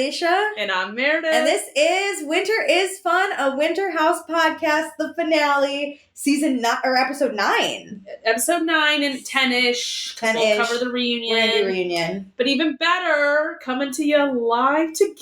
Alicia. And I'm Meredith. And this is Winter is Fun, a Winter House podcast, the finale, episode 9. Episode 9 and 10-ish. 10-ish. We'll cover the reunion. We're going to do reunion. But even better, coming to you live together.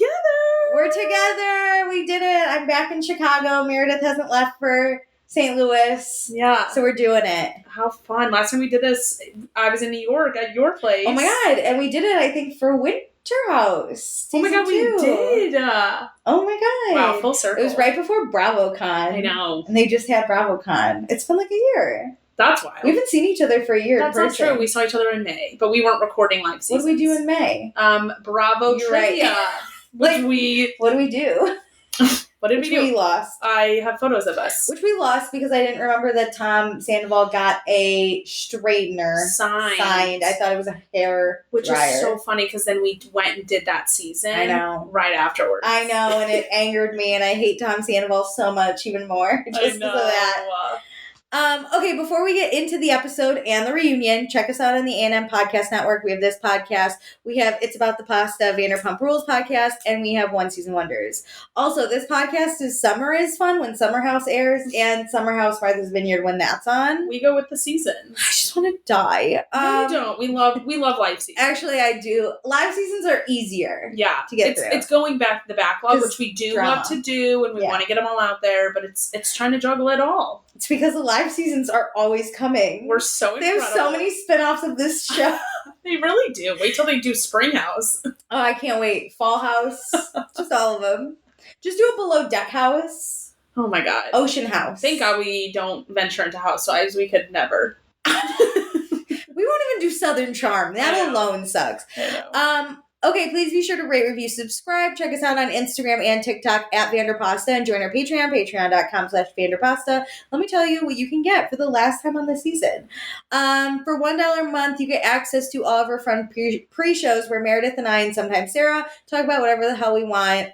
We're together. We did it. I'm back in Chicago. Meredith hasn't left for St. Louis. Yeah. So we're doing it. How fun. Last time we did this, I was in New York at your place. Oh my God. And we did it, I think, for Winter House. Oh my God, 2. we did. Oh my God. Wow, full circle. It was right before BravoCon. I know. And they just had BravoCon. It's been like a year. That's wild. We haven't seen each other for a year. That's in not person. true. We saw each other in May, but we weren't recording live seasons. What did we do in May? Bravo You're Trivia. right. What do we do? What did Which we do? We lost. I have photos of us. Which we lost because I didn't remember that Tom Sandoval got a straightener signed. I thought it was a hair Which dryer. is so funny because then we went and did that season. I know. Right afterwards. I know, and it angered me, and I hate Tom Sandoval so much, even more, just because of that. Okay, before we get into the episode and the reunion, check us out on the A&M Podcast Network. We have this podcast. We have It's About the Pasta, Vanderpump Rules podcast, and we have One Season Wonders. Also, this podcast is Summer is Fun when Summer House airs, and Summer House Martha's Vineyard when that's on. We go with the season. I just want to die. No, we don't. We love live seasons. Actually, I do. Live seasons are easier. Yeah, to get through. It's going back to the backlog, which we do love to do, and we want to get them all out there. But it's trying to juggle it all. It's because the live seasons are always coming. We're so They have so many spin-offs of this show. They really do. Wait till they do Spring House. Oh, I can't wait. Fall House. Just all of them. Just do a Below Deck House. Oh my God. Ocean House. Thank God we don't venture into Housewives. We could never. We won't even do Southern Charm. That alone sucks. I know. Okay, please be sure to rate, review, subscribe. Check us out on Instagram and TikTok at Vanderpasta and join our Patreon, patreon.com/Vanderpasta. Let me tell you what you can get for the last time on the season. For $1 a month, you get access to all of our fun pre-shows where Meredith and I and sometimes Sarah talk about whatever the hell we want.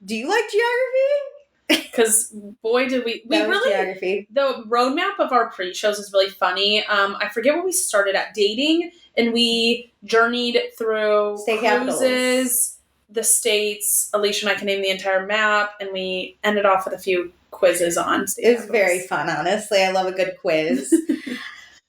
Do you like geography? Because boy did we really geography. The roadmap of our pre-shows is really funny. I forget when we started at dating, and we journeyed through state cruises, capitals. The states. Alicia and I can name the entire map, and we ended off with a few quizzes on state It was capitals. very fun, honestly. I love a good quiz.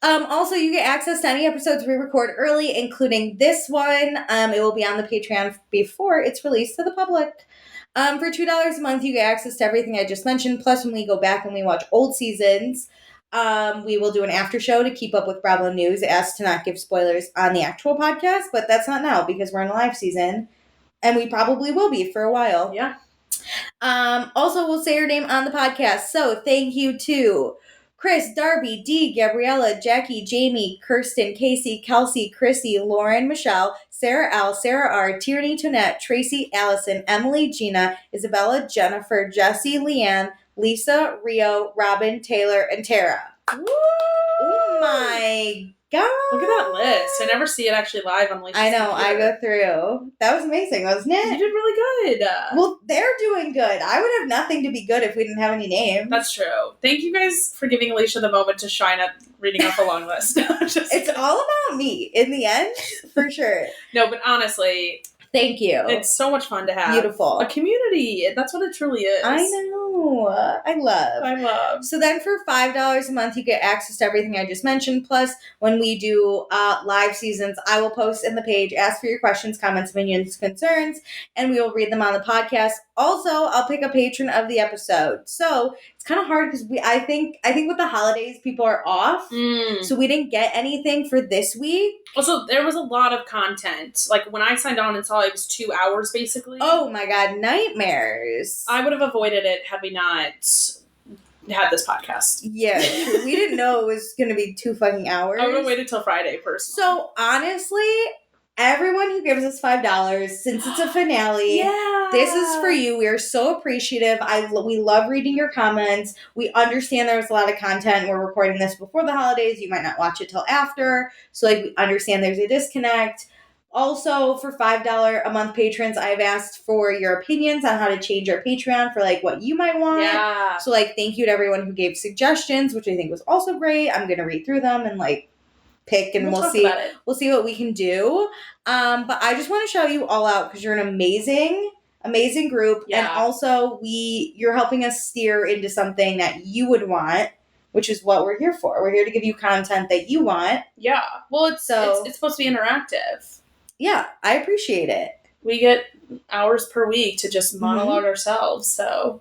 Also, you get access to any episodes we record early, including this one. It will be on the Patreon before it's released to the public. For $2 a month, you get access to everything I just mentioned. Plus, when we go back and we watch old seasons, we will do an after show to keep up with Bravo news as to not give spoilers on the actual podcast. But that's not now because we're in a live season. And we probably will be for a while. Yeah. Also, we'll say your name on the podcast. So, thank you to Chris, Darby, Dee, Gabriella, Jackie, Jamie, Kirsten, Casey, Kelsey, Chrissy, Lauren, Michelle, Sarah L, Sarah R, Tierney, Tonette, Tracy, Allison, Emily, Gina, Isabella, Jennifer, Jessie, Leanne, Lisa, Rio, Robin, Taylor, and Tara. Woo! Oh my God. Look at that list. I never see it actually live on Alicia's I know. computer. I go through. That was amazing, wasn't it? You did really good. Well, they're doing good. I would have nothing to be good if we didn't have any names. That's true. Thank you guys for giving Alicia the moment to shine at reading off a long list. It's all about me in the end, for sure. No, but honestly, thank you. it's so much fun to have Beautiful. a community. That's what it truly is. I know. I love. So then for $5 a month, you get access to everything I just mentioned. Plus, when we do live seasons, I will post in the page, ask for your questions, comments, opinions, concerns, and we will read them on the podcast. Also, I'll pick a patron of the episode. So it's kind of hard because I think with the holidays, people are off. So we didn't get anything for this week. Also, there was a lot of content. Like, when I signed on and saw it was 2 hours, basically. Oh my God, nightmares. I would have avoided it had we not had this podcast. Yeah, true. We didn't know it was going to be 2 fucking hours. I would have waited till Friday first. So, honestly, everyone who gives us $5, since it's a finale, this is for you. We are so appreciative. We love reading your comments. We understand there's a lot of content. We're recording this before the holidays. You might not watch it till after. So, we understand there's a disconnect. Also, for $5 a month patrons, I've asked for your opinions on how to change our Patreon for, what you might want. Yeah. So, thank you to everyone who gave suggestions, which I think was also great. I'm going to read through them and, pick, and we'll see. We'll see what we can do. But I just want to shout you all out because you're an amazing amazing group. Yeah. And also you're helping us steer into something that you would want, which is what we're here for. We're here to give you content that you want. Yeah. Well, it's supposed to be interactive. Yeah, I appreciate it. We get hours per week to just monologue ourselves, so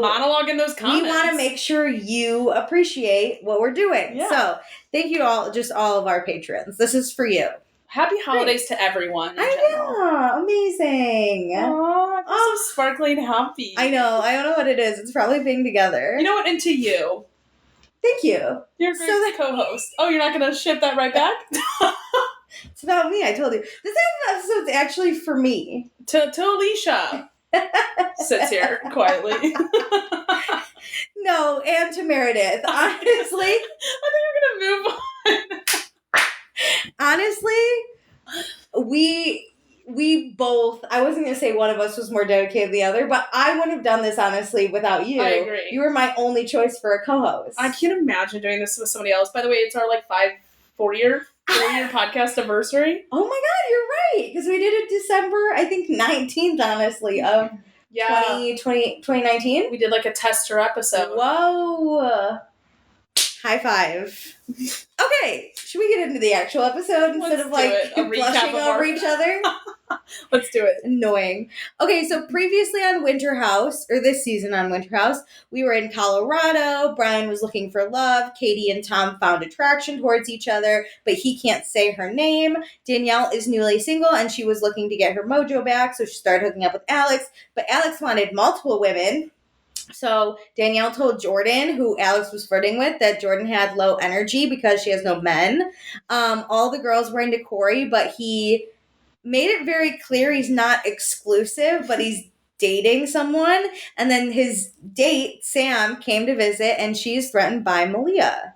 monologue in those comments. We want to make sure you appreciate what we're doing. Yeah. So thank you to all of our patrons. This is for you. Happy holidays to everyone. Yeah, amazing. I'm so sparkly and happy. I know. I don't know what it is. It's probably being together. You know what? And to you. Thank you. You're a great co-host. Oh, you're not going to ship that right back? It's about me, I told you. This episode's actually for me. To Alicia. Sits here quietly. No, and to Meredith. Honestly. I think we're going to move on. Honestly, we both, I wasn't going to say one of us was more dedicated than the other, but I wouldn't have done this, honestly, without you. I agree. You were my only choice for a co-host. I can't imagine doing this with somebody else. By the way, it's our, 4-year podcast anniversary. Oh my God, you're right. Because we did it December, I think, 19th, honestly, of 2019. We did, a tester episode. Whoa. High five. Okay, should we get into the actual episode instead of blushing over each other? Let's do it. Annoying. Okay, so previously on Winter House, or this season on Winter House, we were in Colorado. Brian was looking for love. Katie and Tom found attraction towards each other, but he can't say her name. Danielle is newly single, and she was looking to get her mojo back, so she started hooking up with Alex, but Alex wanted multiple women. So Danielle told Jordan, who Alex was flirting with, that Jordan had low energy because she has no men. All the girls were into Corey, but he made it very clear he's not exclusive, but he's dating someone. And then his date, Sam, came to visit, and she's threatened by Malia.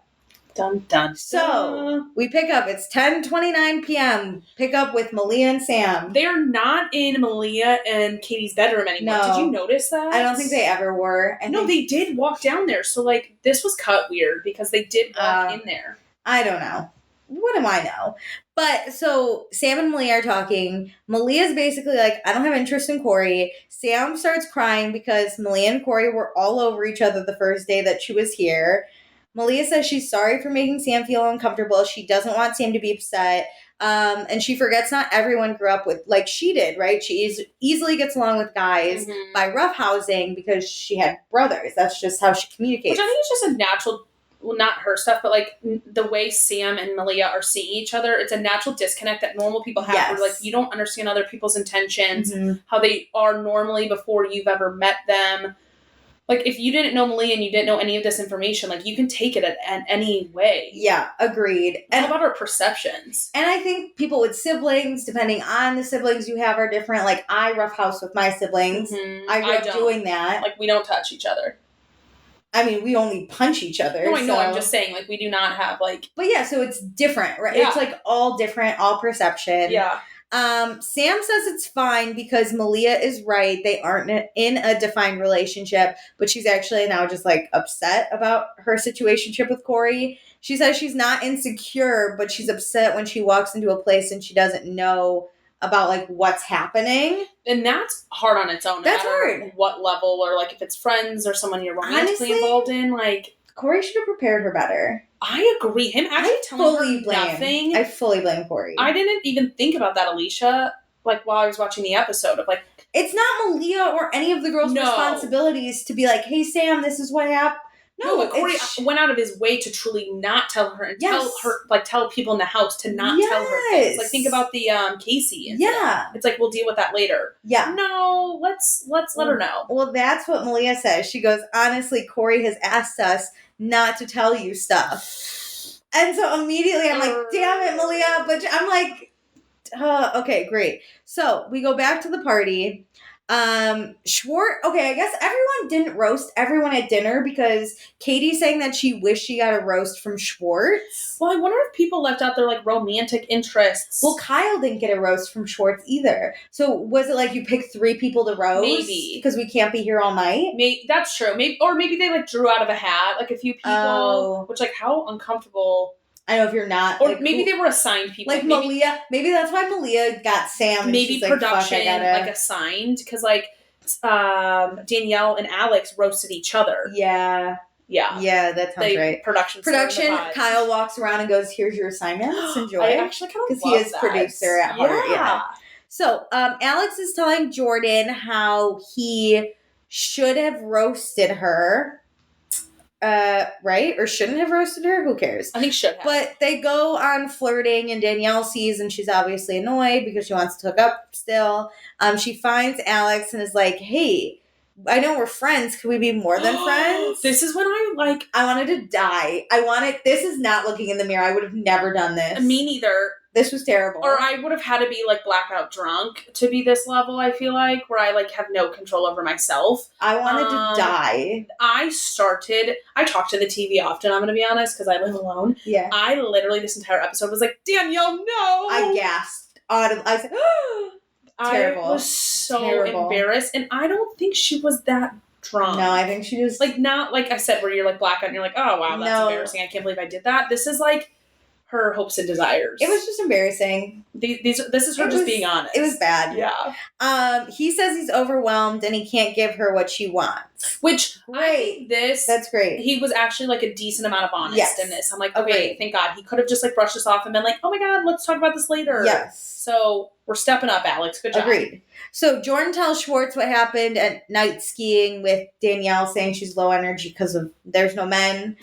Dun, dun, so we pick up. It's 10:29 p.m. Pick up with Malia and Sam. They're not in Malia and Katie's bedroom anymore. No. Did you notice that? I don't think they ever were. No, they did walk down there. So this was cut weird because they did walk in there. I don't know. What do I know? But so Sam and Malia are talking. Malia's basically like, I don't have interest in Corey. Sam starts crying because Malia and Corey were all over each other the first day that she was here. Malia says she's sorry for making Sam feel uncomfortable. She doesn't want Sam to be upset. And she forgets not everyone grew up with, like she did, right? She easily gets along with guys by roughhousing because she had brothers. That's just how she communicates. Which I think is just a natural, well, not her stuff, but the way Sam and Malia are seeing each other, it's a natural disconnect that normal people have. Yes. Where you don't understand other people's intentions, how they are normally before you've ever met them. If you didn't know Malia and you didn't know any of this information, you can take it at any way. Yeah, agreed. And how about our perceptions? And I think people with siblings, depending on the siblings you have, are different. I roughhouse with my siblings. I grew up doing that. We don't touch each other. I mean, we only punch each other. No, I know. I'm just saying, we do not have, But yeah, so it's different, right? Yeah. It's, all different, all perception. Yeah. Sam says it's fine because Malia is right. They aren't in a defined relationship, but she's actually now just upset about her situationship with Corey. She says she's not insecure, but she's upset when she walks into a place and she doesn't know about what's happening. And that's hard on its own. That's hard. What level, or if it's friends or someone you're romantically involved in, Corey should have prepared her better. I agree. Him actually telling her nothing. I fully blame Corey. I didn't even think about that, Alicia, while I was watching the episode of it's not Malia or any of the girls' responsibilities to be hey, Sam, this is what happened. No, but Corey went out of his way to truly not tell her and tell her, tell people in the house to not tell her things. Think about the Casey incident. Yeah. It's we'll deal with that later. Yeah. No, let's let her know. Well, that's what Malia says. She goes, honestly, Corey has asked us not to tell you stuff. And so immediately I'm damn it, Malia. But I'm okay, great. So we go back to the party. Schwartz, okay, I guess everyone didn't roast everyone at dinner because Katie's saying that she wished she got a roast from Schwartz. Well, I wonder if people left out their romantic interests. Well, Kyle didn't get a roast from Schwartz either. So was it you picked 3 people to roast? Maybe. Because we can't be here all night? Maybe, that's true. Maybe they drew out of a hat, a few people. Which how uncomfortable. I know if you're not. Or maybe they were assigned people. Like Malia. Maybe that's why Malia got Sam. Maybe production assigned. Because Danielle and Alex roasted each other. Yeah. Yeah. Yeah, that sounds right. Production. Kyle walks around and goes, here's your assignments. Enjoy. I actually kind of love because he is producer at heart. Yeah. So Alex is telling Jordan how he should have roasted her. Right? Or shouldn't have roasted her? Who cares? I think should have. But they go on flirting and Danielle sees and she's obviously annoyed because she wants to hook up still. She finds Alex and is like, hey, I know we're friends. Could we be more than friends? This is when I wanted to die. This is not looking in the mirror. I would have never done this. Me neither. This was terrible. Or I would have had to be blackout drunk to be this level, I feel like, where I have no control over myself. I wanted to die. I talk to the TV often, I'm going to be honest, because I live alone. Yeah. I literally, this entire episode was like, Danielle, no! I gasped. I said, terrible. I was so embarrassed, and I don't think she was that drunk. No, I think she was... not like I said, where you're blackout and you're like, oh, wow, that's embarrassing. I can't believe I did that. This is her hopes and desires. It was just embarrassing. This is her just being honest. It was bad. Yeah. He says he's overwhelmed and he can't give her what she wants. Which, great. That's great. He was actually a decent amount of honest in this. I'm like, okay, thank God. He could have just brushed this off and been like, oh my God, let's talk about this later. Yes. So we're stepping up, Alex. Good job. Agreed. So Jordan tells Schwartz what happened at night skiing with Danielle saying she's low energy because there's no men.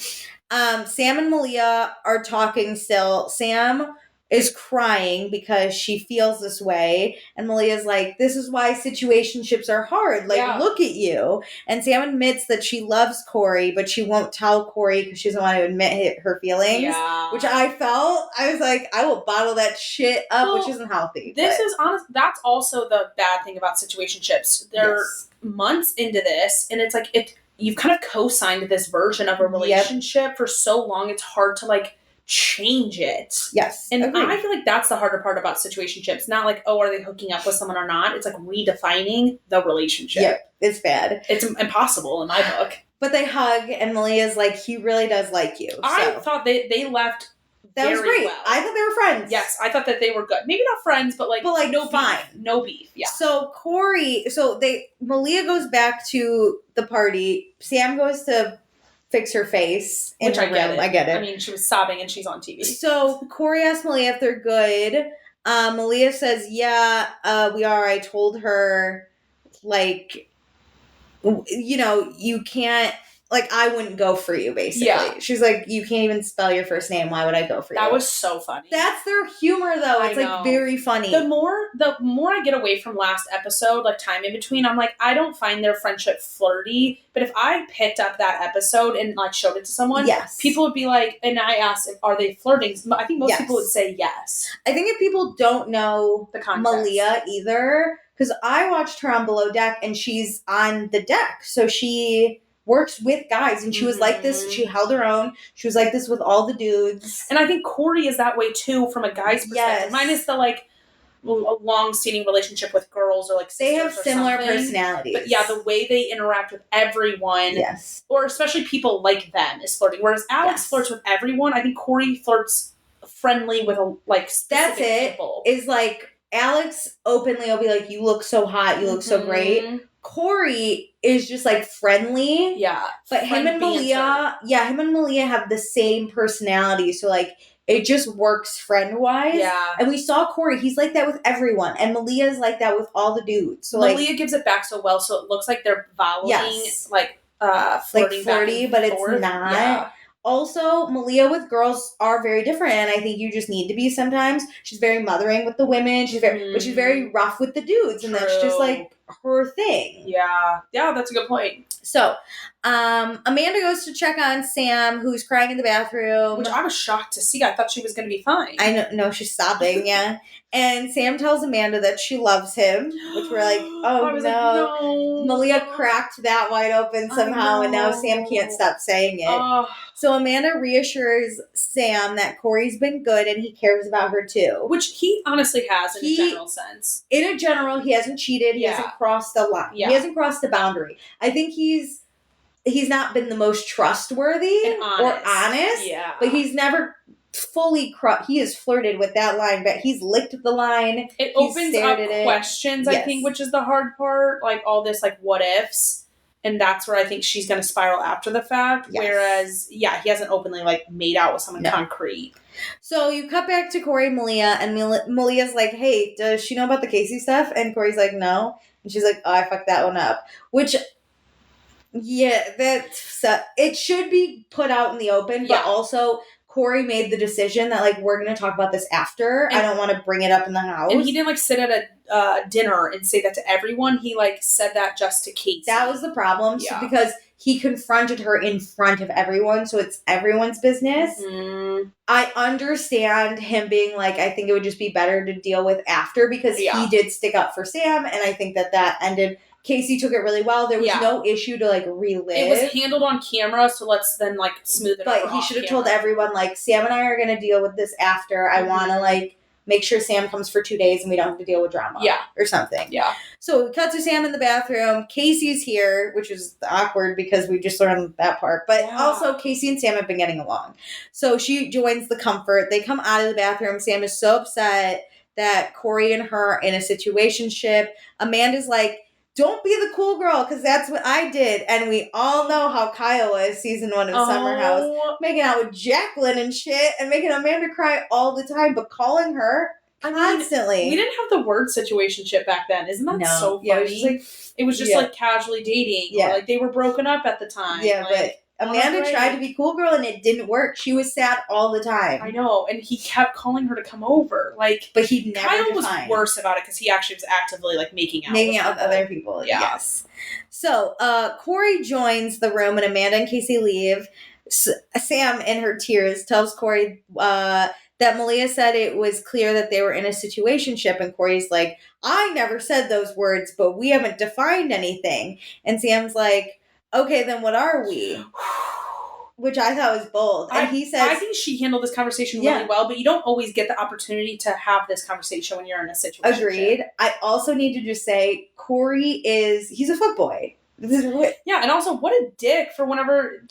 Sam and Malia are talking still. Sam is crying because she feels this way. And Malia's like, this is why situationships are hard. Look at you. And Sam admits that she loves Corey, but she won't tell Corey because she doesn't want to admit her feelings. Yeah. Which I was like, I will bottle that shit up, which isn't healthy. Is honest. That's also the bad thing about situationships. They're months into this, and it's you've kind of co-signed this version of a relationship for so long, it's hard to change it. Yes. And I feel like that's the harder part about situationships. Not are they hooking up with someone or not? It's redefining the relationship. Yep. It's bad. It's impossible in my book. But they hug and Malia's like, he really does like you. So. I thought they left that was great. Well. I thought they were friends. Yes, I thought that they were good. Maybe not friends, but no fine. Beef. No beef. Yeah. So Malia goes back to the party. Sam goes to fix her face in her room. I get it. I mean, she was sobbing and she's on TV. So Corey asks Malia if they're good. Malia says, yeah, we are. I told her, you can't, I wouldn't go for you, basically. Yeah. She's like, you can't even spell your first name. Why would I go for you? That was so funny. That's their humor, though. It's, very funny. The more I get away from last episode, time in between, I'm like, I don't find their friendship flirty. But if I picked up that episode and, showed it to someone, people would be like, and I asked, are they flirting? I think most people would say yes. I think if people don't know the context. Malia either, because I watched her on Below Deck, and she's on the deck. So she works with guys, and she was like this. She held her own. She was like this with all the dudes. And I think Corey is that way too, from a guy's perspective. Yes. Mine is the a long-standing relationship with girls or they have similar personalities. But yeah, the way they interact with everyone, or especially people like them, is flirting. Whereas Alex flirts with everyone. I think Corey flirts friendly with specific people. Is Alex openly will be like, you look so hot, you look so great. Corey is just friendly. Yeah. But him and Malia have the same personality. So it just works friend-wise. Yeah. And we saw Corey, he's like that with everyone. And Malia's like that with all the dudes. So Malia gives it back so well, so it looks like they're volleying, flirting flirty, but it's not. Yeah. Also, Malia with girls are very different, and I think you just need to be sometimes. She's very mothering with the women. But she's very rough with the dudes, and that's just her thing. Yeah, that's a good point. So, Amanda goes to check on Sam, who's crying in the bathroom. Which I was shocked to see. I thought she was going to be fine. I know. No, she's sobbing, yeah. And Sam tells Amanda that she loves him, which we're like, oh, no. Malia cracked that wide open somehow, and now Sam can't stop saying it. So Amanda reassures Sam that Corey's been good and he cares about her too. Which he honestly has in a general sense. In a general, he hasn't cheated. He hasn't crossed the line. Yeah. He hasn't crossed the boundary. I think he's not been the most trustworthy or honest. Yeah. But he's never fully he has flirted with that line, but he's licked the line. It opens up questions, I think, which is the hard part. Like all this, like what ifs, and that's where I think she's going to spiral after the fact. Yes. Whereas, he hasn't openly like made out with someone concrete. So you cut back to Corey and Malia, and Malia's like, "Hey, does she know about the Casey stuff?" And Corey's like, "No," and she's like, "Oh, I fucked that one up," which. Yeah, it should be put out in the open, but also Corey made the decision that, like, we're going to talk about this after. I don't want to bring it up in the house. And he didn't, like, sit at a dinner and say that to everyone. He, like, said that just to Casey. That was the problem, because he confronted her in front of everyone, so it's everyone's business. Mm-hmm. I understand him being like, I think it would just be better to deal with after, because he did stick up for Sam, and I think that ended... Casey took it really well. There was no issue to, like, relive. It was handled on camera, so let's then, like, smooth it over. But he should have told everyone, like, Sam and I are going to deal with this after. I want to, like, make sure Sam comes for 2 days and we don't have to deal with drama. Yeah. Or something. Yeah. So we cut to Sam in the bathroom. Casey's here, which is awkward because we just learned that part. But also, Casey and Sam have been getting along. So she joins the comfort. They come out of the bathroom. Sam is so upset that Corey and her are in a situationship. Amanda's like, don't be the cool girl, because that's what I did. And we all know how Kyle was season 1 of Summer House. Making out with Jacqueline and shit, and making Amanda cry all the time, but calling her constantly. We didn't have the word situationship back then. Isn't that so funny? Yeah, it was just like casually dating. Yeah. Or like they were broken up at the time. Yeah, but Amanda tried to be cool girl and it didn't work. She was sad all the time. I know, and he kept calling her to come over. Like, but he never Kyle was worse about it because he actually was actively like making out with other people. Yeah. Yes. So Corey joins the room and Amanda and Casey leave. Sam, in her tears, tells Corey that Malia said it was clear that they were in a situationship, and Corey's like, I never said those words, but we haven't defined anything. And Sam's like, okay, then what are we? Which I thought was bold. And he says... I think she handled this conversation really well, but you don't always get the opportunity to have this conversation when you're in a situation. Agreed. I also need to just say, Corey he's a fuckboy. Yeah, and also, what a dick for whenever,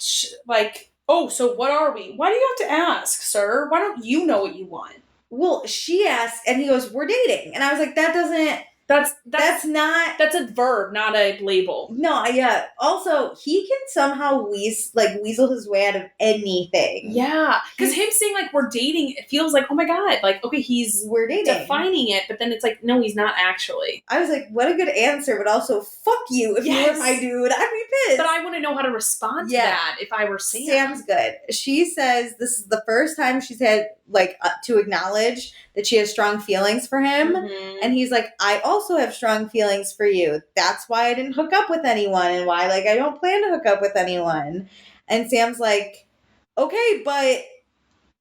like, oh, so what are we? Why do you have to ask, sir? Why don't you know what you want? Well, she asked, and he goes, we're dating. And I was like, that doesn't... That's not... That's a verb, not a label. No, yeah. Also, he can somehow weasel his way out of anything. Yeah. Because him saying, like, we're dating, it feels like, oh my God. Like, okay, we're dating. Defining it, but then it's like, no, he's not actually. I was like, what a good answer, but also, fuck you. If you were my dude, I'd be pissed. But I want to know how to respond to that if I were Sam. Sam's good. She says this is the first time she's had, to acknowledge that she has strong feelings for him. Mm-hmm. And he's like, I also have strong feelings for you. That's why I didn't hook up with anyone and why, I don't plan to hook up with anyone. And Sam's like, okay, but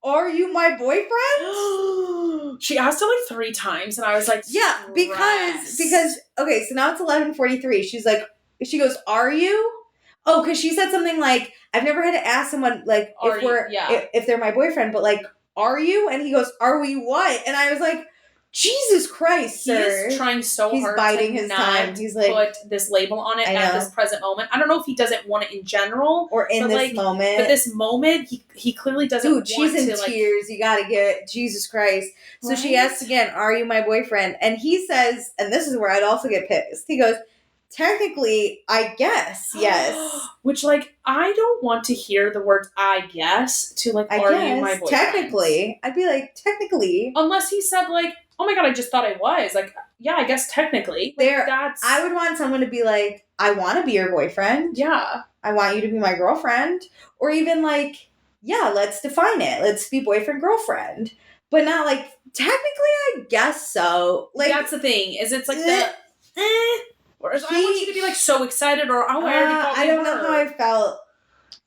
are you my boyfriend? She asked it 3 times and I was like, yeah, because, okay, so now it's 11:43. She goes, are you? Oh, because she said something like, I've never had to ask someone, if they're my boyfriend, but, are you? And he goes, are we what? And I was like, Jesus Christ, sir. He's trying so his hard to his not time. He's like, put this label on it at this present moment. I don't know if he doesn't want it in general. Or in this moment. But this moment, he clearly doesn't want to. Dude, she's in tears. You gotta get Jesus Christ. So she asks again, are you my boyfriend? And he says, and this is where I'd also get pissed. He goes, technically, I guess, yes. Which, I don't want to hear the words I guess to, are you my boyfriend? Technically. I'd be like, technically. Unless he said, oh my God, I just thought I was. Yeah, I guess technically. I would want someone to be like, I want to be your boyfriend. Yeah. I want you to be my girlfriend. Or even yeah, let's define it. Let's be boyfriend, girlfriend. But not technically, I guess so. That's the thing, is it's Whereas I want you to be so excited or I already thought I don't know how I felt.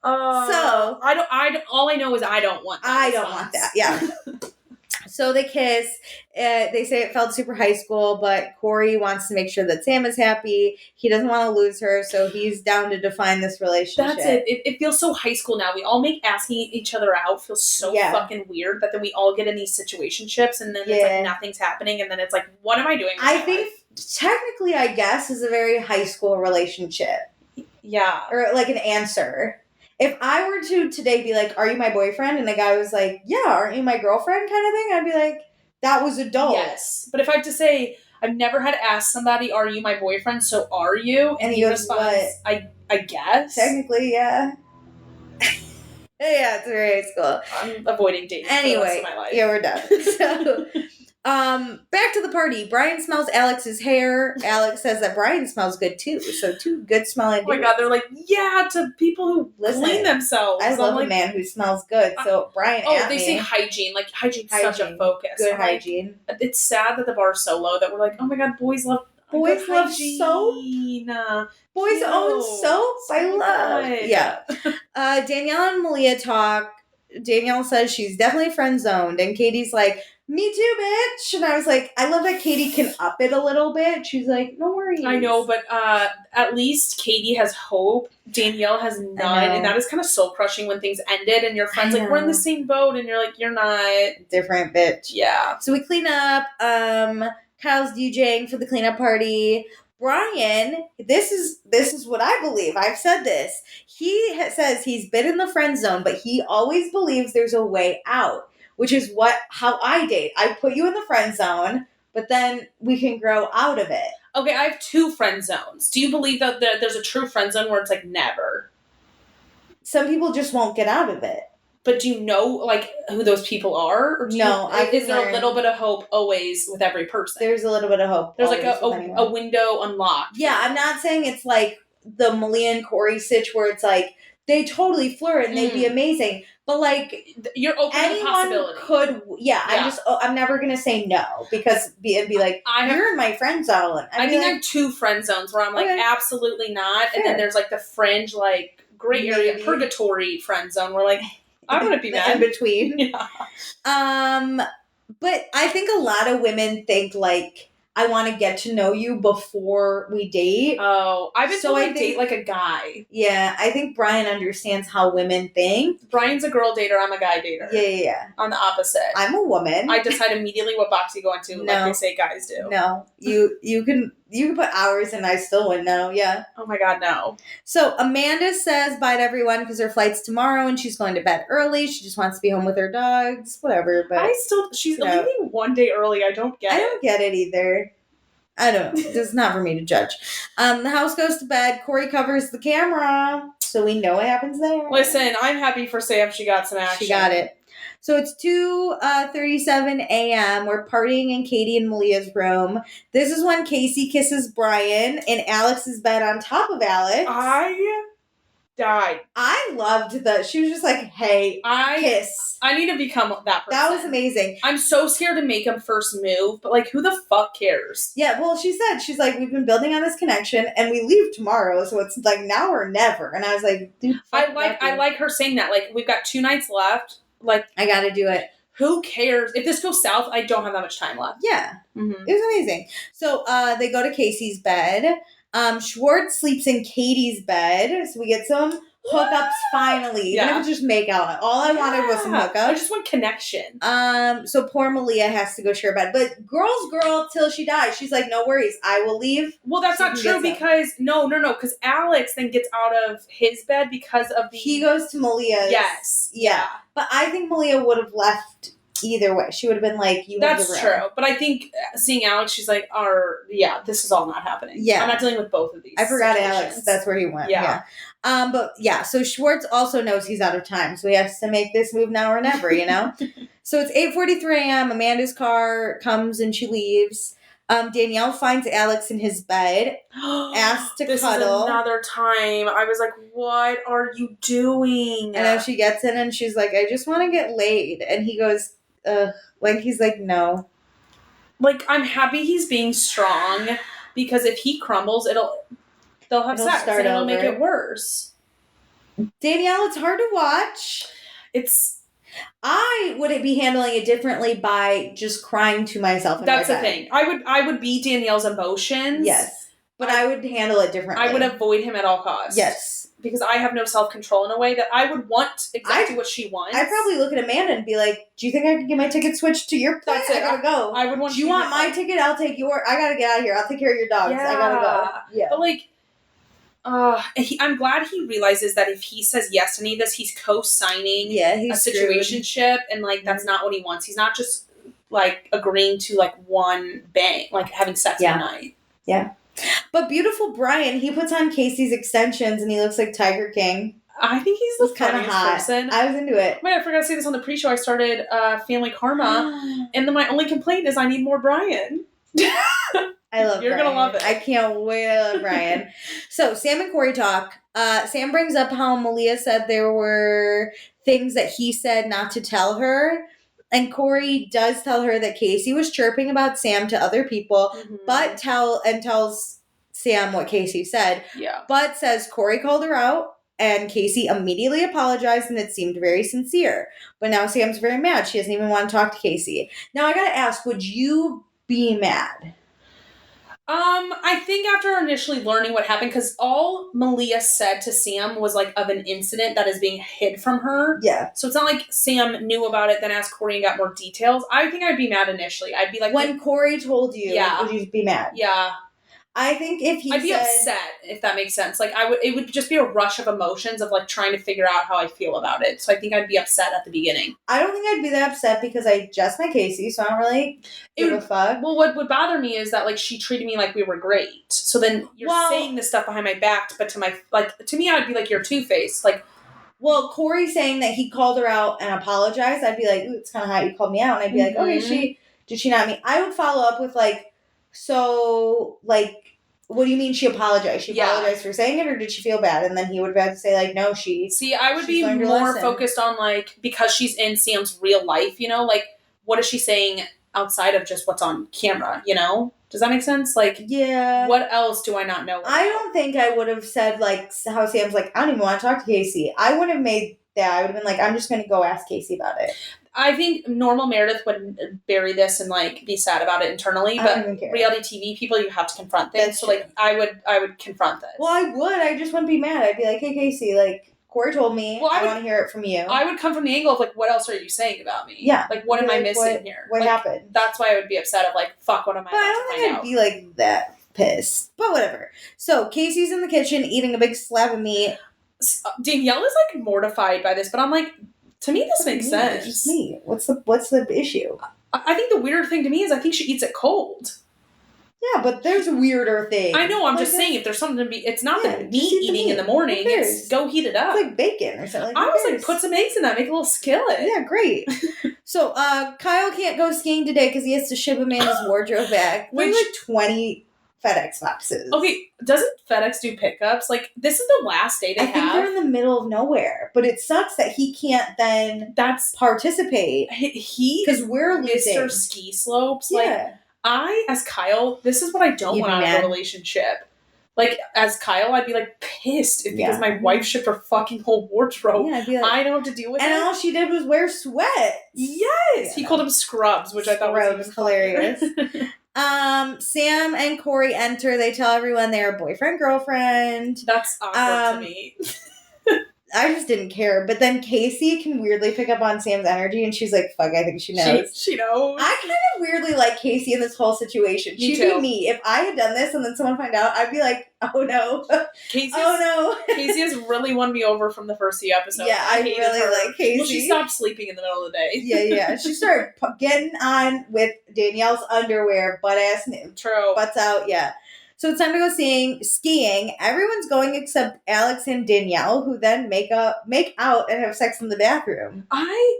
So all I know is I don't want that. I don't want that. Yeah. So they kiss. They say it felt super high school, but Corey wants to make sure that Sam is happy. He doesn't want to lose her, so he's down to define this relationship. That's it. It feels so high school now. We all make asking each other out feel so fucking weird that then we all get in these situationships and then it's nothing's happening and then it's what am I doing with my life? Technically, I guess, is a very high school relationship. Yeah. Or an answer. If I were to today be like, are you my boyfriend? And a guy was like, yeah, aren't you my girlfriend kind of thing? I'd be like, that was adult. Yes. But if I have to say, I've never had to ask somebody, are you my boyfriend? So are you? And he responds, what? I guess. Technically, yeah. Yeah, it's very cool. I'm avoiding dating for the rest of my life. Yeah, we're done. So, back to the party. Brian smells Alex's hair. Alex says that Brian smells good too. So two good smelling dudes. Oh my God, they're like, yeah, to people who clean themselves. I love a man who smells good. So Brian, they say hygiene. Like hygiene's such a focus. Good hygiene. It's sad that the bar's so low that we're like, oh my God, boys love soap. Boys own soap. I love. Yeah. Danielle and Malia talk. Danielle says she's definitely friend zoned, and Katie's like, me too, bitch. And I was like, I love that Katie can up it a little bit. She's like, no worries. I know, but at least Katie has hope. Danielle has none, and that is kind of soul crushing when things ended and your friend's like, we're in the same boat, and you're like, you're not. Different, bitch. Yeah. So we clean up. Kyle's DJing for the cleanup party. Brian, this is what I believe. I've said this. He says he's been in the friend zone, but he always believes there's a way out, which is how I date. I put you in the friend zone, but then we can grow out of it. Okay, I have 2 friend zones. Do you believe that there's a true friend zone where it's like never? Some people just won't get out of it. But do you know, like, who those people are? Or is there a little bit of hope always with every person? There's a little bit of hope. There's like a window unlocked. Yeah, I'm not saying it's like the Malia and Corey sitch where it's like, they totally flirt and they'd be amazing. But like, you're open to possibility. I'm never going to say no because be like, you're in my friend zone. I have 2 friend zones where I'm like, absolutely not. Fair. And then there's like the fringe, like, gray area, purgatory friend zone where like, I want to be mad. In between. Yeah. But I think a lot of women think like, I want to get to know you before we date. Oh, I've been told I date like a guy. Yeah, I think Brian understands how women think. Brian's a girl dater, I'm a guy dater. Yeah. On the opposite. I'm a woman. I decide immediately what box you go into, like they say guys do. No, you can put hours and I still wouldn't know. Yeah. Oh my God, no. So Amanda says bye to everyone because her flight's tomorrow and she's going to bed early. She just wants to be home with her dogs, whatever. But she's leaving one day early. I don't get it. I don't get it either. I don't know. It's not for me to judge. The house goes to bed. Corey covers the camera, so we know what happens there. Listen, I'm happy for Sam. She got some action. She got it. So it's 2:37 a.m. We're partying in Katie and Malia's room. This is when Casey kisses Brian in Alex's bed on top of Alex. I died. I loved that. She was just like, hey, kiss. I need to become that person. That was amazing. I'm so scared to make him first move, but like, who the fuck cares? Yeah, well, she's like, we've been building on this connection and we leave tomorrow, so it's like now or never. And I was like, dude, I like her saying that. Like, we've got 2 nights left. Like, I gotta do it. Who cares? If this goes south, I don't have that much time left. Yeah. Mm-hmm. It was amazing. So they go to Casey's bed. Schwartz sleeps in Katie's bed. So we get some hookups finally. Yeah. Even if it's just make out. All I wanted was some hookups. I just want connection. So poor Malia has to go share bed. But girl's girl till she dies. She's like, no worries. I will leave. Well, that's not true because no. Because Alex then gets out of his bed because of he goes to Malia's. Yes. Yeah. But I think Malia would have left either way. She would have been like, you have the room. That's true. But I think seeing Alex, she's like, this is all not happening. Yeah. I'm not dealing with both of these. I forgot Alex. That's where he went. Yeah. But yeah, so Schwartz also knows he's out of time. So he has to make this move now or never, you know? So it's 8:43 a.m. Amanda's car comes and she leaves. Danielle finds Alex in his bed, asks to this cuddle. This is another time. I was like, what are you doing? And then she gets in and she's like, I just want to get laid. And he goes, ugh. Like, he's like, no. Like, I'm happy he's being strong because if he crumbles, they'll have sex and it'll make it worse. Danielle, it's hard to watch. I would be handling it differently by just crying to myself. That's the thing. I would be Danielle's emotions. Yes. But I would handle it differently. I would avoid him at all costs. Yes. Because I have no self-control in a way that I would want exactly what she wants. I'd probably look at Amanda and be like, do you think I could get my ticket switched to your place? I gotta go. I would want. Do you want my ticket? I'll take your. I gotta get out of here. I'll take care of your dogs. Yeah. I gotta go. Yeah. But like, I'm glad he realizes that if he says yes to any of this, he's co-signing a situationship, and like that's not what he wants. He's not just like agreeing to like one bang, like having sex one night. Yeah. But beautiful Brian, he puts on Casey's extensions and he looks like Tiger King. I think he's the funniest person. I was into it. Wait, I forgot to say this on the pre-show. I started Family Karma, and then my only complaint is I need more Brian. I love You're Brian. gonna love it. I can't wait. I love Brian. So Sam and Corey talk. Sam brings up how Malia said there were things that he said not to tell her. And Corey does tell her that Casey was chirping about Sam to other people, but tells Sam what Casey said. Yeah. But says Corey called her out, and Casey immediately apologized, and it seemed very sincere. But now Sam's very mad. She doesn't even want to talk to Casey. Now I gotta ask, would you be mad? I think after initially learning what happened, because all Malia said to Sam was like of an incident that is being hid from her. Yeah. So it's not like Sam knew about it, then asked Corey and got more details. I think I'd be mad initially. I'd be like, when Corey told you, would you be mad? Yeah. I think if he I'd be upset, if that makes sense. Like, it would just be a rush of emotions of, like, trying to figure out how I feel about it. So I think I'd be upset at the beginning. I don't think I'd be that upset because I just met Casey, so I don't really give a fuck. Well, what would bother me is that, like, she treated me like we were great. So then you're saying this stuff behind my back, but to me, I'd be like, you're two-faced. Like, well, Corey saying that he called her out and apologized, I'd be like, ooh, it's kind of hot you called me out. And I'd be like, okay, did she not mean? I would follow up with, like, so, like, what do you mean she apologized? She apologized for saying it, or did she feel bad? And then he would have had to say, like, no, See, I would be more focused on, like, because she's in Sam's real life, you know? Like, what is she saying outside of just what's on camera, you know? Does that make sense? Like, yeah. What else do I not know about? I don't think I would have said, like, how Sam's like, I don't even want to talk to Casey. I would have made that. I would have been like, I'm just going to go ask Casey about it. I think normal Meredith would bury this and, like, be sad about it internally, but reality TV people, you have to confront things. So, like, I would confront this. Well, I would. I just wouldn't be mad. I'd be like, hey, Casey, like, Corey told me. I want to hear it from you. I would come from the angle of, like, what else are you saying about me? Yeah. Like, what am I missing here? What happened? That's why I would be upset of, like, fuck, what am I about to find out? I don't think I'd be, like, that pissed. But whatever. So, Casey's in the kitchen eating a big slab of meat. Danielle is, like, mortified by this, but I'm like, to me, this makes sense. It's just meat. What's the issue? I think the weird thing to me is I think she eats it cold. Yeah, but there's weirder things. I know, I'm just saying, if there's something to be... It's not the meat eating in the morning. It's go heat it up. It's like bacon or something. I was like, put some eggs in that. Make a little skillet. Yeah, great. So, Kyle can't go skiing today because he has to ship Amanda's wardrobe back. Which, like 20 FedEx boxes. Okay, doesn't FedEx do pickups? Like, this is the last day they have. I think they're in the middle of nowhere. But it sucks that he can't then participate. Because we're losing. Mr. Ski Slopes. Yeah. Like, as Kyle, this is what I don't want out of a relationship. Like, as Kyle, I'd be, like, pissed because my wife shipped her fucking whole wardrobe. Yeah, I'd be like, I don't have to deal with it. And all she did was wear sweat. Yes! Yeah. He called them scrubs, which I thought was hilarious. Sam and Corey enter. They tell everyone they're boyfriend-girlfriend. That's awkward to me. I just didn't care. But then Casey can weirdly pick up on Sam's energy, and she's like, fuck, I think she knows. She knows. I kind of weirdly like Casey in this whole situation. She'd be me. If I had done this and then someone find out, I'd be like, oh no. Casey has really won me over from the first few episodes. Yeah, I really like Casey. Well, she stopped sleeping in the middle of the day. Yeah. She started getting on with Danielle's underwear, butt-ass, butts out, yeah. So it's time to go skiing. Everyone's going except Alex and Danielle, who then make out and have sex in the bathroom. I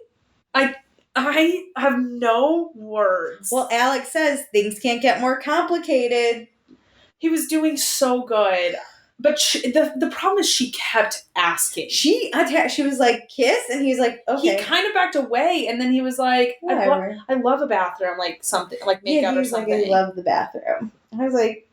have no words. Well, Alex says things can't get more complicated. He was doing so good. But the problem is she kept asking. She was like, kiss? And he's like, okay. He kind of backed away, and then he was like, I love a bathroom, like something, like make out or something. Like, I love the bathroom. I was like,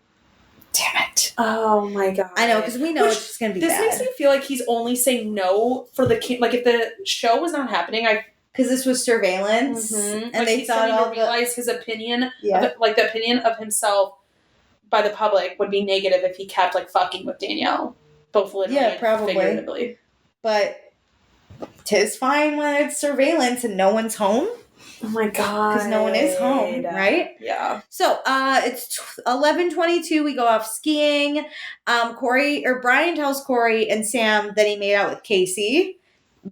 damn it. Oh my god. I know, because we know it's just going to be bad. This makes me feel like he's only saying no for the kid. Like, if the show was not happening, because this was surveillance, and like, they thought realize his opinion, the opinion of himself by the public would be negative if he kept, like, fucking with Danielle. Both literally and figuratively. But 'tis fine when it's surveillance and no one's home. Oh my God. Because no one is home, right? Yeah. So, it's 11:22. We go off skiing. Brian tells Corey and Sam that he made out with Casey.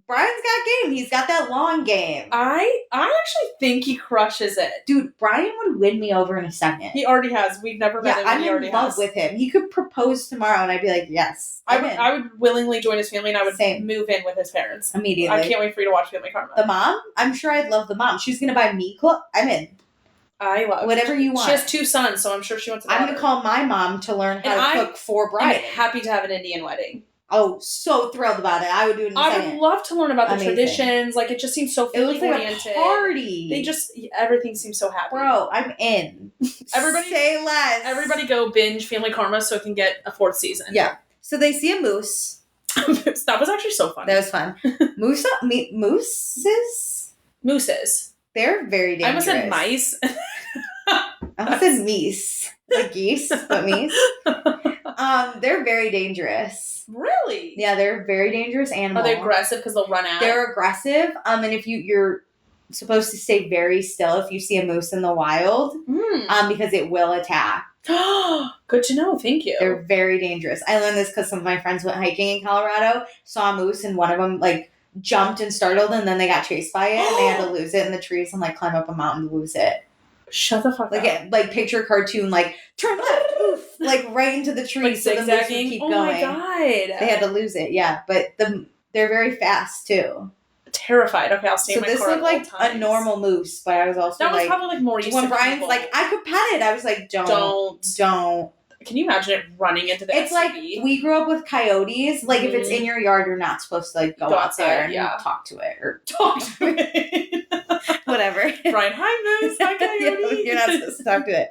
Brian's got game. He's got that long game. I actually think he crushes it. Dude, Brian would win me over in a second. He already has. We've never met him. I'm he already in love has. with him. He could propose tomorrow and I'd be like, yes. I would willingly join his family and I would Same. move in with his parents. Immediately. I can't wait for you to watch Family Karma. The mom? I'm sure I'd love the mom. She's going to buy me clothes. I'm in. I love whatever you want. She has 2 sons, so I'm sure she wants a daughter. I'm going to call my mom to learn how to cook for Brian. I'm happy to have an Indian wedding. Oh, so thrilled about it. I would do it in a second. I would love to learn about the traditions. Like, it just seems so family-oriented. It looks like a party. Everything seems so happy. Bro, I'm in. Everybody say less. Everybody go binge Family Karma so it can get a 4th season. Yeah. So they see a moose. That was actually so funny. That was fun. Mooses? They're very dangerous. I almost said mice. I almost said meese. Like geese, but meese. They're very dangerous. Really? Yeah, they're a very dangerous animal. Are they aggressive because they'll run out? They're aggressive. And if you're supposed to stay very still if you see a moose in the wild, because it will attack. Good to know. Thank you. They're very dangerous. I learned this because some of my friends went hiking in Colorado, saw a moose, and one of them jumped and startled, and then they got chased by it, and they had to lose it in the trees and climb up a mountain to lose it. Shut the fuck up. Picture cartoon, turn left, oof, right into the tree, so the moose would keep going. Oh my God. They had to lose it, yeah. But they're very fast too. Terrified. Okay, I'll stay in my car. So this looked like a normal moose, but I was also that was probably more used when Brian's I could pet it. I was like, don't. Can you imagine it running into the It's SUV? We grew up with coyotes. If it's in your yard, you're not supposed to go out there and talk to it or talk to it. Whatever. Brian, hi moose, hi coyote. You're not supposed to talk to it.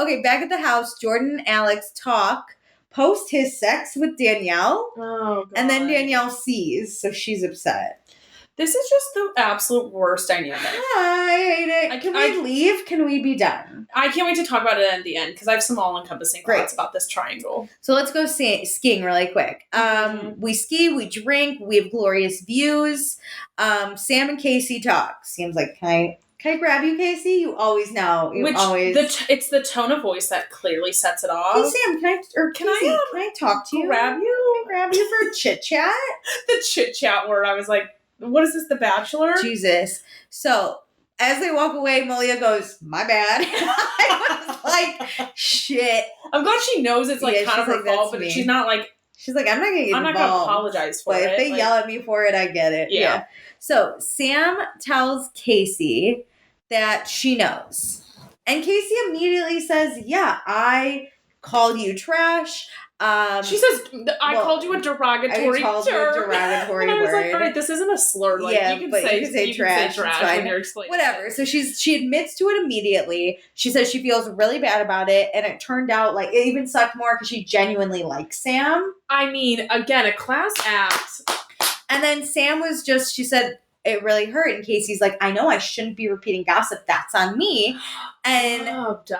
Okay, back at the house, Jordan and Alex post his sex with Danielle. Oh, God. And then Danielle sees, so she's upset. This is just the absolute worst dynamic. I hate it. Can we leave? Can we be done? I can't wait to talk about it at the end because I have some all-encompassing thoughts about this triangle. So let's go skiing really quick. We ski, we drink, we have glorious views. Sam and Casey talk. Sam's like, can I grab you, Casey? You always know. It's the tone of voice that clearly sets it off. Hey, Sam, can I talk to you? Grab you? Can I grab you for a chit-chat? The chit-chat word. I was like, what is this, The Bachelor? Jesus. So, as they walk away, Malia goes, my bad. I was like, shit. I'm glad she knows it's kind of her fault, but she's not she's like, I'm not going to get involved. I'm not going to apologize for it. But if they yell at me for it, I get it. Yeah. So, Sam tells Casey that she knows. And Casey immediately says, yeah, I called you trash. She says, I called you a derogatory term. And I was like, all right, this isn't a slur. You can say trash when you're explaining. Whatever. So she admits to it immediately. She says she feels really bad about it. And it turned out it even sucked more because she genuinely likes Sam. I mean, again, a class act. And then Sam was she said, it really hurt. And Casey's like, I know I shouldn't be repeating gossip. That's on me. And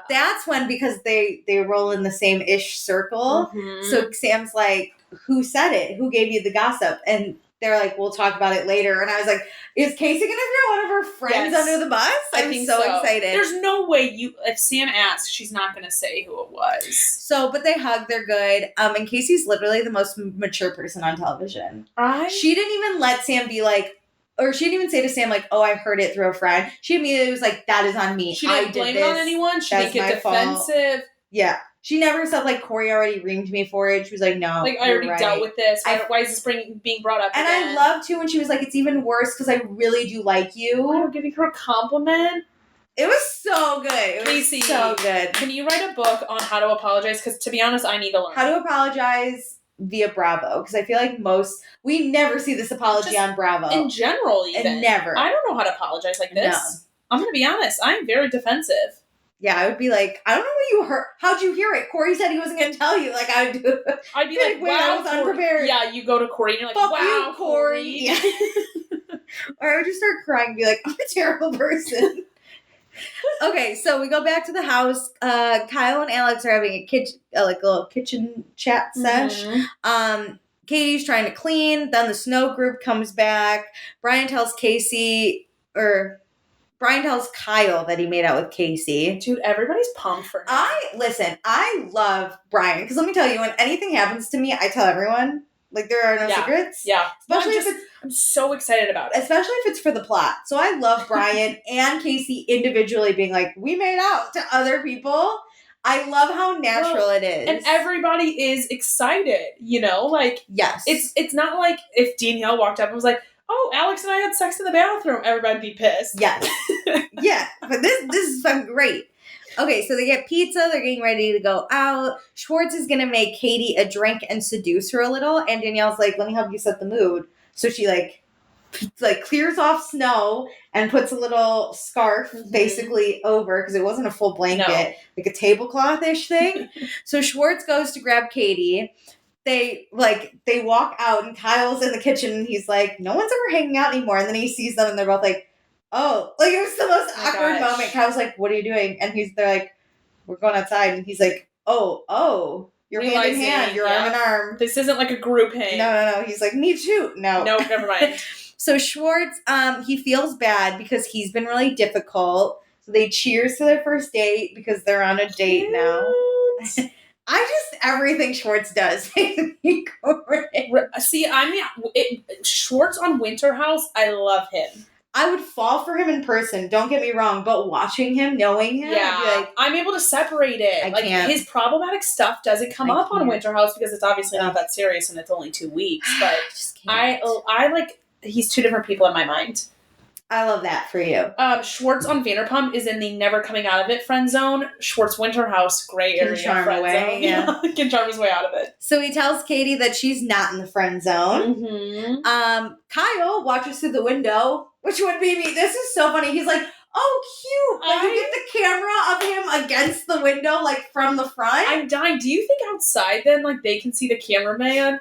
that's when, because they roll in the same ish circle. Mm-hmm. So Sam's like, who said it? Who gave you the gossip? And they're like, we'll talk about it later. And I was like, is Casey going to throw one of her friends under the bus? I'm so excited. There's no way if Sam asks, she's not going to say who it was. So, but they hug, they're good. And Casey's literally the most mature person on television. She didn't even let Sam be like, or she didn't even say to Sam, oh, I heard it through a friend. She immediately was like, that is on me. She didn't blame it on anyone. She didn't get defensive. Fault. Yeah. She never said, Corey already reamed me for it. She was like, no, I already dealt with this. Why is this being brought up and again? I love, too, when she was like, it's even worse because I really do like you. I'm giving her a compliment. It was so good. Casey, so good. Can you write a book on how to apologize? Because, to be honest, I need to learn. How to apologize via Bravo, because I feel like we never see this apology on Bravo. In general, even. And never. I don't know how to apologize like this. No. I'm going to be honest. I'm very defensive. Yeah, I would be like, I don't know what you heard. How'd you hear it? Corey said he wasn't going to tell you. I would do. I'd be like, wow, I was unprepared. Yeah, you go to Corey and you're like, fuck wow, you, Corey. Yeah. Or I would just start crying and be like, I'm a terrible person. Okay, so we go back to the house. Kyle and Alex are having a little kitchen chat sesh. Mm-hmm. Katie's trying to clean. Then the snow group comes back. Brian tells Kyle that he made out with Casey. Dude, everybody's pumped for him. I love Brian. Because let me tell you, when anything happens to me, I tell everyone. Like, there are no secrets. Yeah. Especially I'm so excited about it. Especially if it's for the plot. So I love Brian and Casey individually being like, we made out to other people. I love how natural it is. And everybody is excited, you know? Like, yes. It's not like if Danielle walked up and was like, oh, Alex and I had sex in the bathroom, everybody'd be pissed. Yes. Yeah. But this is fucking great. Okay, so they get pizza. They're getting ready to go out. Schwartz is going to make Katie a drink and seduce her a little. And Danielle's like, let me help you set the mood. So she, like clears off snow and puts a little scarf basically over, because it wasn't a full blanket, like a tablecloth-ish thing. So Schwartz goes to grab Katie. They walk out, and Kyle's in the kitchen, and he's like, no one's ever hanging out anymore. And then he sees them, and they're both like, oh, like it was the most awkward moment. Kyle's like, what are you doing? And they're like, we're going outside. And he's like, oh, you're hand in hand, you're arm in arm. This isn't like a group hang. No. He's like, me too. No, never mind. So Schwartz, he feels bad because he's been really difficult. So they cheers to their first date because they're on a date now. Everything Schwartz does makes me great. See, Schwartz on Winter House, I love him. I would fall for him in person, don't get me wrong, but watching him, knowing him, I'd be like, I'm able to separate it. Can't. His problematic stuff doesn't come up on Winter House because it's obviously not that serious and it's only 2 weeks. But I like, he's two different people in my mind. I love that for you. Schwartz on Vanderpump is in the never coming out of it friend zone. Schwartz Winter House, gray area friend zone. Yeah. Can charm his way out of it. So he tells Katie that she's not in the friend zone. Mm-hmm. Kyle watches through the window, which would be me. This is so funny. He's like, oh, cute. Like, you get the camera of him against the window, like, from the front. I'm dying. Do you think outside, then, like, they can see the cameraman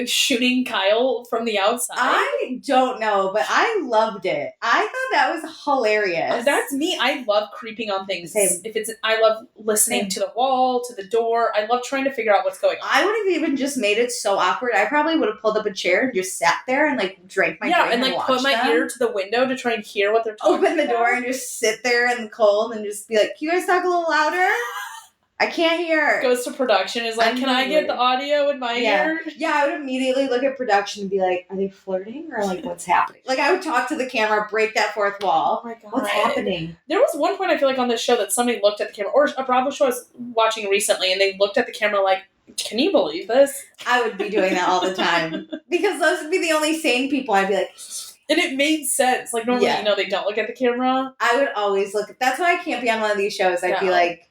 shooting Kyle from the outside? I don't know, but I loved it. I thought that was hilarious. That's me. I love creeping on things. Same. I love listening to the wall, to the door. I love trying to figure out what's going on. I would have even just made it so awkward. I probably would have pulled up a chair and just sat there and like drank my drink and like put my ear to the window to try and hear what they're talking about. Open the door and just sit there in the cold and just be like, can you guys talk a little louder? I can't hear. Goes to production, is like, can I get the audio in my ear? Yeah, I would immediately look at production and be like, are they flirting or like what's happening? Like I would talk to the camera, break that fourth wall. Oh my God. What's happening? There was one point I feel like on this show that somebody looked at the camera, or a Bravo show I was watching recently, and they looked at the camera like, can you believe this? I would be doing that all the time. Because those would be the only sane people. I'd be like, and it made sense. Like normally, they don't look at the camera. I would always look. That's why I can't be on one of these shows. I'd be like,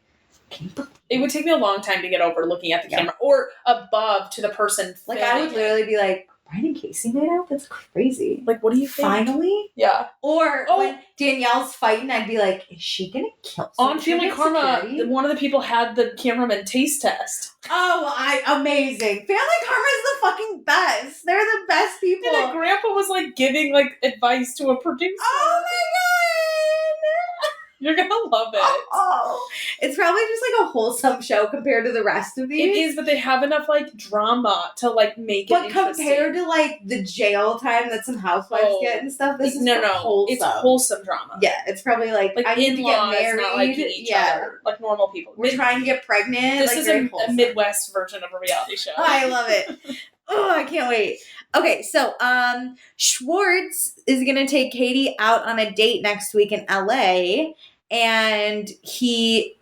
it would take me a long time to get over looking at the camera or above to the person. Like I would literally be like, Brian and Casey made out? That's crazy. Like, what do you think? Finally? Yeah. Or when Danielle's fighting, I'd be like, is she going to kill someone? On Family Karma, one of the people had the cameraman taste test. Oh, amazing. Family Karma is the fucking best. They're the best people. And the grandpa was like giving like advice to a producer. Oh my God. You're going to love it. Oh. It's probably just like a wholesome show compared to the rest of these. It is, but they have enough like drama to like make it interesting. But compared to like the jail time that some housewives get and stuff, this is wholesome. It's wholesome drama. Yeah, it's probably like I need to get married. Not liking each other, like normal people. We're trying to get pregnant. This is a Midwest version of a reality show. I love it. Oh, I can't wait. Okay, so Schwartz is gonna take Katie out on a date next week in LA, and he,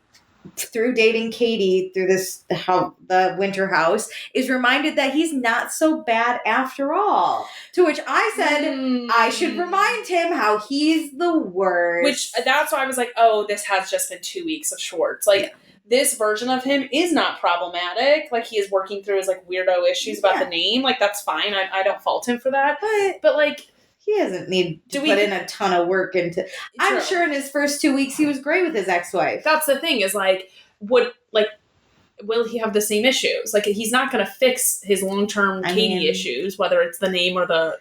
through dating Katie through the Winter House, is reminded that he's not so bad after all. To which I said I should remind him how he's the worst. Which that's why I was like, oh, this has just been 2 weeks of Schwartz. Like this version of him is not problematic. Like he is working through his like weirdo issues about the name. Like that's fine. I don't fault him for that. But like. He doesn't need to put in a ton of work into. I'm sure in his first 2 weeks he was great with his ex-wife. That's the thing is like, will he have the same issues? Like he's not going to fix his long-term Katie issues, whether it's the name or the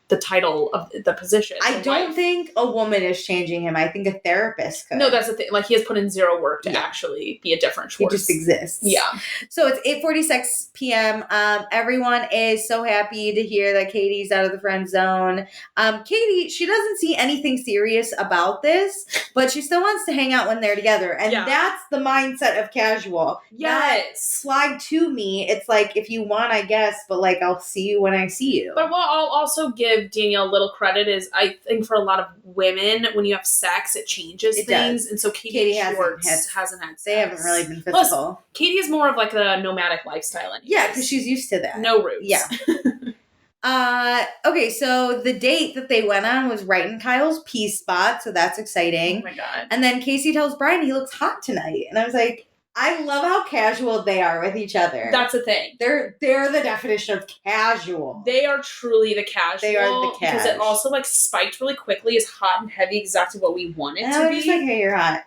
the title of the position. I don't think a woman is changing him. I think a therapist could. No, that's the thing. Like, he has put in zero work to actually be a different Schwartz. He just exists. Yeah. So it's 8:46 p.m. Everyone is so happy to hear that Katie's out of the friend zone. Katie, she doesn't see anything serious about this, but she still wants to hang out when they're together. And that's the mindset of casual. Yes. Not slide to me. It's like, if you want, I guess, but like, I'll see you when I see you. But what I'll also give Danielle a little credit is, I think for a lot of women, when you have sex, it changes things. Does. And so Katie Schwartz hasn't had sex. They haven't really been physical. Plus, Katie is more of like a nomadic lifestyle anyways. Yeah, because she's used to that. No roots. Yeah. Okay, so the date that they went on was right in Kyle's pee spot, so that's exciting. Oh my God. And then Casey tells Brian he looks hot tonight. And I was like, I love how casual they are with each other. That's the thing. They're the definition of casual. They are truly the casual. They are the casual. Because it also like spiked really quickly, is hot and heavy, exactly what we want it to be. Just like, hey, you're hot.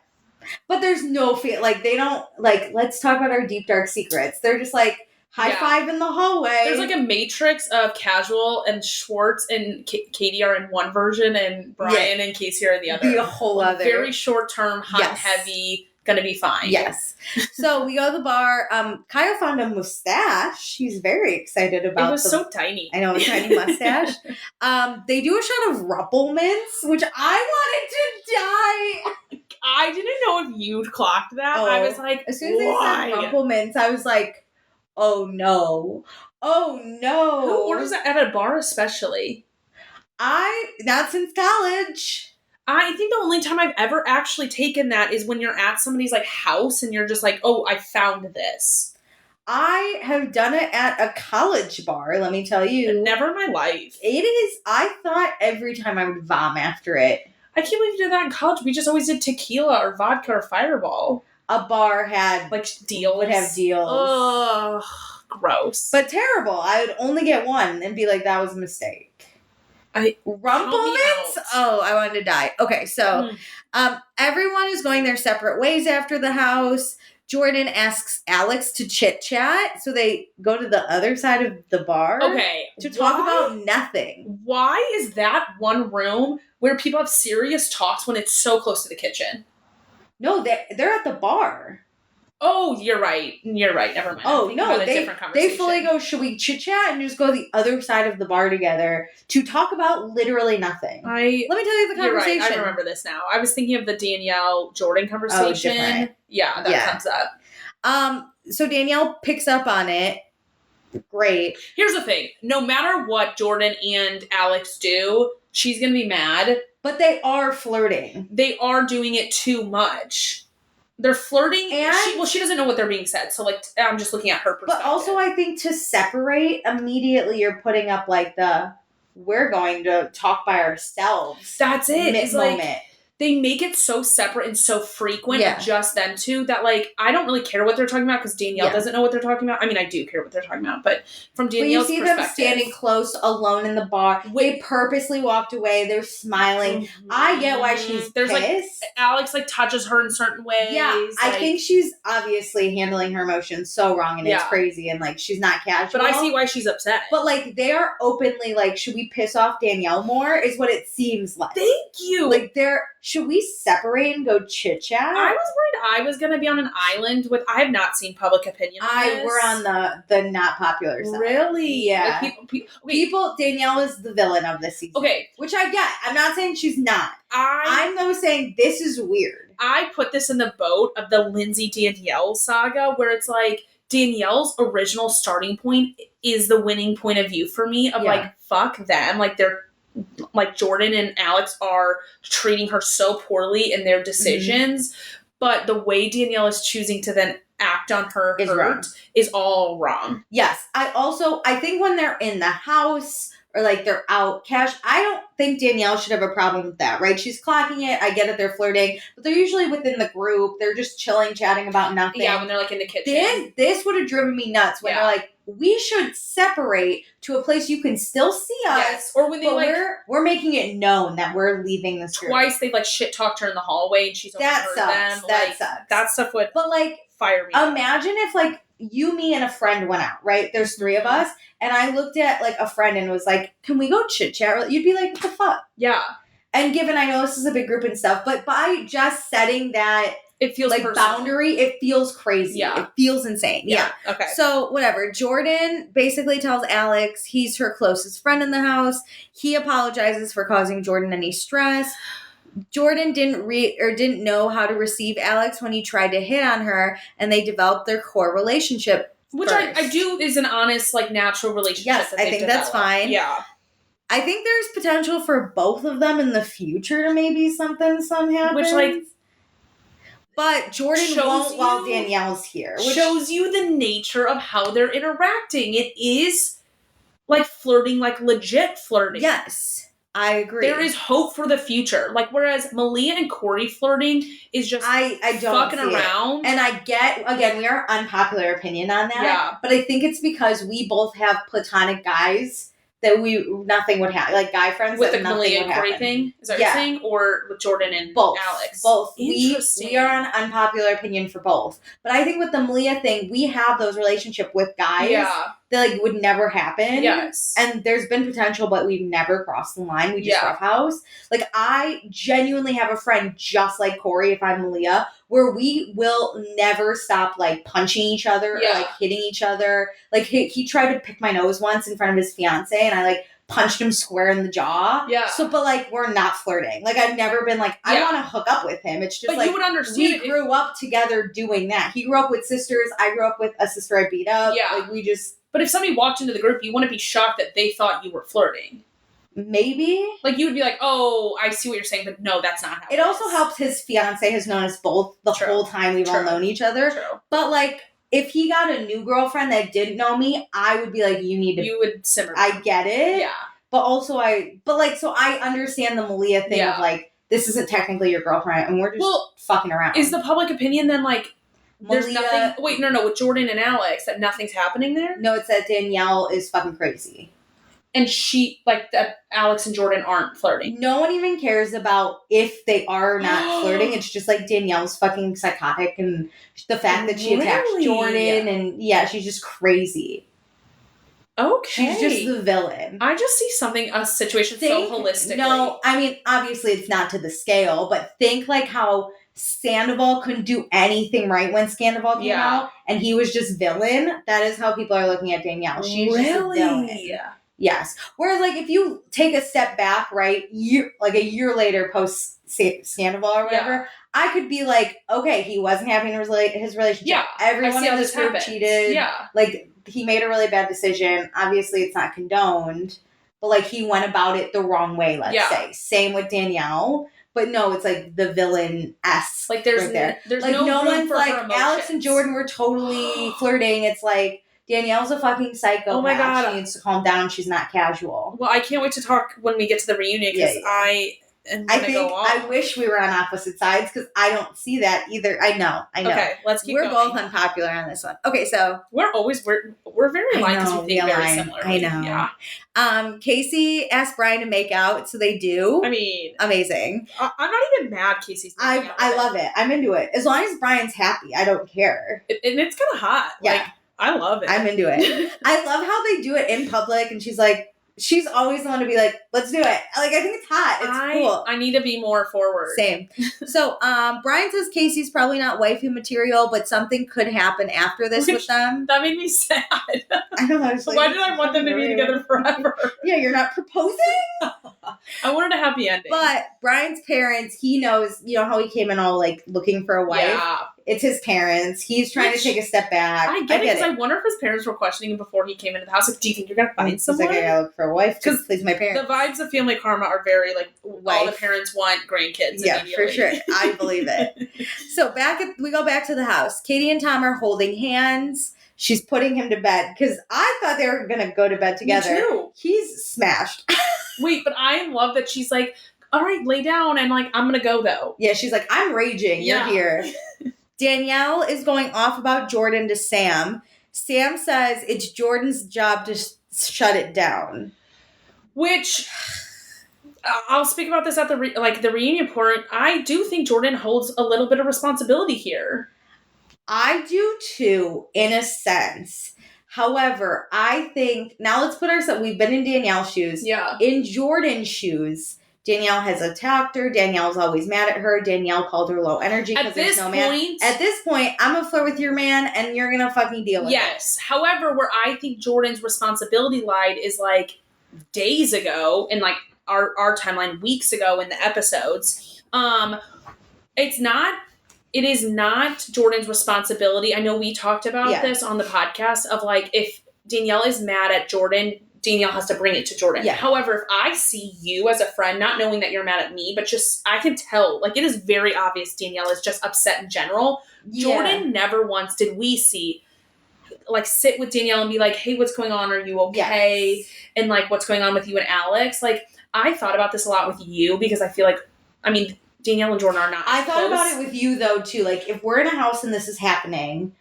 But there's no feel, like, they don't, like, let's talk about our deep, dark secrets. They're just like, high five in the hallway. There's like a matrix of casual, and Schwartz and Katie are in one version, and Brian and Casey are in the other. The whole other. Very short term, hot and heavy. Gonna be fine. Yes. So we go to the bar. Kyle found a mustache. He's very excited about it. It was so tiny. I know, a tiny mustache. They do a shot of Ruppelmans, which I wanted to die. I didn't know if you'd clocked that. I was like, as soon as they said Ruppelmans, I was like, oh no. Oh no. Who orders that at a bar especially? Not since college. I think the only time I've ever actually taken that is when you're at somebody's like house and you're just like, oh, I found this. I have done it at a college bar, let me tell you. Never in my life. It is, I thought every time I would vom after it. I can't believe you did that in college. We just always did tequila or vodka or Fireball. A bar had like deals. Would have deals. Ugh, gross. But terrible. I would only get one and be like, that was a mistake. Rumplemans? Oh, I wanted to die. Okay, so everyone is going their separate ways after the house. Jordan asks Alex to chit-chat, so they go to the other side of the bar to talk about nothing. Why is that one room where people have serious talks when it's so close to the kitchen? No, they're at the bar. Oh, you're right. Never mind. Oh, no, they fully go, should we chit-chat and just go to the other side of the bar together to talk about literally nothing? Let me tell you the conversation. You're right. I remember this now. I was thinking of the Danielle-Jordan conversation. Different. Yeah, that comes up. So Danielle picks up on it. Great. Here's the thing. No matter what Jordan and Alex do, she's going to be mad. But they are flirting. They are doing it too much. They're flirting, and she doesn't know what they're being said. So, like, I'm just looking at her perspective. But also, I think to separate, immediately you're putting up, like, we're going to talk by ourselves. That's it. It's moment. Like, they make it so separate and so frequent, just them two, that, like, I don't really care what they're talking about because Danielle doesn't know what they're talking about. I mean, I do care what they're talking about, but from Danielle's perspective. You see them standing close, alone in the bar. They purposely walked away. They're smiling. Mm-hmm. I get why she's pissed. Like, Alex, like, touches her in certain ways. Yeah, like, I think she's obviously handling her emotions so wrong, and it's crazy, and, like, she's not casual. But I see why she's upset. But, like, they are openly, like, should we piss off Danielle more, is what it seems like. Thank you. Like, should we separate and go chit-chat? I was worried I was going to be on an island with... I have not seen public opinion on this. We're on the not popular side. Really? Yeah. Like Danielle is the villain of this season. Okay. Which I get. I'm not saying she's not. I'm though saying this is weird. I put this in the boat of the Lindsay Danielle saga, where it's like, Danielle's original starting point is the winning point of view for me of like, fuck them. Like, they're... Like, Jordan and Alex are treating her so poorly in their decisions, but the way Danielle is choosing to then act on her hurt is all wrong. Yes. I think when they're in the house or, like, they're out cash, I don't think Danielle should have a problem with that, right? She's clocking it. I get it. They're flirting, but they're usually within the group. They're just chilling, chatting about nothing. Yeah, when they're, like, in the kitchen. This would have driven me nuts when they're like, we should separate to a place you can still see us. Yes. Or when they we're making it known that we're leaving this group. Twice they've, like, shit talked her in the hallway and she's overheard them. That sucks. That stuff would fire me. Imagine if, like, you, me, and a friend went out, right? There's 3 of us. And I looked at, like, a friend and was like, can we go chit-chat? You'd be like, what the fuck? Yeah. And given I know this is a big group and stuff, but by just setting that it feels like personal. boundary, it feels crazy. Yeah. It feels insane. Yeah. Okay. So whatever. Jordan basically tells Alex he's her closest friend in the house. He apologizes for causing Jordan any stress. Jordan didn't know how to receive Alex when he tried to hit on her, and they developed their core relationship. Which I do is an honest, like, natural relationship. Yes, I think that's fine. Yeah. I think there's potential for both of them in the future to maybe something happens. Which, like, but Jordan won't while Danielle's here. Which shows you the nature of how they're interacting. It is, like, flirting, like, legit flirting. Yes. I agree. There is hope for the future. Like, whereas Malia and Corey flirting is just I don't fucking see around. It. And I get, again, we are unpopular opinion on that. Yeah. But I think it's because we both have platonic guys that nothing would happen. Like, guy friends with that the nothing Malia would and Corey happen. thing? Is that what you're saying? Or with Jordan and Alex? Both. Interesting. We are on unpopular opinion for both. But I think with the Malia thing, we have those relationship with guys. Yeah. That, like, would never happen. Yes. And there's been potential, but we've never crossed the line. We just roughhouse. Like, I genuinely have a friend just like Corey, if I'm Malia, where we will never stop, like, punching each other or, like, hitting each other. Like, he tried to pick my nose once in front of his fiance, and I, like, punched him square in the jaw. Yeah. So, but, like, we're not flirting. Like, I've never been like, I want to hook up with him. It's just, but like, you would understand we grew up together doing that. He grew up with sisters. I grew up with a sister I beat up. Yeah. Like, we just... But if somebody walked into the group, you wouldn't be shocked that they thought you were flirting. Maybe. Like, you would be like, oh, I see what you're saying, but no, that's not how it also helps his fiance has known us both the whole time we've all known each other. True. But, like, if he got a new girlfriend that didn't know me, I would be like, you would simmer. I get it. Yeah. But also so I understand the Malia thing of, like, this isn't technically your girlfriend and we're just fucking around. Is the public opinion then, like, Malia, there's nothing... Wait, no, with Jordan and Alex, that nothing's happening there? No, it's that Danielle is fucking crazy. And she, like, that Alex and Jordan aren't flirting. No one even cares about if they are not flirting. It's just, like, Danielle's fucking psychotic and the fact that she attacked Jordan and, she's just crazy. Okay. She's just the villain. I just see a situation so holistically. No, I mean, obviously it's not to the scale, but think, like, how... Sandoval couldn't do anything right when Sandoval came out, and he was just villain. That is how people are looking at Danielle. She's just a villain. Yes. Whereas, like, if you take a step back, right, a year later, post Sandoval or whatever, I could be like, okay, he wasn't having his relationship. Yeah, everyone in this group cheated. Yeah, like, he made a really bad decision. Obviously, it's not condoned, but, like, he went about it the wrong way. Let's say. Same with Danielle. But no, it's like the villain-esque. Like, there's like, no one's like, Alex and Jordan were totally flirting. It's like, Danielle's a fucking psychopath. Oh my God. She needs to calm down. She's not casual. Well, I can't wait to talk when we get to the reunion because I wish we were on opposite sides because I don't see that either. I know. Okay, let's keep going. We're both unpopular on this one. Okay, so we're very aligned because we think very similar. I know. Yeah. Casey asked Brian to make out, so they do. I mean, amazing. I'm not even mad Casey's making out. I love it. I'm into it. As long as Brian's happy, I don't care. And it's kind of hot. Yeah. Like, I love it. I'm into it. I love how they do it in public, and she's always the one to be like, let's do it. Like, I think it's hot. It's cool. I need to be more forward. Same. So, Brian says Casey's probably not waifu material, but something could happen after this with them. That made me sad. I know. I was like, why did I want them to be together forever? Yeah, you're not proposing? I wanted a happy ending. But Brian's parents, he knows, you know how he came in all, like, looking for a wife? Yeah. It's his parents. He's trying to take a step back. I get it, because I wonder if his parents were questioning him before he came into the house. Like, do you think you're going to find someone? He's like, I gotta look for a wife to please my parents. The vibes of family karma are very, like, all the parents want grandkids. Yeah, for sure. I believe it. So we go back to the house. Katie and Tom are holding hands. She's putting him to bed because I thought they were going to go to bed together. Me too. He's smashed. Wait, but I love that she's like, all right, lay down, and, like, I'm going to go, though. Yeah, she's like, I'm raging. You're here. Danielle is going off about Jordan to Sam. Sam says it's Jordan's job to shut it down. Which, I'll speak about this at the reunion part. I do think Jordan holds a little bit of responsibility here. I do too, in a sense. However, I think, now let's put ourselves, we've been in Danielle's shoes. Yeah. In Jordan's shoes, Danielle has attacked her. Danielle's always mad at her. Danielle called her low energy because there's no man. At this point, I'm going to flirt with your man and you're going to fucking deal with it. Yes. However, where I think Jordan's responsibility lied is like days ago in like our timeline, weeks ago in the episodes. It is not Jordan's responsibility. I know we talked about this on the podcast of like, if Danielle is mad at Jordan, Danielle has to bring it to Jordan. Yeah. However, if I see you as a friend, not knowing that you're mad at me, but just, I can tell, like, it is very obvious Danielle is just upset in general. Yeah. Jordan never once did we see, like, sit with Danielle and be like, hey, what's going on? Are you okay? Yes. And, like, what's going on with you and Alex? Like, I thought about this a lot with you because I feel like, I mean, Danielle and Jordan are not I thought about it with you, though, too. Like, if we're in a house and this is happening...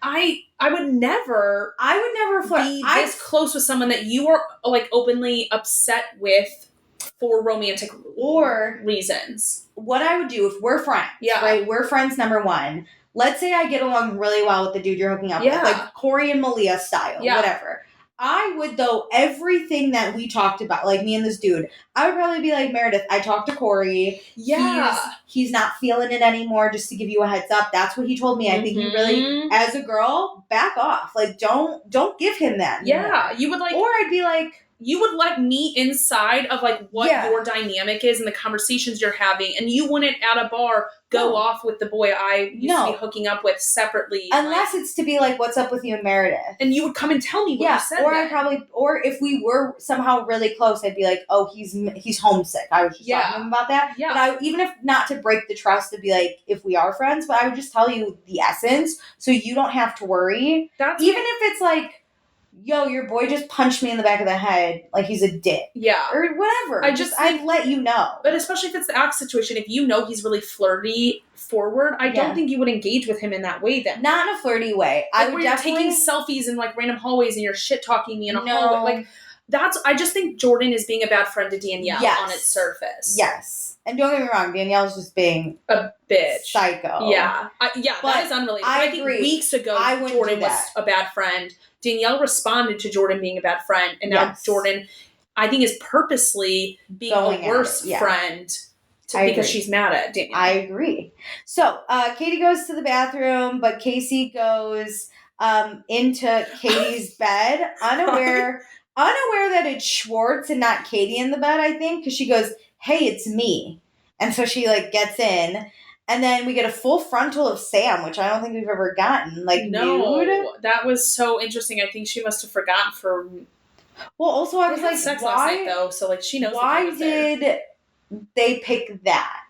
I would never flirt. Be this close with someone that you are, like, openly upset with for romantic or reasons. What I would do if we're friends, right? We're friends, number one. Let's say I get along really well with the dude you're hooking up with, like Corey and Malia style, whatever. I would, though, everything that we talked about, like me and this dude, I would probably be like, Meredith, I talked to Corey. Yeah. He's not feeling it anymore, just to give you a heads up. That's what he told me. I think you really, as a girl, back off. Like, don't give him that. Yeah. You would like... Or I'd be like... You would let me inside of, like, what your dynamic is and the conversations you're having, and you wouldn't, at a bar, go off with the boy I used to be hooking up with separately. Unless it's to be like, what's up with you and Meredith? And you would come and tell me what you said. Or if we were somehow really close, I'd be like, oh, he's homesick. I was just talking to him about that. Yeah. But even if not to break the trust, to be like, if we are friends, but I would just tell you the essence, so you don't have to worry. Even if it's like, yo, your boy just punched me in the back of the head like he's a dick. Yeah. Or whatever. I'd let you know. But especially if it's the Alex situation, if you know he's really flirty forward, I don't think you would engage with him in that way then. Not in a flirty way. Like, I would definitely... You're taking selfies in, like, random hallways and you're shit-talking me in a hallway. Like, I just think Jordan is being a bad friend to Danielle on its surface. Yes. And don't get me wrong, Danielle's just being a bitch. Psycho. Yeah. That is unrelated. I think weeks ago, Jordan was a bad friend. Danielle responded to Jordan being a bad friend. And now Jordan, I think, is purposely being a worse friend because she's mad at Danielle. I agree. So, Katie goes to the bathroom, but Casey goes into Katie's bed, unaware that it's Schwartz and not Katie in the bed, I think, because she goes, hey, it's me. And so she, like, gets in. And then we get a full frontal of Sam, which I don't think we've ever gotten. Like, nude. That was so interesting. I think she must have forgotten for... Well, also, I was like, sex last night, though, so, like, she knows. Why did they pick that?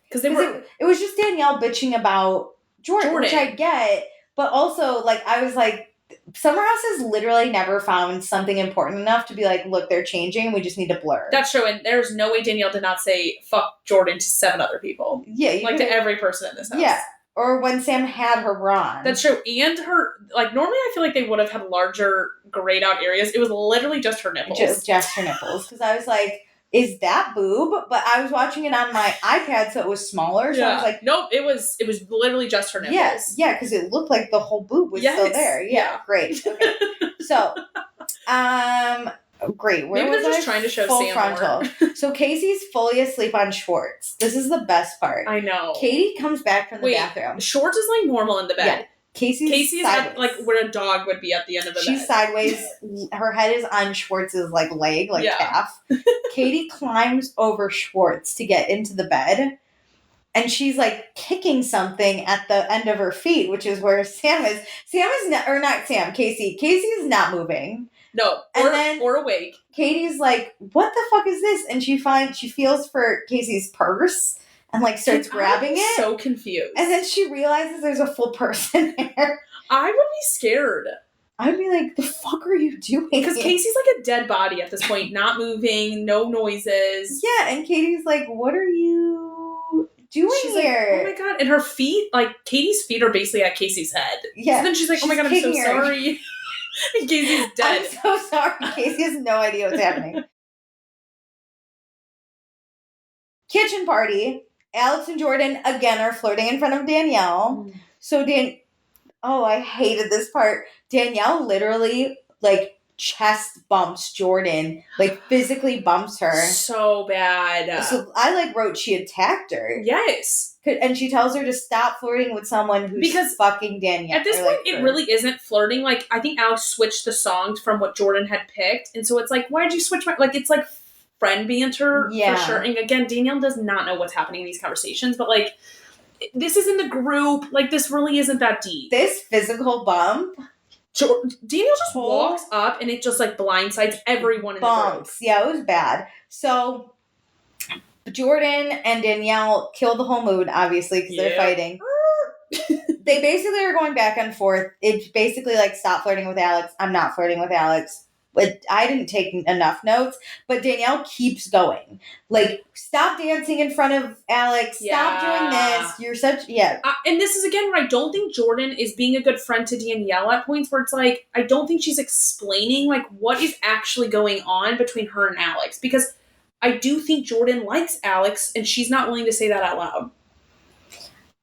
Because it was just Danielle bitching about Jordan, which I get. But also, like, I was like, Summer House has literally never found something important enough to be like, look, they're changing. We just need to blur. That's true. And there's no way Danielle did not say fuck Jordan to 7 other people. Yeah. Like to every person in this house. Yeah. Or when Sam had her bra on. That's true. And her, like, normally I feel like they would have had larger grayed out areas. It was literally just her nipples. Just her nipples. Because I was like, is that boob? But I was watching it on my iPad, so it was smaller. So I was like, nope, it was literally just her nipples. Yes, yeah, because it looked like the whole boob was still there. Yeah, great. Okay. So, great. Where Maybe was they're just trying to show full Sam frontal. So Casey's fully asleep on Schwartz. This is the best part. I know. Katie comes back from the bathroom. Schwartz is like normal in the bed. Yeah. Casey is at, like, where a dog would be at the end of the bed. She's sideways. Her head is on Schwartz's, like, leg, like calf. Katie climbs over Schwartz to get into the bed. And she's, like, kicking something at the end of her feet, which is where Sam is. Casey. Casey is not moving. No, or awake. Katie's like, what the fuck is this? And she feels for Casey's purse. And, like, starts grabbing it. So confused. And then she realizes there's a full person there. I would be scared. I'd be like, the fuck are you doing? Because Casey's like a dead body at this point. Not moving, no noises. Yeah, and Katie's like, what are you doing here? Like, oh my god. And her feet, like, Katie's feet are basically at Casey's head. Yeah. So then she's like, oh my god, I'm so sorry. And Casey's dead. I'm so sorry. Casey has no idea what's happening. Kitchen party. Alex and Jordan, again, are flirting in front of Danielle. So Oh, I hated this part. Danielle literally, like, chest bumps Jordan, like, physically bumps her. So bad. So I, like, wrote she attacked her. Yes. And she tells her to stop flirting with someone who's fucking Danielle. At this point, it really isn't flirting. Like, I think Alex switched the songs from what Jordan had picked. And so it's like, why'd you switch my... Like, it's like friend banter for sure. And again, Danielle does not know what's happening in these conversations. But, like, this is in the group. Like, this really isn't that deep. This physical bump... Danielle just walks up and it just, like, blindsides everyone in the group. Yeah, it was bad. So... Jordan and Danielle kill the whole mood, obviously, because they're fighting. They basically are going back and forth. It's basically like, stop flirting with Alex. I'm not flirting with Alex. But I didn't take enough notes. But Danielle keeps going. Like, stop dancing in front of Alex. Stop doing this. You're such... Yeah. And this is, again, where I don't think Jordan is being a good friend to Danielle at points where it's like, I don't think she's explaining, like, what is actually going on between her and Alex. Because... I do think Jordan likes Alex, and she's not willing to say that out loud.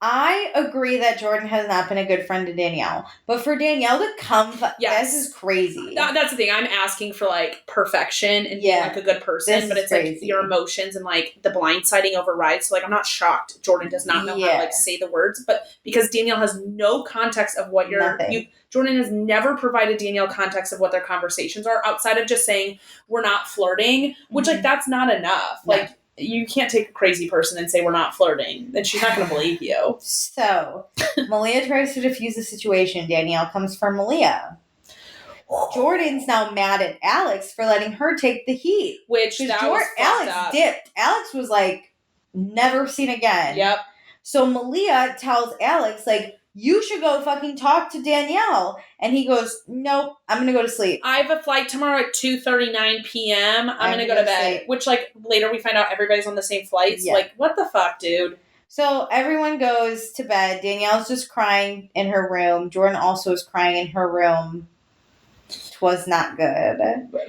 I agree that Jordan has not been a good friend to Danielle. But for Danielle to come... This is crazy. That's the thing. I'm asking for, like, perfection and being, like, a good person. But it's, crazy. Like, your emotions and, like, the blindsiding overrides. So, like, I'm not shocked Jordan does not know how to, like, say the words. But because Danielle has no context of what Jordan has never provided Danielle context of what their conversations are outside of just saying, we're not flirting. Which, like, that's not enough. No. Like... You can't take a crazy person and say we're not flirting. Then she's not going to believe you. So, Malia tries to defuse the situation. Danielle comes for Malia. Jordan's now mad at Alex for letting her take the heat. Alex dipped. Alex was like, never seen again. Yep. So Malia tells Alex, like, you should go fucking talk to Danielle. And he goes, nope, I'm going to go to sleep. I have a flight tomorrow at 2:39 p.m. I'm going to go to bed. Sleep. Which, like, later we find out everybody's on the same flight. So, like, what the fuck, dude? So everyone goes to bed. Danielle's just crying in her room. Jordan also is crying in her room. Twas not good.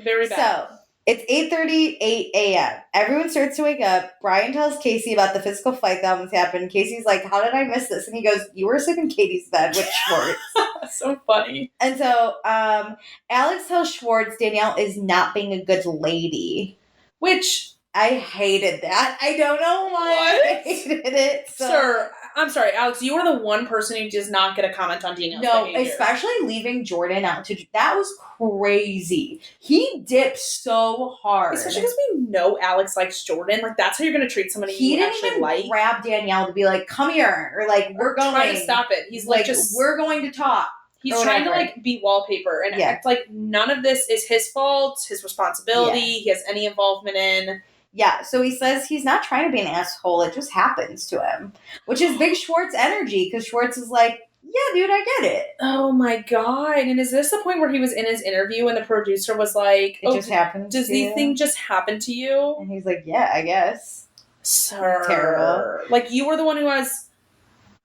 Very bad. So... It's 8:38 a.m. Everyone starts to wake up. Brian tells Casey about the physical fight that almost happened. Casey's like, how did I miss this? And he goes, you were asleep in Katie's bed with Schwartz. So funny. And so Alex tells Schwartz Danielle is not being a good lady. Which... I hated that. I don't know why I hated it. So. Sir, I'm sorry, Alex, you are the one person who does not get a comment on Danielle's behavior. Especially leaving Jordan out to... That was crazy. He dipped so hard. Especially because we know Alex likes Jordan. Like, that's how you're going to treat somebody you actually like. He didn't even grab Danielle to be like, come here. Or like, we're going. Try to stop it. He's like, just... We're going to talk. He's trying to, like, be wallpaper. And it's like, none of this is his fault, his responsibility, he has any involvement in... Yeah, so he says he's not trying to be an asshole. It just happens to him. Which is big Schwartz energy, because Schwartz is like, yeah, dude, I get it. Oh, my God. And is this the point where he was in his interview and the producer was like, it just happens does these things just happen to you? And he's like, yeah, I guess. Sir. Terrible. Like, you were the one who has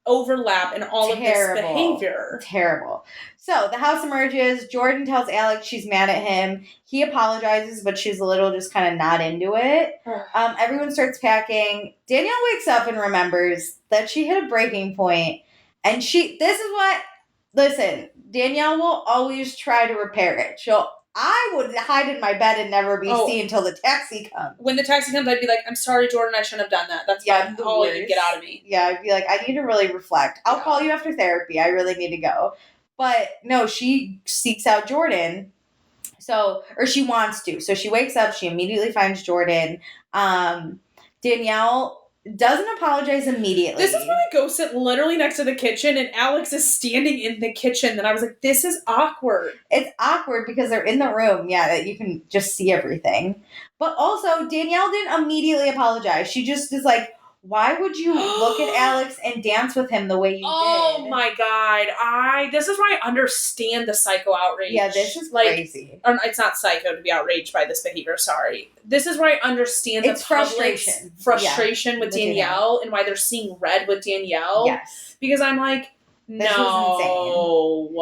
overlap in all of this behavior. Terrible. So the house emerges. Jordan tells Alex she's mad at him. He apologizes, but she's a little just kind of not into it. Everyone starts packing. Danielle wakes up and remembers that she hit a breaking point. And listen, Danielle will always try to repair it. I would hide in my bed and never be seen until the taxi comes. When the taxi comes, I'd be like, I'm sorry, Jordan, I shouldn't have done that. That's all you get out of me. Yeah, I'd be like, I need to really reflect. I'll call you after therapy. I really need to go. But no, she seeks out Jordan. Or she wants to. So she wakes up. She immediately finds Jordan. Danielle doesn't apologize immediately. This is when I go sit literally next to the kitchen and Alex is standing in the kitchen. And I was like, this is awkward. It's awkward because they're in the room. Yeah, that you can just see everything. But also, Danielle didn't immediately apologize. She just is like, why would you look at Alex and dance with him the way you did? Oh my God. This is where I understand the psycho outrage. Yeah, this is crazy. It's not psycho to be outraged by this behavior, sorry. This is where I understand the frustration with Danielle and why they're seeing red with Danielle. Yes. Because I'm like, This was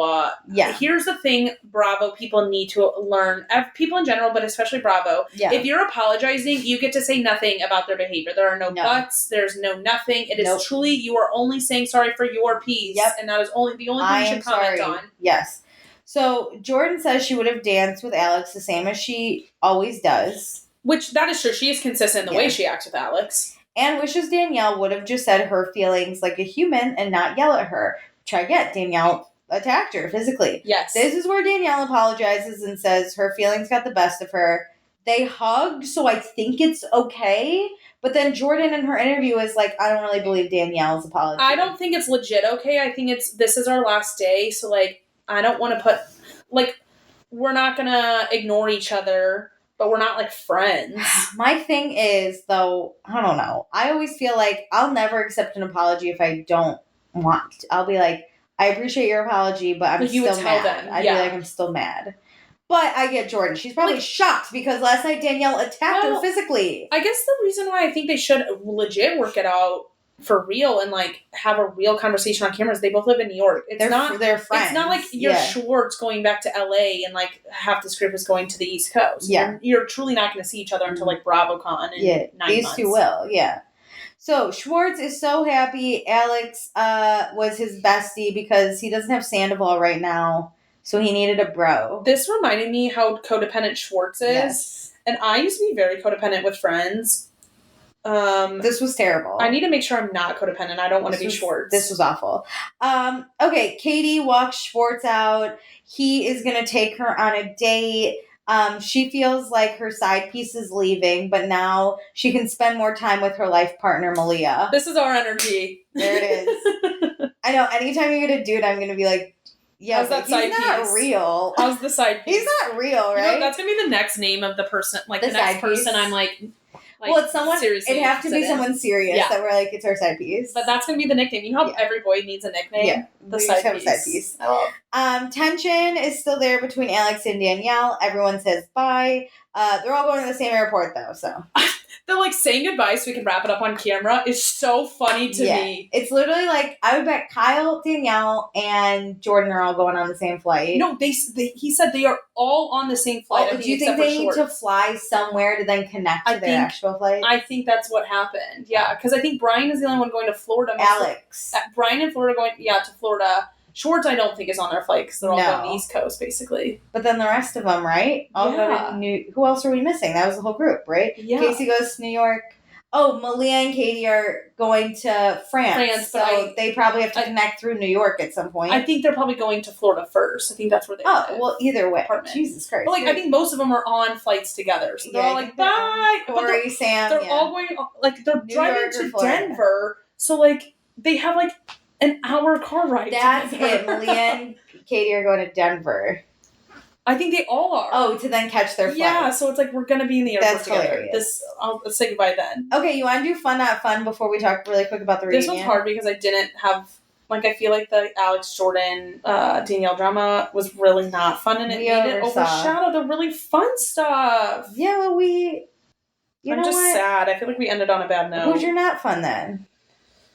insane. Yeah. Here's the thing Bravo people need to learn. People in general, but especially Bravo. Yeah. If you're apologizing, you get to say nothing about their behavior. There are no buts. There's no nothing. It is truly, you are only saying sorry for your piece. Yep. And that is the only thing you should comment on. Yes. So Jordan says she would have danced with Alex the same as she always does. Which, that is true. She is consistent in the way she acts with Alex. And wishes Danielle would have just said her feelings like a human and not yell at her. Which I get. Danielle attacked her physically. Yes. This is where Danielle apologizes and says her feelings got the best of her. They hugged, so I think it's okay. But then Jordan in her interview is like, I don't really believe Danielle's apology. I don't think it's legit okay. I think this is our last day, so, like, I don't want to put, like, we're not going to ignore each other, but we're not, like, friends. My thing is, though, I don't know. I always feel like I'll never accept an apology if I don't want to. I'll be like, I appreciate your apology, but I'm still mad. I'd be like, I'm still mad. But I get Jordan. She's probably shocked because last night Danielle attacked her physically. I guess the reason why I think they should legit work it out for real and, like, have a real conversation on camera is they both live in New York. They're friends. It's not like you're Schwartz going back to LA and, like, half the script is going to the East Coast. Yeah. You're truly not going to see each other until, like, BravoCon in 9 months. These two will, So Schwartz is so happy Alex was his bestie because he doesn't have Sandoval right now. So he needed a bro. This reminded me how codependent Schwartz is. Yes. And I used to be very codependent with friends. This was terrible. I need to make sure I'm not codependent. I don't want to be Schwartz. This was awful. Okay, Katie walks Schwartz out. He is going to take her on a date. She feels like her side piece is leaving, but now she can spend more time with her life partner, Malia. This is our energy. There it is. I know. Anytime you get a dude, I'm going to be like, yeah, how's that side piece? He's not real. How's the side piece? He's not real, right? You know, that's going to be the next name of the person. Like, the next person I'm like well, it's someone. It'd have to be someone serious that we're like, it's our side piece. But that's gonna be the nickname. You know how every boy needs a nickname. Yeah, the side piece. Tension is still there between Alex and Danielle. Everyone says bye. They're all going to the same airport though, so they're like saying goodbye so we can wrap it up on camera is so funny to me. It's literally like I would bet Kyle, Danielle, and Jordan are all going on the same flight. No, he said they are all on the same flight. Do you think they need to fly somewhere to then connect to their actual flight? I think that's what happened. Yeah, because I think Brian is the only one going to Florida. Alex. Brian and Florida going to Florida. Schwartz, I don't think, is on their flight because they're all going to the East Coast, basically. But then the rest of them, right? All go to who else are we missing? That was the whole group, right? Yeah. Casey goes to New York. Oh, Malia and Katie are going to France. So they probably have to connect through New York at some point. I think they're probably going to Florida first. I think that's where they live. Well, either way. Apartment. Jesus Christ. But, like, I think most of them are on flights together. So they're all like, bye! Corey, Sam, they're all going, like, they're driving to Denver. So, like, they have, like, an hour car ride. That's it. Malia and Katie are going to Denver. I think they all are. Oh, to then catch their flight. Yeah, so it's like we're going to be in the airport together. Hilarious. Let's say goodbye then. Okay, you want to do fun, not fun before we talk really quick about the reunion? This one's hard because I didn't have, like, I feel like the Alex, Jordan, Danielle drama was really not fun and it made it overshadow the really fun stuff. Yeah, well, I'm just sad. I feel like we ended on a bad note. Who's your not fun then?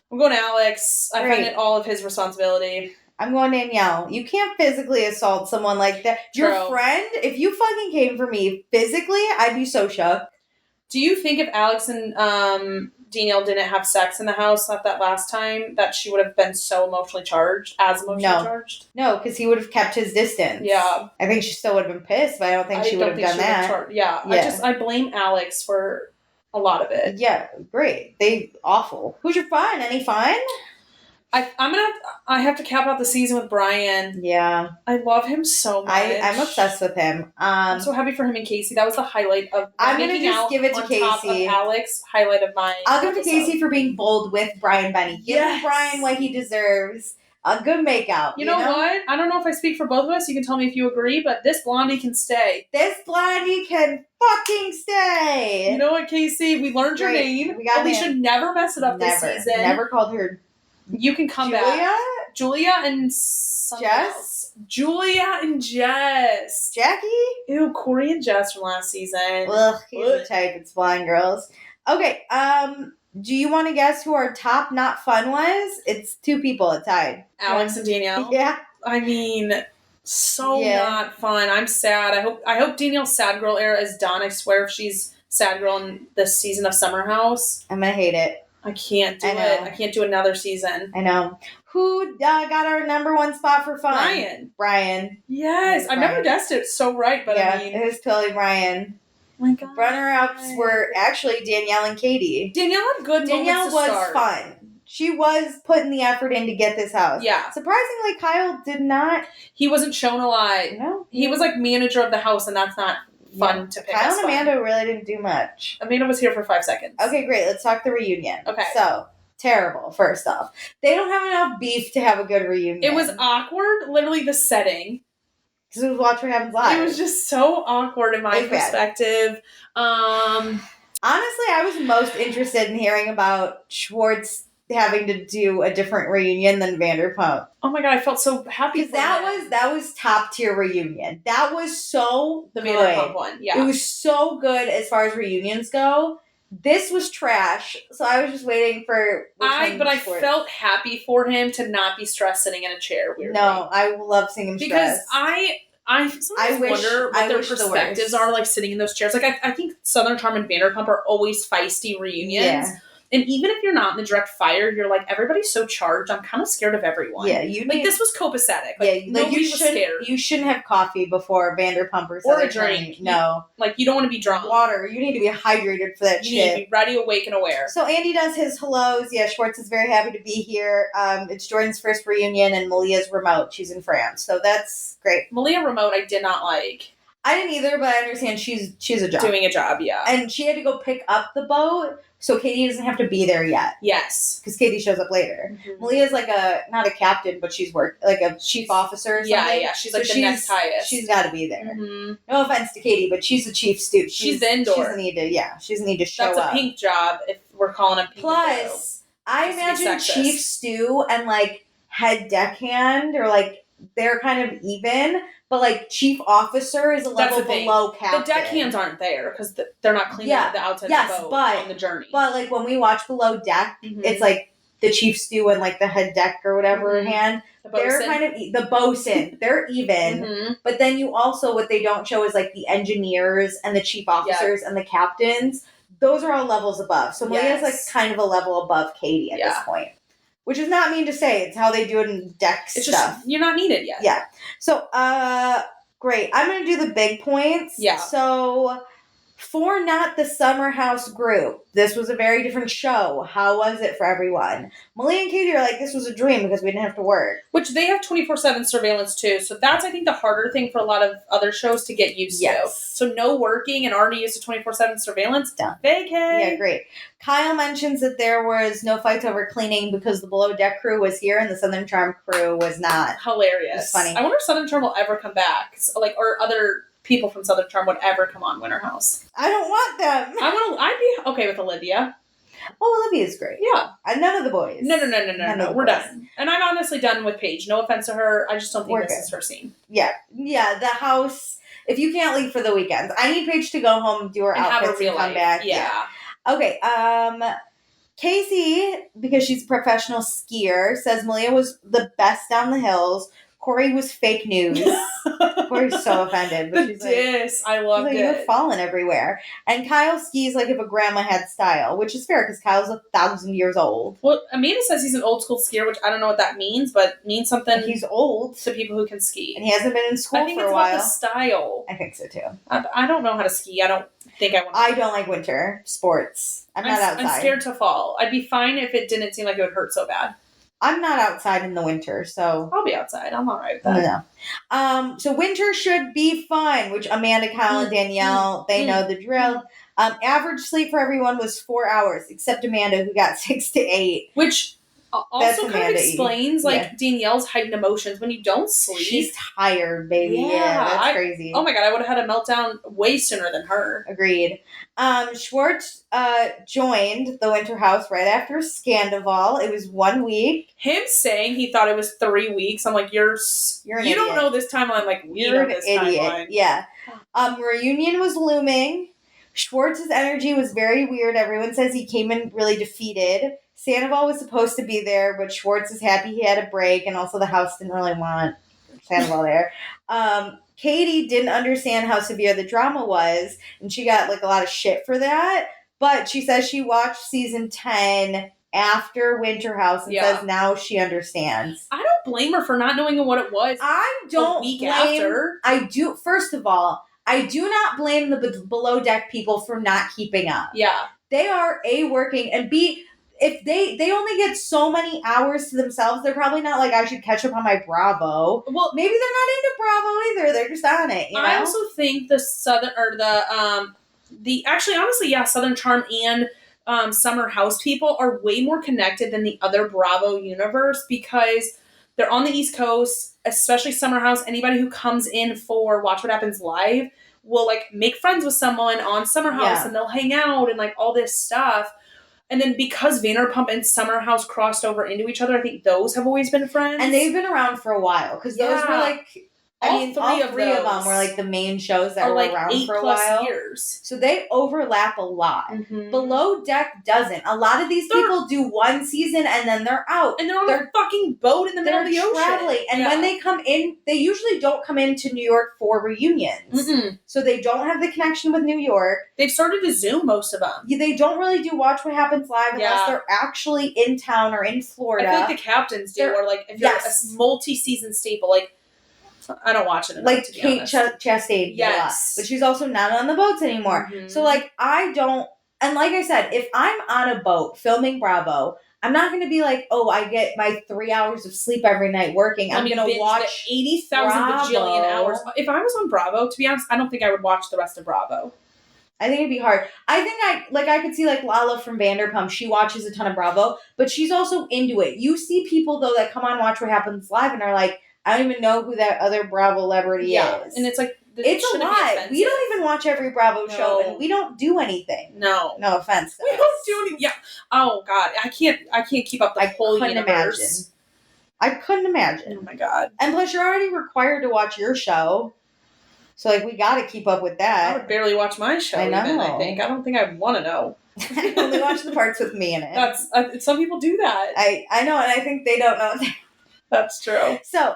I'm going Alex. I find it all of his responsibility. I'm going Danielle. You can't physically assault someone like that. True. Your friend, if you fucking came for me physically, I'd be so shook. Do you think if Alex and Danielle didn't have sex in the house at that last time, that she would have been so emotionally charged? Charged? No, because he would have kept his distance. Yeah. I think she still would have been pissed, but I don't think she would have done that. Yeah. I blame Alex for a lot of it. Yeah, great. Awful. Who's your fun? Any fun? I have to cap out the season with Brian. Yeah. I love him so much. I'm obsessed with him. I'm so happy for him and Casey. That was the highlight of I'm going to just give it to Casey. Top of Alex, highlight of mine. I'll give it to Casey for being bold with Brian Benny. Give Brian what he deserves. A good makeout. You know what? I don't know if I speak for both of us. You can tell me if you agree, but this blondie can stay. This blondie can fucking stay. You know what, Casey? We learned your name. We should never mess it up this season. Never called her. You can come back. Julia and Jess? Julia and Jess. Jackie? Ew, Corey and Jess from last season. Ugh, he's the type. It's blind girls. Okay, Do you want to guess who our top not fun was? It's 2 people. It tied. Alex and Danielle. Yeah. I mean, not fun. I'm sad. I hope Danielle's sad girl era is done. I swear if she's sad girl in this season of Summer House, I'm gonna hate it. I can't do it. I can't do another season. I know. Who got our number 1 spot for fun? Brian. Yes. I've never guessed it so right, but yeah, I mean. It was totally Brian. Oh my God. Runner-ups were actually Danielle and Katie. Danielle had good moments to start. Fun. She was putting the effort in to get this house. Yeah. Surprisingly, Kyle did not. He wasn't shown a lot. No. He was like manager of the house, and that's not fun to pick. Kyle and Amanda really didn't do much. Amanda was here for 5 seconds. Okay, great. Let's talk the reunion. Okay. So, terrible, first off. They don't have enough beef to have a good reunion. It was awkward, literally the setting. Because it was Watch What Happens Live. It was just so awkward in my perspective. Honestly, I was most interested in hearing about Schwartz having to do a different reunion than Vanderpump. Oh my God, I felt so happy for that was top tier reunion. That was so the good. Vanderpump one. Yeah. It was so good as far as reunions go. This was trash, so I was just waiting for. I felt happy for him to not be stressed sitting in a chair. Weirdly. No, I love seeing him because stressed. I sometimes wonder what their perspectives are like sitting in those chairs. Like I think Southern Charm and Vanderpump are always feisty reunions. Yeah. And even if you're not in the direct fire, you're like, everybody's so charged. I'm kind of scared of everyone. Yeah, this was copacetic. Like, nobody was scared. You shouldn't have coffee before Vanderpump or a drink. No, you don't want to be drunk. Water. You need to be hydrated for that shit. You need to be ready, awake, and aware. So Andy does his hellos. Yeah, Schwartz is very happy to be here. It's Jordan's first reunion, and Malia's remote. She's in France, so that's great. Malia remote, I did not like. I didn't either, but I understand she's a job. Doing a job, yeah. And she had to go pick up the boat, so Katie doesn't have to be there yet. Yes. Because Katie shows up later. Mm-hmm. Malia's like not a captain, but she's like a chief officer or something. Yeah. She's like the next highest. She's got to be there. Mm-hmm. No offense to Katie, but she's the chief stew. She's the indoor. She doesn't need to show up. That's a pink job if we're calling him pink. Plus, I imagine chief stew and like head deckhand or like they're kind of even. But, like, chief officer is a level below captain. The deckhands aren't there because they're not cleaning the outside of the boat on the journey. But, like, when we watch Below Deck, it's, like, the chief stew and, like, the head deck or whatever hand. They're kind of... The bosun. They're even. But then you also... What they don't show is, like, the engineers and the chief officers and the captains. Those are all levels above. So, Malia's, like, kind of a level above Katie at this point. Which is not mean to say. It's how they do it in deck stuff. Just, you're not needed yet. Yeah. So, great. I'm going to do the big points. Yeah. So, for not the Summer House group, this was a very different show. How was it for everyone? Malia and Katie are like, this was a dream because we didn't have to work. Which they have 24/7 surveillance too. So that's, I think, the harder thing for a lot of other shows to get used to. So no working and already used to 24/7 surveillance. Done. Vacay. Yeah, great. Kyle mentions that there was no fights over cleaning because the Below Deck crew was here and the Southern Charm crew was not. Hilarious. It's funny. I wonder if Southern Charm will ever come back. Or other people from Southern Charm would ever come on Winter House. I don't want them. I'd be okay with Olivia. Oh, Olivia's great. Yeah. None of the boys. No. We're done. And I'm honestly done with Paige. No offense to her. I just don't think this is her scene. Yeah. Yeah, the house. If you can't leave for the weekends, I need Paige to go home, do her outfits, and come back. Yeah. Okay. Casey, because she's a professional skier, says Malia was the best down the hills. Corey was fake news. Corey's so offended. But she's diss. I loved it. You're falling everywhere. And Kyle skis like if a grandma had style, which is fair because Kyle's 1,000 years old. Well, Amanda says he's an old school skier, which I don't know what that means, but means something. He's old to people who can ski. And he hasn't been in school for a while. I think it's about the style. I think so too. I don't know how to ski. I don't think I want to. I don't like winter sports. I'm not outside. I'm scared to fall. I'd be fine if it didn't seem like it would hurt so bad. I'm not outside in the winter, so... I'll be outside. I'm all right with that. No. So winter should be fun, which Amanda, Kyle, and Danielle, they know the drill. Average sleep for everyone was 4 hours, except Amanda, who got 6 to 8. Which also kind of explains, Danielle's heightened emotions when you don't sleep. She's tired, baby. Yeah, that's crazy. Oh my God, I would have had a meltdown way sooner than her. Agreed. Schwartz joined the Winter House right after Scandival. It was 1 week. Him saying he thought it was 3 weeks. I'm like, you don't know this timeline like we know this timeline. Yeah. Reunion was looming. Schwartz's energy was very weird. Everyone says he came in really defeated. Sandoval was supposed to be there, but Schwartz is happy he had a break, and also the house didn't really want Sandoval there. Katie didn't understand how severe the drama was, and she got like a lot of shit for that. But she says she watched season 10 after Winter House and says now she understands. I don't blame her for not knowing what it was. I don't a week blame. After. I do. First of all, I do not blame the below deck people for not keeping up. Yeah, they are A, working, and B, if they only get so many hours to themselves, they're probably not like, I should catch up on my Bravo. Well, maybe they're not into Bravo either. They're just on it. You know? I also think the Southern or the actually honestly, yeah, Southern Charm and Summer House people are way more connected than the other Bravo universe because they're on the East Coast, especially Summer House. Anybody who comes in for Watch What Happens Live will like make friends with someone on Summer House and they'll hang out and like all this stuff. And then because Vanderpump and Summer House crossed over into each other, I think those have always been friends. And they've been around for a while because those were like, all three of them were like the main shows that were like around for a while. Years. So they overlap a lot. Mm-hmm. Below Deck doesn't. A lot of these people do one season and then they're out. And they're on a fucking boat in the middle of the ocean. Traveling. And when they come in, they usually don't come into New York for reunions. Mm-mm. So they don't have the connection with New York. They've started to Zoom, most of them. Yeah, they don't really do Watch What Happens Live unless they're actually in town or in Florida. I feel like the captains do, or like if you're a multi-season staple, like I don't watch it enough, like Kate Chastain. Yes. But she's also not on the boats anymore. Mm-hmm. So like I don't, and like I said, if I'm on a boat filming Bravo, I'm not going to be like, oh, I get my 3 hours of sleep every night working. I'm going to watch 80,000 bajillion hours. If I was on Bravo, to be honest, I don't think I would watch the rest of Bravo. I think it'd be hard. I think I could see like Lala from Vanderpump. She watches a ton of Bravo, but she's also into it. You see people though that come on Watch What Happens Live and are like, I don't even know who that other Bravo celebrity is. And it's like, it's a lot. We don't even watch every Bravo show, and we don't do anything. No offense. We don't do anything. Yeah. Oh God, I can't keep up the whole universe. I couldn't imagine. Oh my God. And plus, you're already required to watch your show, so like we got to keep up with that. I would barely watch my show. I know. Even, I don't think I'd want to know. I only watch the parts with me in it. That's some people do that. I know, and I think they don't know that. That's true. So,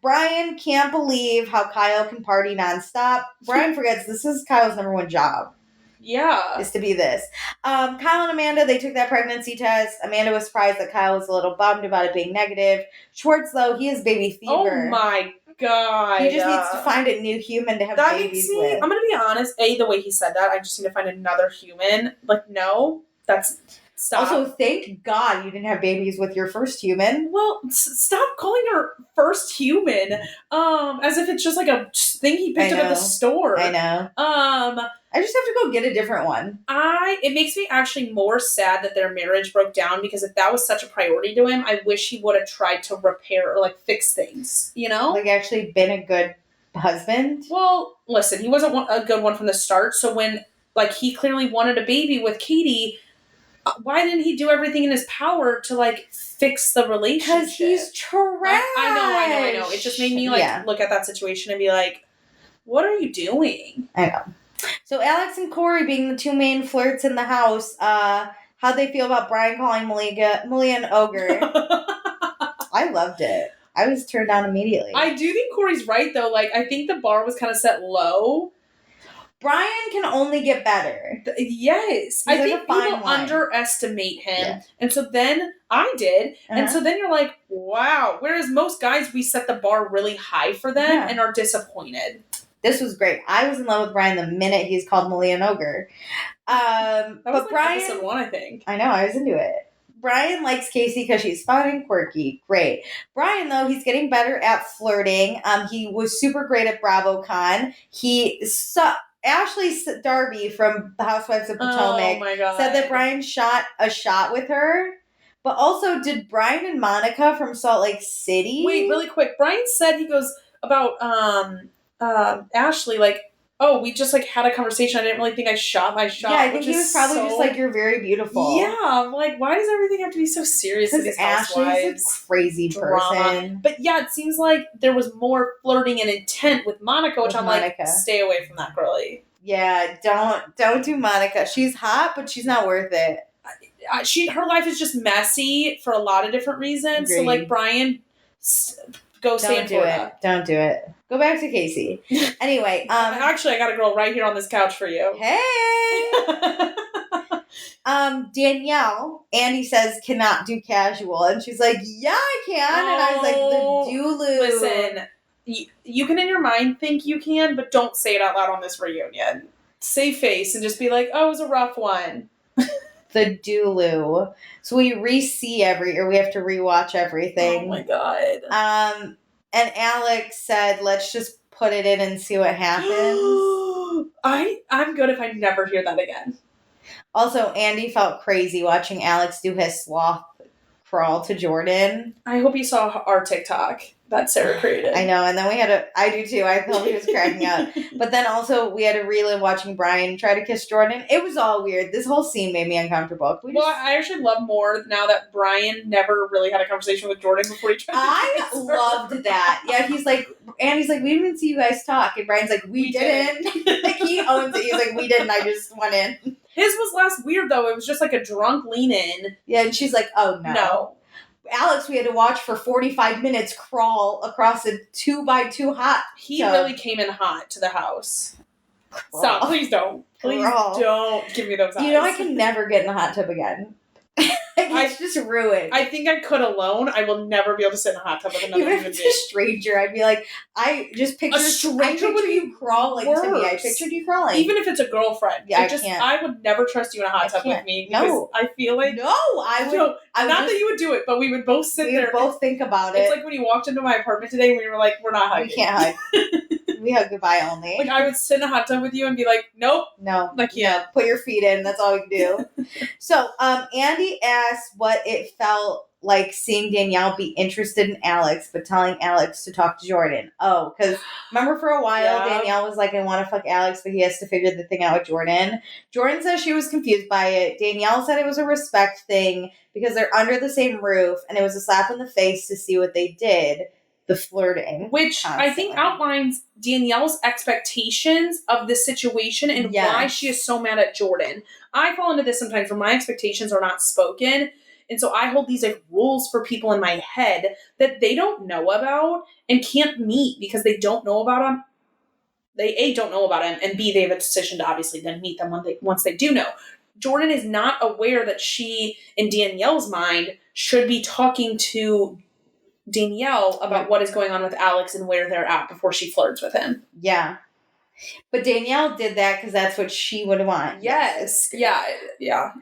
Brian can't believe how Kyle can party nonstop. Brian forgets this is Kyle's number one job. Yeah. Is to be this. Kyle and Amanda, they took that pregnancy test. Amanda was surprised that Kyle was a little bummed about it being negative. Schwartz, though, he has baby fever. Oh my God. He just needs to find a new human to have babies with. I'm going to be honest. The way he said that, I just need to find another human. Like, no, that's... Stop. Also, thank God you didn't have babies with your first human. Well, stop calling her first human, as if it's just like a thing he picked up at the store. I know. I just have to go get a different one. It makes me actually more sad that their marriage broke down because if that was such a priority to him, I wish he would have tried to repair or like fix things. You know, like actually been a good husband. Well, listen, he wasn't a good one from the start. So when like he clearly wanted a baby with Katie. Why didn't he do everything in his power to, like, fix the relationship? Because he's trash. I know. It just made me, like, look at that situation and be like, what are you doing? I know. So Alex and Corey being the two main flirts in the house, how'd they feel about Brian calling Malia an ogre? I loved it. I was turned on immediately. I do think Corey's right, though. Like, I think the bar was kind of set low. Brian can only get better. Yes. I think people underestimate him. Yeah. And so then I did. Uh-huh. And so then you're like, wow. Whereas most guys, we set the bar really high for them and are disappointed. This was great. I was in love with Brian the minute he's called Malia an ogre. That was like Brian, episode 1, I think. I know. I was into it. Brian likes Casey because she's fun and quirky. Great. Brian, though, he's getting better at flirting. He was super great at BravoCon. Ashley Darby from The Housewives of Potomac said that Brian shot a shot with her. But also, did Brian and Monica from Salt Lake City? Wait, really quick. Brian said, he goes about Ashley, like, oh, we just, like, had a conversation. I didn't really think I shot my shot. Yeah, I think he was probably just like, you're very beautiful. Yeah, I'm like, why does everything have to be so serious in these housewives? Ashley's a crazy person. But yeah, it seems like there was more flirting and intent with Monica, which I'm like, stay away from that girlie. Yeah, don't do Monica. She's hot, but she's not worth it. Her life is just messy for a lot of different reasons. Agreed. So like Brian, go stay in Florida. Don't do it. Go back to Casey. Anyway, actually, I got a girl right here on this couch for you. Hey. Danielle, Andy says cannot do casual, and she's like, yeah, I can. And I was like, the Dulu. Listen, you can in your mind think you can, but don't say it out loud on this reunion. Save face and just be like, oh, it was a rough one. The Dulu. So we we have to rewatch everything. Oh my God. And Alex said, let's just put it in and see what happens. I'm good if I never hear that again. Also, Andy felt crazy watching Alex do his sloth crawl to Jordan. I hope you saw our TikTok that Sarah created. I know, and then I do too. I thought he was cracking up. But then also we had to relive watching Brian try to kiss Jordan. It was all weird. This whole scene made me uncomfortable. I actually love more now that Brian never really had a conversation with Jordan before he tried to kiss her. Loved that. Yeah, he's like, we didn't see you guys talk. And Brian's like, we didn't. Like, he owns it. He's like, we didn't. I just went in. His was less weird, though. It was just like a drunk lean-in. Yeah, and she's like, oh, no. Alex, we had to watch for 45 minutes crawl across a 2x2 hot He really came in hot to the house. Crawl. Stop. Please don't. Please don't give me those eyes. You know, I can never get in a hot tub again. It's just ruined. I think I could alone. I will never be able to sit in a hot tub with another human being. Even if it's a stranger, I'd be like, I picture you crawl like to me. I pictured you crawling. Even if it's a girlfriend. Yeah, I can't. I would never trust you in a hot tub with me. No. I feel like... No, I would... Not that you would do it, but we would both sit there. We would both think about it. It's like when you walked into my apartment today and we were like, we're not hugging. We can't hug. We hug goodbye only. Like, I would sit in a hot tub with you and be like, nope. No. Like, yeah. No. Put your feet in. That's all we can do. So, Andy asked what it felt like seeing Danielle be interested in Alex, but telling Alex to talk to Jordan. Oh, because remember for a while, Danielle was like, I want to fuck Alex, but he has to figure the thing out with Jordan. Jordan says she was confused by it. Danielle said it was a respect thing because they're under the same roof, and it was a slap in the face to see what they did. The flirting. Which constantly. I think outlines Danielle's expectations of the situation and why she is so mad at Jordan. I fall into this sometimes where my expectations are not spoken. And so I hold these like rules for people in my head that they don't know about and can't meet because they don't know about them. They A, don't know about him, and B, they have a decision to obviously then meet them once they do know. Jordan is not aware that she, in Danielle's mind, should be talking to Danielle about what is going on with Alex and where they're at before she flirts with him. Yeah. But Danielle did that because that's what she would want. Yes. Yeah.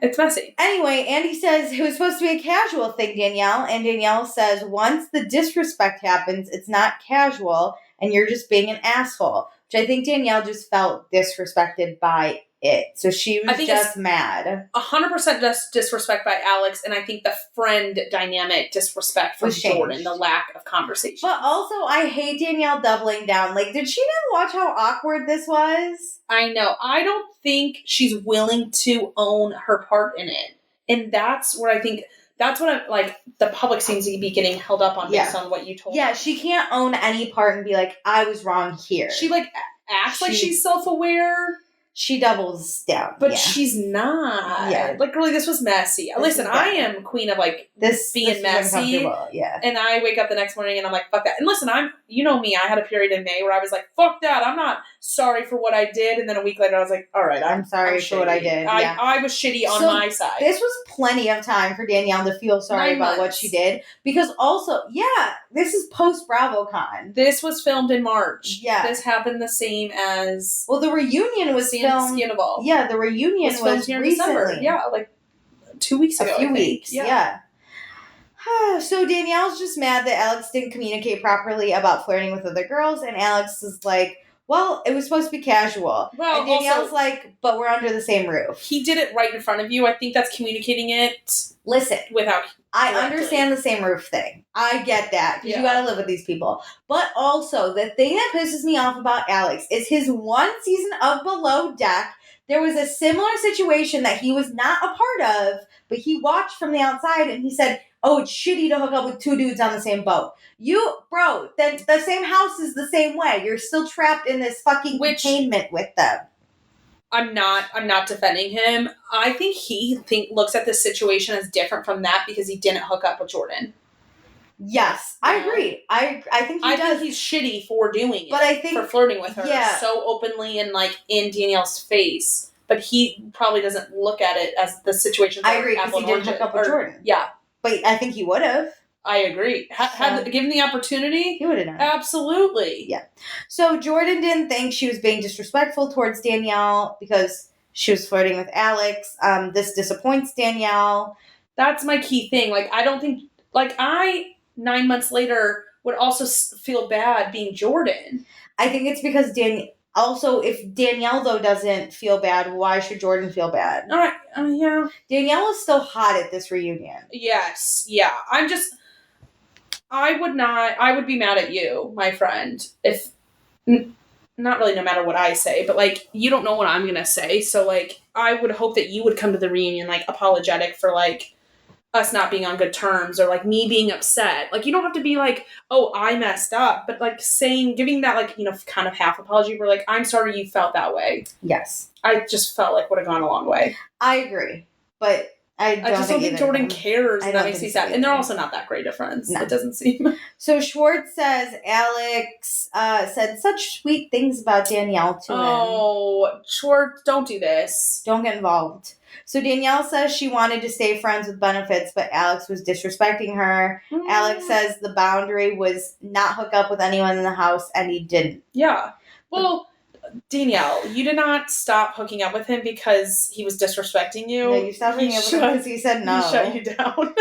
It's messy. Anyway, Andy says it was supposed to be a casual thing, Danielle. And Danielle says once the disrespect happens, it's not casual and you're just being an asshole. Which I think Danielle just felt disrespected by it. So she was just mad. 100% just disrespect by Alex, and I think the friend dynamic disrespect from Jordan, the lack of conversation. But also, I hate Danielle doubling down. Like, did she not watch how awkward this was? I know. I don't think she's willing to own her part in it. And that's where I think... That's what I'm, like, the public seems to be getting held up on based on what you told me. Yeah, she can't own any part and be like, I was wrong here. She, like, acts like she's self-aware. She doubles down. But she's not. Yeah. Like, really, this was messy. Listen, I am queen of, like, this being messy. Yeah. And I wake up the next morning and I'm like, fuck that. And listen, you know me, I had a period in May where I was like, fuck that. I'm not sorry for what I did. And then a week later I was like, all right, I'm sorry for what I did. I was shitty on my side. This was plenty of time for Danielle to feel sorry about what she did. Because also, this is post BravoCon. This was filmed in March. Yeah. This happened the same as... Well, the reunion was filmed... Scandal. Yeah, the reunion was here recently. in December. Yeah, like 2 weeks ago. A few weeks, yeah. So Danielle's just mad that Alex didn't communicate properly about flirting with other girls, and Alex is like, well, it was supposed to be casual. Well, and Danielle's like, but we're under the same roof. He did it right in front of you. I think that's communicating it. Listen, without... I understand the same roof thing. I get that. Because you gotta live with these people. But also, the thing that pisses me off about Alex is his one season of Below Deck, there was a similar situation that he was not a part of, but he watched from the outside and he said, oh, it's shitty to hook up with two dudes on the same boat. The same house is the same way. You're still trapped in this fucking containment with them. I'm not defending him. I think he looks at this situation as different from that because he didn't hook up with Jordan. Yes, I agree. I think he does. I think he's shitty for doing it. But I think for flirting with her so openly and like in Danielle's face. But he probably doesn't look at it as the situation. I agree because he didn't hook up with Jordan. Yeah, but I think he would have. I agree. Had given the opportunity, he would have done. Absolutely. Yeah. So Jordan didn't think she was being disrespectful towards Danielle because she was flirting with Alex. This disappoints Danielle. That's my key thing. Like, I don't think... Like, 9 months later, would also feel bad being Jordan. I think it's because also, if Danielle, though, doesn't feel bad, why should Jordan feel bad? All right. Yeah. Danielle is still hot at this reunion. Yes. Yeah. I would be mad at you, my friend, if... Not really no matter what I say, but, like, you don't know what I'm going to say. So, like, I would hope that you would come to the reunion, like, apologetic for, like, us not being on good terms or, like, me being upset. Like, you don't have to be like, oh, I messed up. But, like, giving that, like, you know, kind of half apology where, like, I'm sorry you felt that way. Yes. I just felt like would have gone a long way. I agree. But I just don't think Jordan cares. And that makes me sad. And they're also not that great of friends. No. It doesn't seem. So Schwartz says Alex said such sweet things about Danielle to him. Oh, Schwartz, don't do this. Don't get involved. So Danielle says she wanted to stay friends with benefits, but Alex was disrespecting her. Alex says the boundary was not hook up with anyone in the house, and he didn't. Yeah. Well... Danielle, you did not stop hooking up with him because he was disrespecting you. No, you stopped hooking up with him because he said no. He shut you down.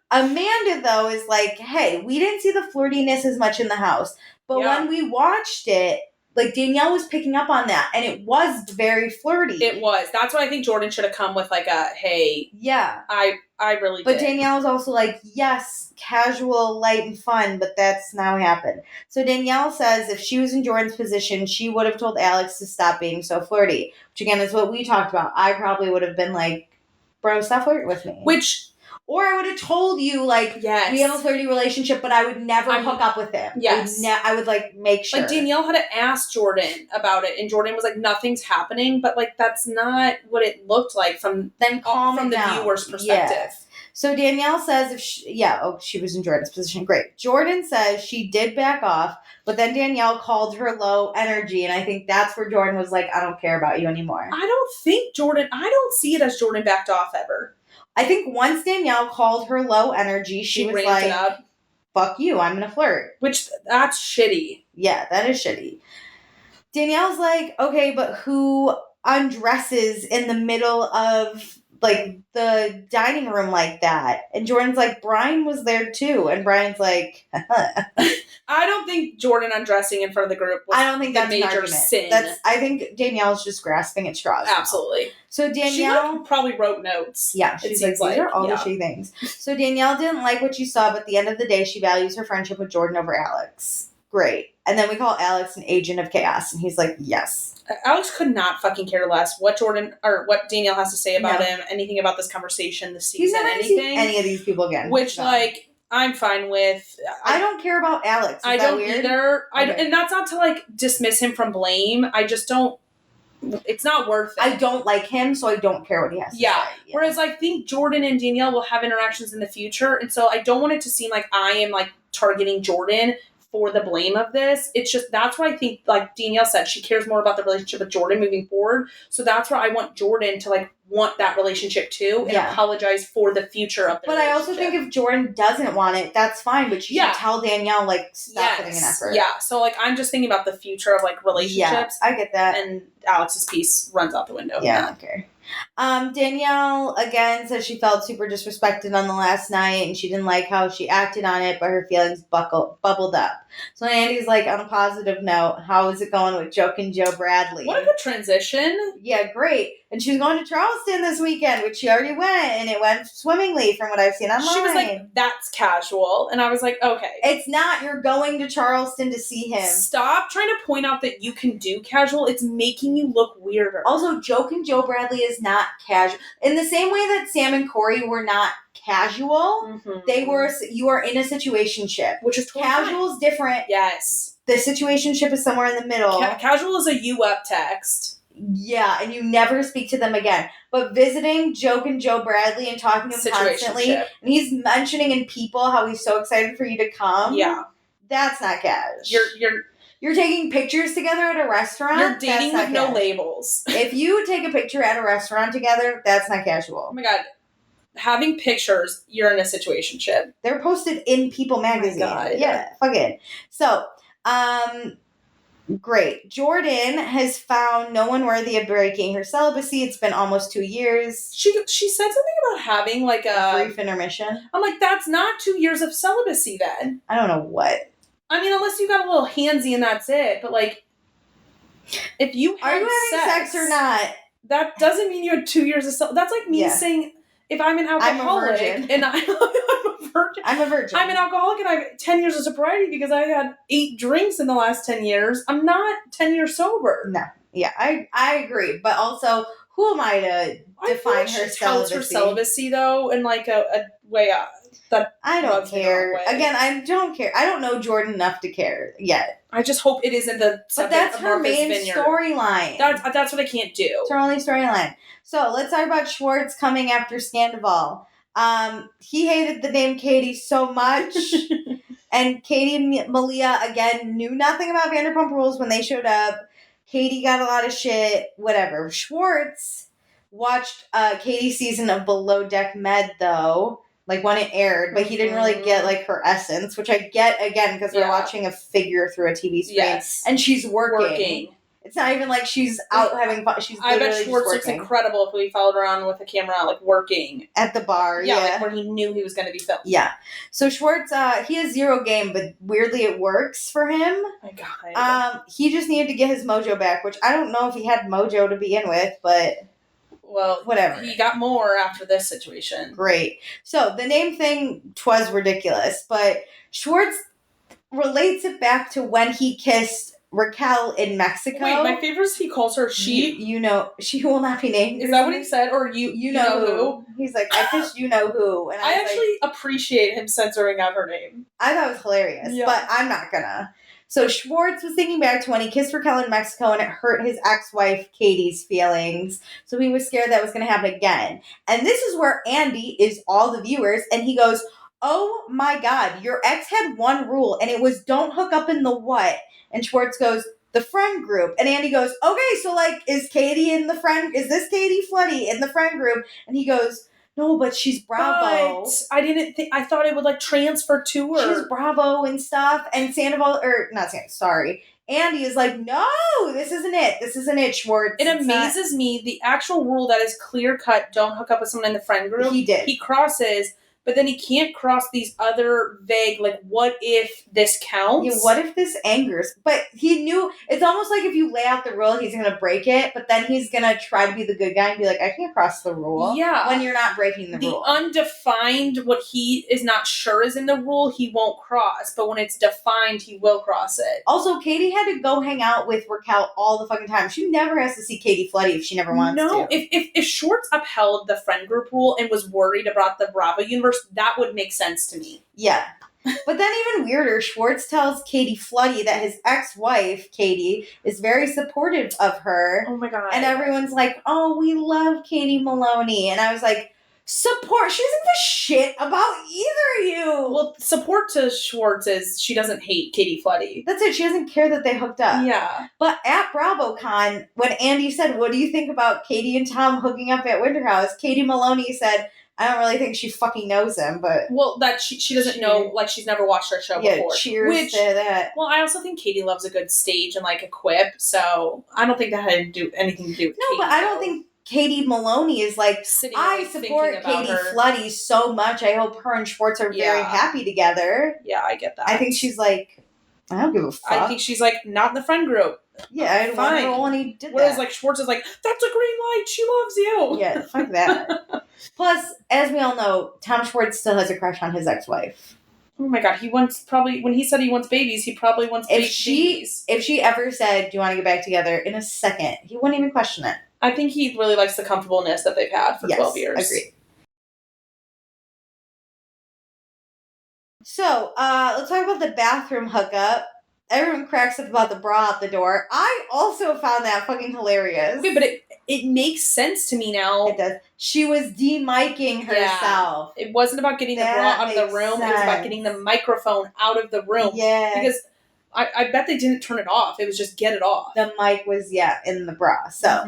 Amanda, though, is like, hey, we didn't see the flirtiness as much in the house. But when we watched it, like, Danielle was picking up on that, and it was very flirty. It was. That's why I think Jordan should have come with, like, a, hey. Yeah. I really But did. Danielle was also like, yes, casual, light, and fun, but that's not what happened. So Danielle says if she was in Jordan's position, she would have told Alex to stop being so flirty. Which, again, is what we talked about. I probably would have been like, bro, stop flirting with me. Or I would have told you, like, yes, we have a flirty relationship, but I would never hook up with him. Yes. I would, like, make sure. Like, Danielle had to ask Jordan about it, and Jordan was like, nothing's happening, but, like, that's not what it looked like from the viewer's perspective. Yes. So Danielle says she was in Jordan's position. Great. Jordan says she did back off, but then Danielle called her low energy, and I think that's where Jordan was like, I don't care about you anymore. I don't see it as Jordan backed off ever. I think once Danielle called her low energy, she was like, fuck you, I'm going to flirt. Which, that's shitty. Yeah, that is shitty. Danielle's like, okay, but who undresses in the middle of, like, the dining room like that? And Jordan's like, Brian was there too. And Brian's like, I don't think Jordan undressing in front of the group was a major sin. I think Danielle's just grasping at straws. Absolutely. So Danielle... She probably wrote notes. Yeah, she's like, these are all the shitty things. So Danielle didn't like what she saw, but at the end of the day, she values her friendship with Jordan over Alex. Great. And then we call Alex an agent of chaos, and he's like, yes. Alex could not fucking care less what Danielle has to say about him, anything about this conversation, this season, he's never anything. Seen any of these people again. Which, like, I'm fine with. I don't care about Alex. I don't either. Okay. And that's not to, like, dismiss him from blame. I just don't. It's not worth it. I don't like him, so I don't care what he has to say. Yeah. Whereas I think Jordan and Danielle will have interactions in the future, and so I don't want it to seem like I am, like, targeting Jordan for the blame of this. It's just, that's why I think, like Danielle said, she cares more about the relationship with Jordan moving forward. So that's where I want Jordan to, like, want that relationship too and apologize for the future of the relationship. I also think if Jordan doesn't want it, that's fine, but she should tell Danielle, like, stop putting an effort. Yeah, so, like, I'm just thinking about the future of, like, relationships. Yeah, I get that. And Alex's piece runs out the window. Yeah, I don't care. Danielle, again, says she felt super disrespected on the last night, and she didn't like how she acted on it, but her feelings bubbled up. So Andy's like, on a positive note, how is it going with Joke and Joe Bradley? What a good transition. Yeah, great. And she's going to Charleston this weekend, which she already went, and it went swimmingly from what I've seen online. She was like, that's casual. And I was like, okay. It's not. You're going to Charleston to see him. Stop trying to point out that you can do casual. It's making you look weirder. Also, Joke and Joe Bradley is not casual. In the same way that Sam and Corey were not casual, you are in a situationship. Which is totally casual is different. Yes. The situationship is somewhere in the middle. Casual is a you up text. Yeah, and you never speak to them again. But visiting Joke and Joe Bradley and talking to him constantly, and he's mentioning in People how he's so excited for you to come. Yeah. That's not cash. You're taking pictures together at a restaurant? You're dating with no labels. If you take a picture at a restaurant together, that's not casual. Oh my God. Having pictures, you're in a situationship. They're posted in People magazine. Oh my God. Yeah, fuck it. So, great. Jordan has found no one worthy of breaking her celibacy. It's been almost 2 years. She said something about having like a brief intermission. I'm like, that's not 2 years of celibacy then. I don't know what. I mean, unless you got a little handsy and that's it. But like, if you are you having sex or not? That doesn't mean you had 2 years of celibacy. That's like me saying, if I'm an alcoholic and I'm a virgin. I'm an alcoholic and I have 10 years of sobriety because I had 8 drinks in the last 10 years. I'm not 10 years sober. No. Yeah, I agree. But also, who am I to define her celibacy? Her celibacy, though, in like a way up. That I don't care. Again, I don't care. I don't know Jordan enough to care yet. I just hope it isn't the But that's her main storyline. That's what I can't do. It's her only storyline. So let's talk about Schwartz coming after Scandival. He hated the name Katie so much. And Katie and Malia, again, knew nothing about Vanderpump Rules when they showed up. Katie got a lot of shit. Whatever. Schwartz watched Katie's season of Below Deck Med, though. Like, when it aired, but he didn't really get, like, her essence, which I get, again, because we're watching a figure through a TV screen. Yes. And she's working. It's not even like she's out having fun. She's literally I bet Schwartz looks incredible if we followed around with a camera, like, working. At the bar, yeah. Like, where he knew he was going to be filmed. Yeah. So, Schwartz, he has zero game, but weirdly it works for him. Oh, my God. He just needed to get his mojo back, which I don't know if he had mojo to begin with, but... Well, whatever. He got more after this situation. Great. So, the name thing was ridiculous, but Schwartz relates it back to when he kissed Raquel in Mexico. Wait, my favorite is he calls her she. You know, she will not be named. Is that what he said? Or you know who? He's like, I kissed you know who. And I actually appreciate him censoring out her name. I thought it was hilarious, but I'm not gonna. So Schwartz was thinking back to when he kissed Raquel in Mexico and it hurt his ex-wife Katie's feelings. So he was scared that was going to happen again. And this is where Andy is all the viewers and he goes, oh my God, your ex had one rule and it was don't hook up in the what? And Schwartz goes, the friend group. And Andy goes, okay, so like, is this Katie Floody in the friend group? And he goes, no, but she's Bravo. But I thought it would like transfer to her. She's Bravo and stuff. And Andy is like, no, this isn't it, Schwartz. It amazes me, the actual rule that is clear cut, don't hook up with someone in the friend group. He crosses, but then he can't cross these other vague, like, what if this counts? Yeah, what if this angers? But he knew, it's almost like if you lay out the rule, he's going to break it, but then he's going to try to be the good guy and be like, I can't cross the rule. Yeah. When you're not breaking the rule. The undefined, what he is not sure is in the rule, he won't cross. But when it's defined, he will cross it. Also, Katie had to go hang out with Raquel all the fucking time. She never has to see Katie Floody if she never wants to. No, if Schwartz upheld the friend group rule and was worried about the Bravo universe, that would make sense to me. Yeah. But then even weirder, Schwartz tells Katie Floody that his ex-wife, Katie, is very supportive of her. Oh my God. And everyone's like, oh, we love Katie Maloney. And I was like, support? She doesn't give a shit about either of you. Well, support to Schwartz is she doesn't hate Katie Floody. That's it. She doesn't care that they hooked up. Yeah. But at BravoCon, when Andy said, what do you think about Katie and Tom hooking up at Winter House? Katie Maloney said, I don't really think she fucking knows him, but... Well, that she doesn't know, like, she's never watched our show before. Cheers to that. Well, I also think Katie loves a good stage and, like, a quip, so I don't think that had anything to do with Katie. No, but I don't think Katie Maloney is like, I support Katie Floody so much. I hope her and Schwartz are very happy together. Yeah, I get that. I think she's like, I don't give a fuck. I think she's like, not in the friend group. Yeah, I wonder when he did Whereas, that. like, Schwartz is like, that's a green light, she loves you. Yeah, fuck that. Plus, as we all know, Tom Schwartz still has a crush on his ex-wife. Oh my God, when he said he wants babies, he probably wants babies. If she ever said, do you want to get back together, in a second, he wouldn't even question it. I think he really likes the comfortableness that they've had for 12 years. Agreed. So, let's talk about the bathroom hookup. Everyone cracks up about the bra at the door. I also found that fucking hilarious. Okay, but it makes sense to me now. It does. She was de-miking herself. Yeah. It wasn't about getting the bra out of the room. Sense. It was about getting the microphone out of the room. Yeah. Because I bet they didn't turn it off. It was just get it off. The mic was, in the bra. So,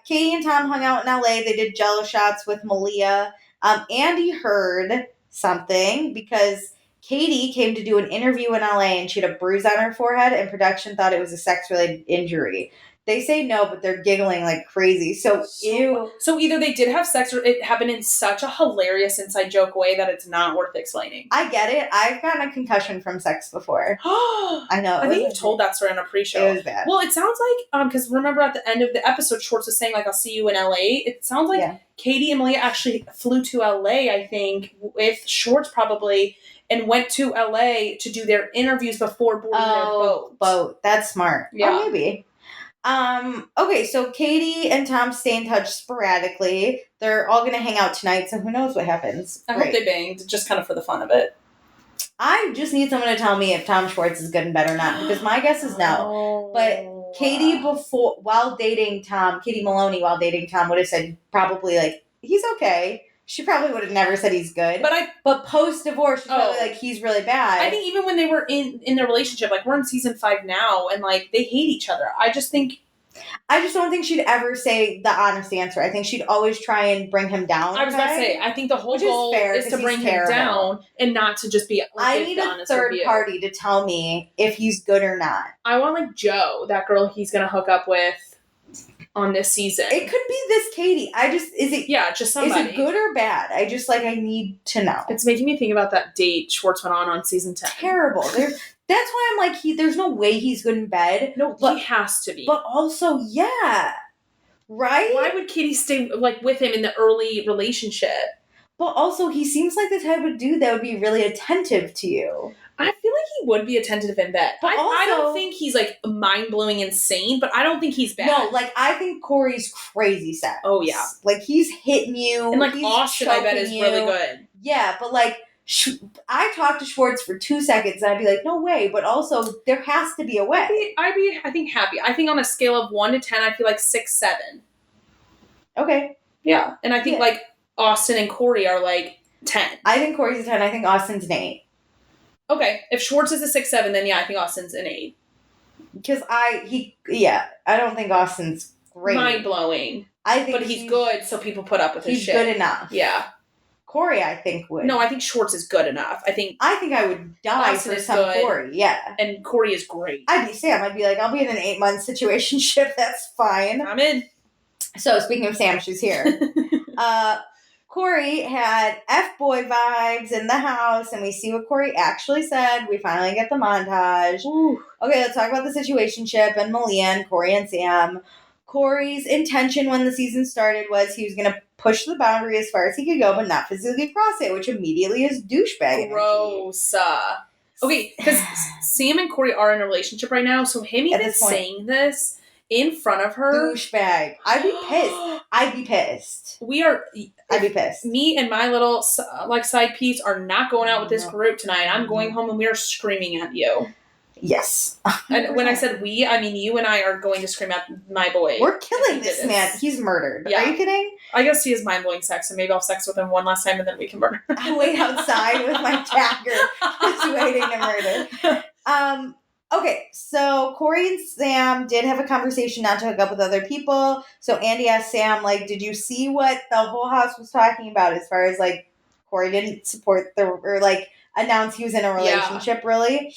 Katie and Tom hung out in LA. They did Jello shots with Malia. Andy heard something because Katie came to do an interview in LA and she had a bruise on her forehead and production thought it was a sex-related injury. They say no, but they're giggling like crazy. So ew. So either they did have sex or it happened in such a hilarious inside joke way that it's not worth explaining. I get it. I've gotten a concussion from sex before. I know. I think you told that story on a pre-show. It was bad. Well, it sounds like, because remember at the end of the episode, Schwartz was saying, like, I'll see you in LA. It sounds like Katie and Malia actually flew to LA, I think, with Schwartz probably, and went to LA to do their interviews before boarding their boat. That's smart. Yeah. Or maybe. Okay, so Katie and Tom stay in touch sporadically. They're all going to hang out tonight, so who knows what happens. I hope they banged, just kind of for the fun of it. I just need someone to tell me if Tom Schwartz is good in bed or not, because my guess is no. But Katie while dating Tom, Katie Maloney while dating Tom would have said probably, like, he's okay. She probably would have never said he's good. But post-divorce, she's probably like, he's really bad. I think even when they were in their relationship, like, we're in season 5 now, and, like, they hate each other. I just don't think she'd ever say the honest answer. I think she'd always try and bring him down. I was about to say, I think the whole goal is to bring him down and not to just be I need a third party to tell me if he's good or not. I want, like, Joe, that girl he's going to hook up with on this season. It could be this Katie. Just somebody. Is it good or bad? I need to know. It's making me think about that date Schwartz went on season 10. Terrible. That's why I'm like, there's no way he's good in bed. No, he has to be. But also, right? Why would Katie stay, like, with him in the early relationship? But also, he seems like the type of dude that would be really attentive to you. I feel like he would be attentive in bed. But I don't think he's, like, mind-blowing insane, but I don't think he's bad. No, like, I think Corey's crazy sex. Oh, yeah. Like, he's hitting you. And, like, Austin, I bet, is really good. Yeah, but, like, I talked to Schwartz for 2 seconds, and I'd be like, no way. But also, there has to be a way. I'd be, I think, happy. I think on a scale of 1 to 10, I feel like 6, 7. Okay. Yeah. And I think, like, Austin and Corey are, like, 10. I think Corey's a 10. I think Austin's an 8. Okay, if Schwartz is a 6, 7, then I think Austin's an 8. Because I don't think Austin's great. Mind-blowing. But he's good, so people put up with his shit. He's good enough. Yeah. Corey, I think, would. No, I think Schwartz is good enough. I think I would die Austin for some good. Corey, yeah. And Corey is great. I'd be Sam. I'd be like, I'll be in an 8-month situationship. That's fine. I'm in. So, speaking of Sam, she's here. Corey had F-boy vibes in the house, and we see what Corey actually said. We finally get the montage. Ooh. Okay, let's talk about the situationship and Malia and Corey and Sam. Corey's intention when the season started was he was going to push the boundary as far as he could go, but not physically cross it, which immediately is douchebag. Gross. Okay, because Sam and Corey are in a relationship right now, so him even saying this in front of her. Douchebag. I'd be pissed. I'd be pissed. I'd be pissed. Me and my little, like, side piece are not going out with this group tonight. I'm going home and we are screaming at you. Yes. And when I said we, I mean you and I are going to scream at my boy. We're killing this man. He's murdered. Yeah. Are you kidding? I guess he is mind-blowing sex, so maybe I'll sex with him one last time and then we can murder. I'll wait outside with my dagger just waiting to murder. Okay, so Corey and Sam did have a conversation not to hook up with other people. So Andy asked Sam, like, did you see what the whole house was talking about as far as, like, Corey didn't support or, like, announce he was in a relationship, really?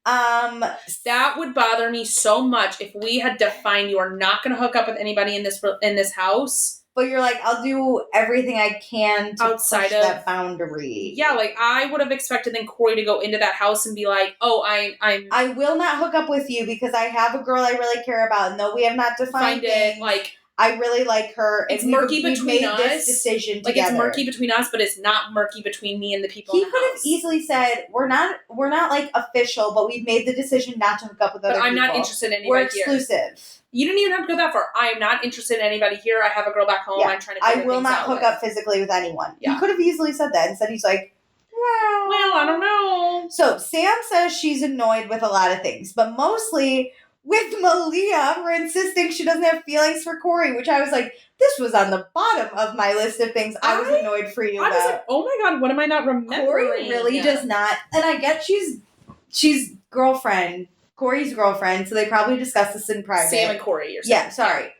That would bother me so much if we had defined you are not going to hook up with anybody in this house. But you're like, I'll do everything I can to outside push of that boundary. Yeah, like, I would have expected then Corey to go into that house and be like, oh, I will not hook up with you because I have a girl I really care about. No, we have not defined it. Like, I really like her. It's murky between us. This decision together. Like, it's murky between us, but it's not murky between me and the people in the house. He could have easily said, we're not like official, but we've made the decision not to hook up with other people. But I'm not interested in anybody We're exclusive. Here. You didn't even have to go that far. I am not interested in anybody here. I have a girl back home. Yeah. I'm trying to figure I will not hook up physically with anyone. Yeah. He could have easily said that. Instead, he's like, Well, I don't know. So Sam says she's annoyed with a lot of things, but mostly with Malia for insisting she doesn't have feelings for Corey, which I was like, this was on the bottom of my list of things I was annoyed for you about. I was like, oh my God, what am I not remembering? Corey really does not, and I get she's girlfriend, Corey's girlfriend, so they probably discussed this in private. Sam and Corey, you're saying. Yeah, sorry.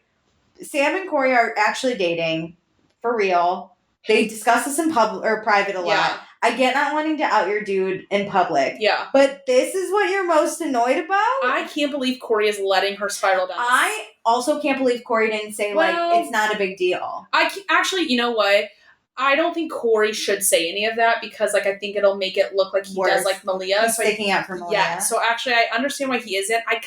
Sam and Corey are actually dating, for real. They discuss this in public or private a lot. Yeah. I get not wanting to out your dude in public. Yeah. But this is what you're most annoyed about? I can't believe Corey is letting her spiral down. I also can't believe Corey didn't say, it's not a big deal. Actually, you know what? I don't think Corey should say any of that because, I think it'll make it look like he does like Malia. He's sticking out for Malia. Yeah. So actually, I understand why he isn't. I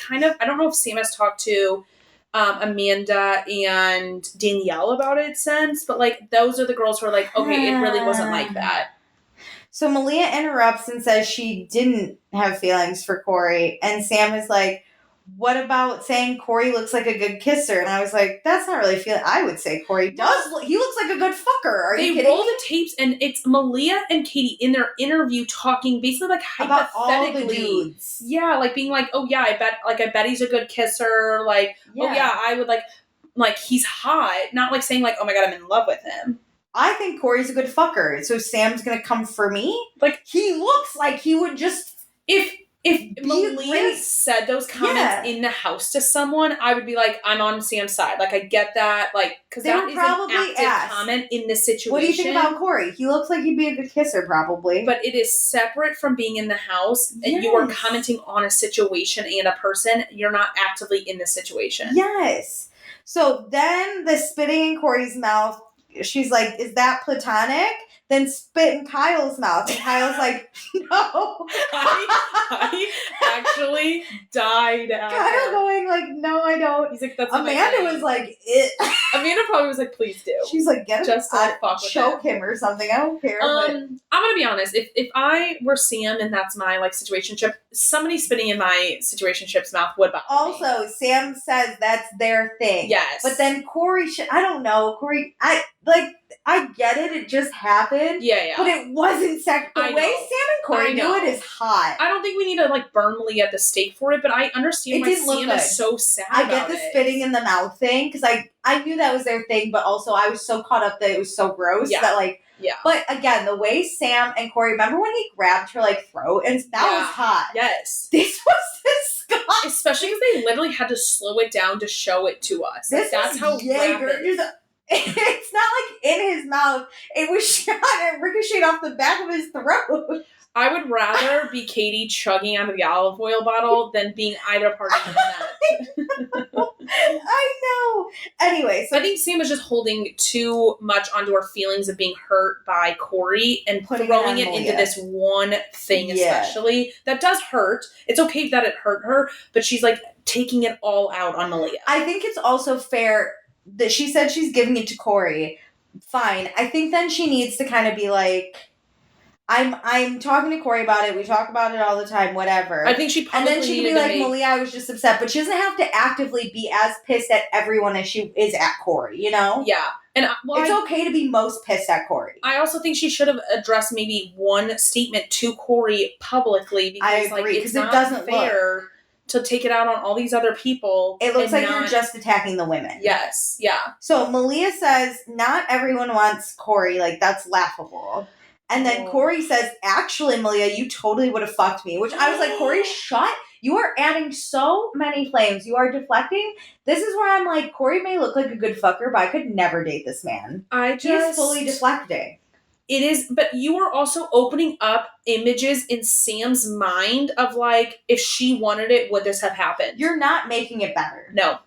don't know if Sam has talked to Amanda and Danielle about it since, but those are the girls who are like, okay, it really wasn't like that. So Malia interrupts and says she didn't have feelings for Corey, and Sam is like, what about saying Corey looks like a good kisser? And I was like, that's not really feeling. I would say Corey does. He looks like a good fucker. Are you kidding? They roll the tapes, and it's Malia and Katie in their interview talking basically hypothetically. About all the dudes. Yeah, being like, oh yeah, I bet he's a good kisser. Oh yeah, I would he's hot. Not saying oh my God, I'm in love with him. I think Corey's a good fucker. So Sam's gonna come for me? He looks like he would just If Malia said those comments in the house to someone, I would be like, I'm on Sam's side. I get that. Because that is an active comment in this situation. What do you think about Corey? He looks like he'd be a good kisser, probably. But it is separate from being in the house, and you are commenting on a situation and a person. You're not actively in the situation. Yes. So then the spitting in Corey's mouth, she's like, is that platonic? Then spit in Kyle's mouth. And Kyle's like, no. I actually died at Kyle going no, I don't. He's like, that's Amanda was like, it. Amanda probably was like, please do. She's like, get him just to choke him or something. I don't care. I'm gonna be honest. If I were Sam and that's my situationship, somebody spitting in my situationship's mouth would bother me. Also, Sam says that's their thing. Yes. But then Corey I don't know. Corey, I get it. It just happened. Yeah. But it wasn't the way Sam and Corey do it is hot. I don't think we need to burn Malia at the stake for it, but I understand why Sam is so sad I get the spitting in the mouth thing because I knew that was their thing, but also I was so caught up that it was so gross that yeah. But again, the way Sam and Corey, remember when he grabbed her throat and that was hot. Yes. This was disgusting. Especially because they literally had to slow it down to show it to us. That's how rapid. It's not in his mouth. It was shot and ricocheted off the back of his throat. I would rather be Katie chugging out of the olive oil bottle than being either party than that. I know. Anyway, so I think Sam is just holding too much onto her feelings of being hurt by Corey and throwing it into this one thing, especially. That does hurt. It's okay that it hurt her, but she's taking it all out on Malia. I think it's also fair that she said she's giving it to Corey. Fine. I think then she needs to kind of be I'm talking to Corey about it. We talk about it all the time, whatever. I think she probably and then she can be Malia, I was just upset. But she doesn't have to actively be as pissed at everyone as she is at Corey, you know? Yeah. And it's okay to be most pissed at Corey. I also think she should have addressed maybe one statement to Corey publicly because I agree, it's not fair to take it out on all these other people. It looks like you're just attacking the women. Yes. Yeah. So Malia says, not everyone wants Corey. That's laughable. And then Corey says, actually, Malia, you totally would have fucked me. Which I was like, Corey, you are adding so many flames. You are deflecting. This is where I'm like, Corey may look like a good fucker, but I could never date this man. He's fully deflecting. It is, but you are also opening up images in Sam's mind of if she wanted it, would this have happened? You're not making it better. No.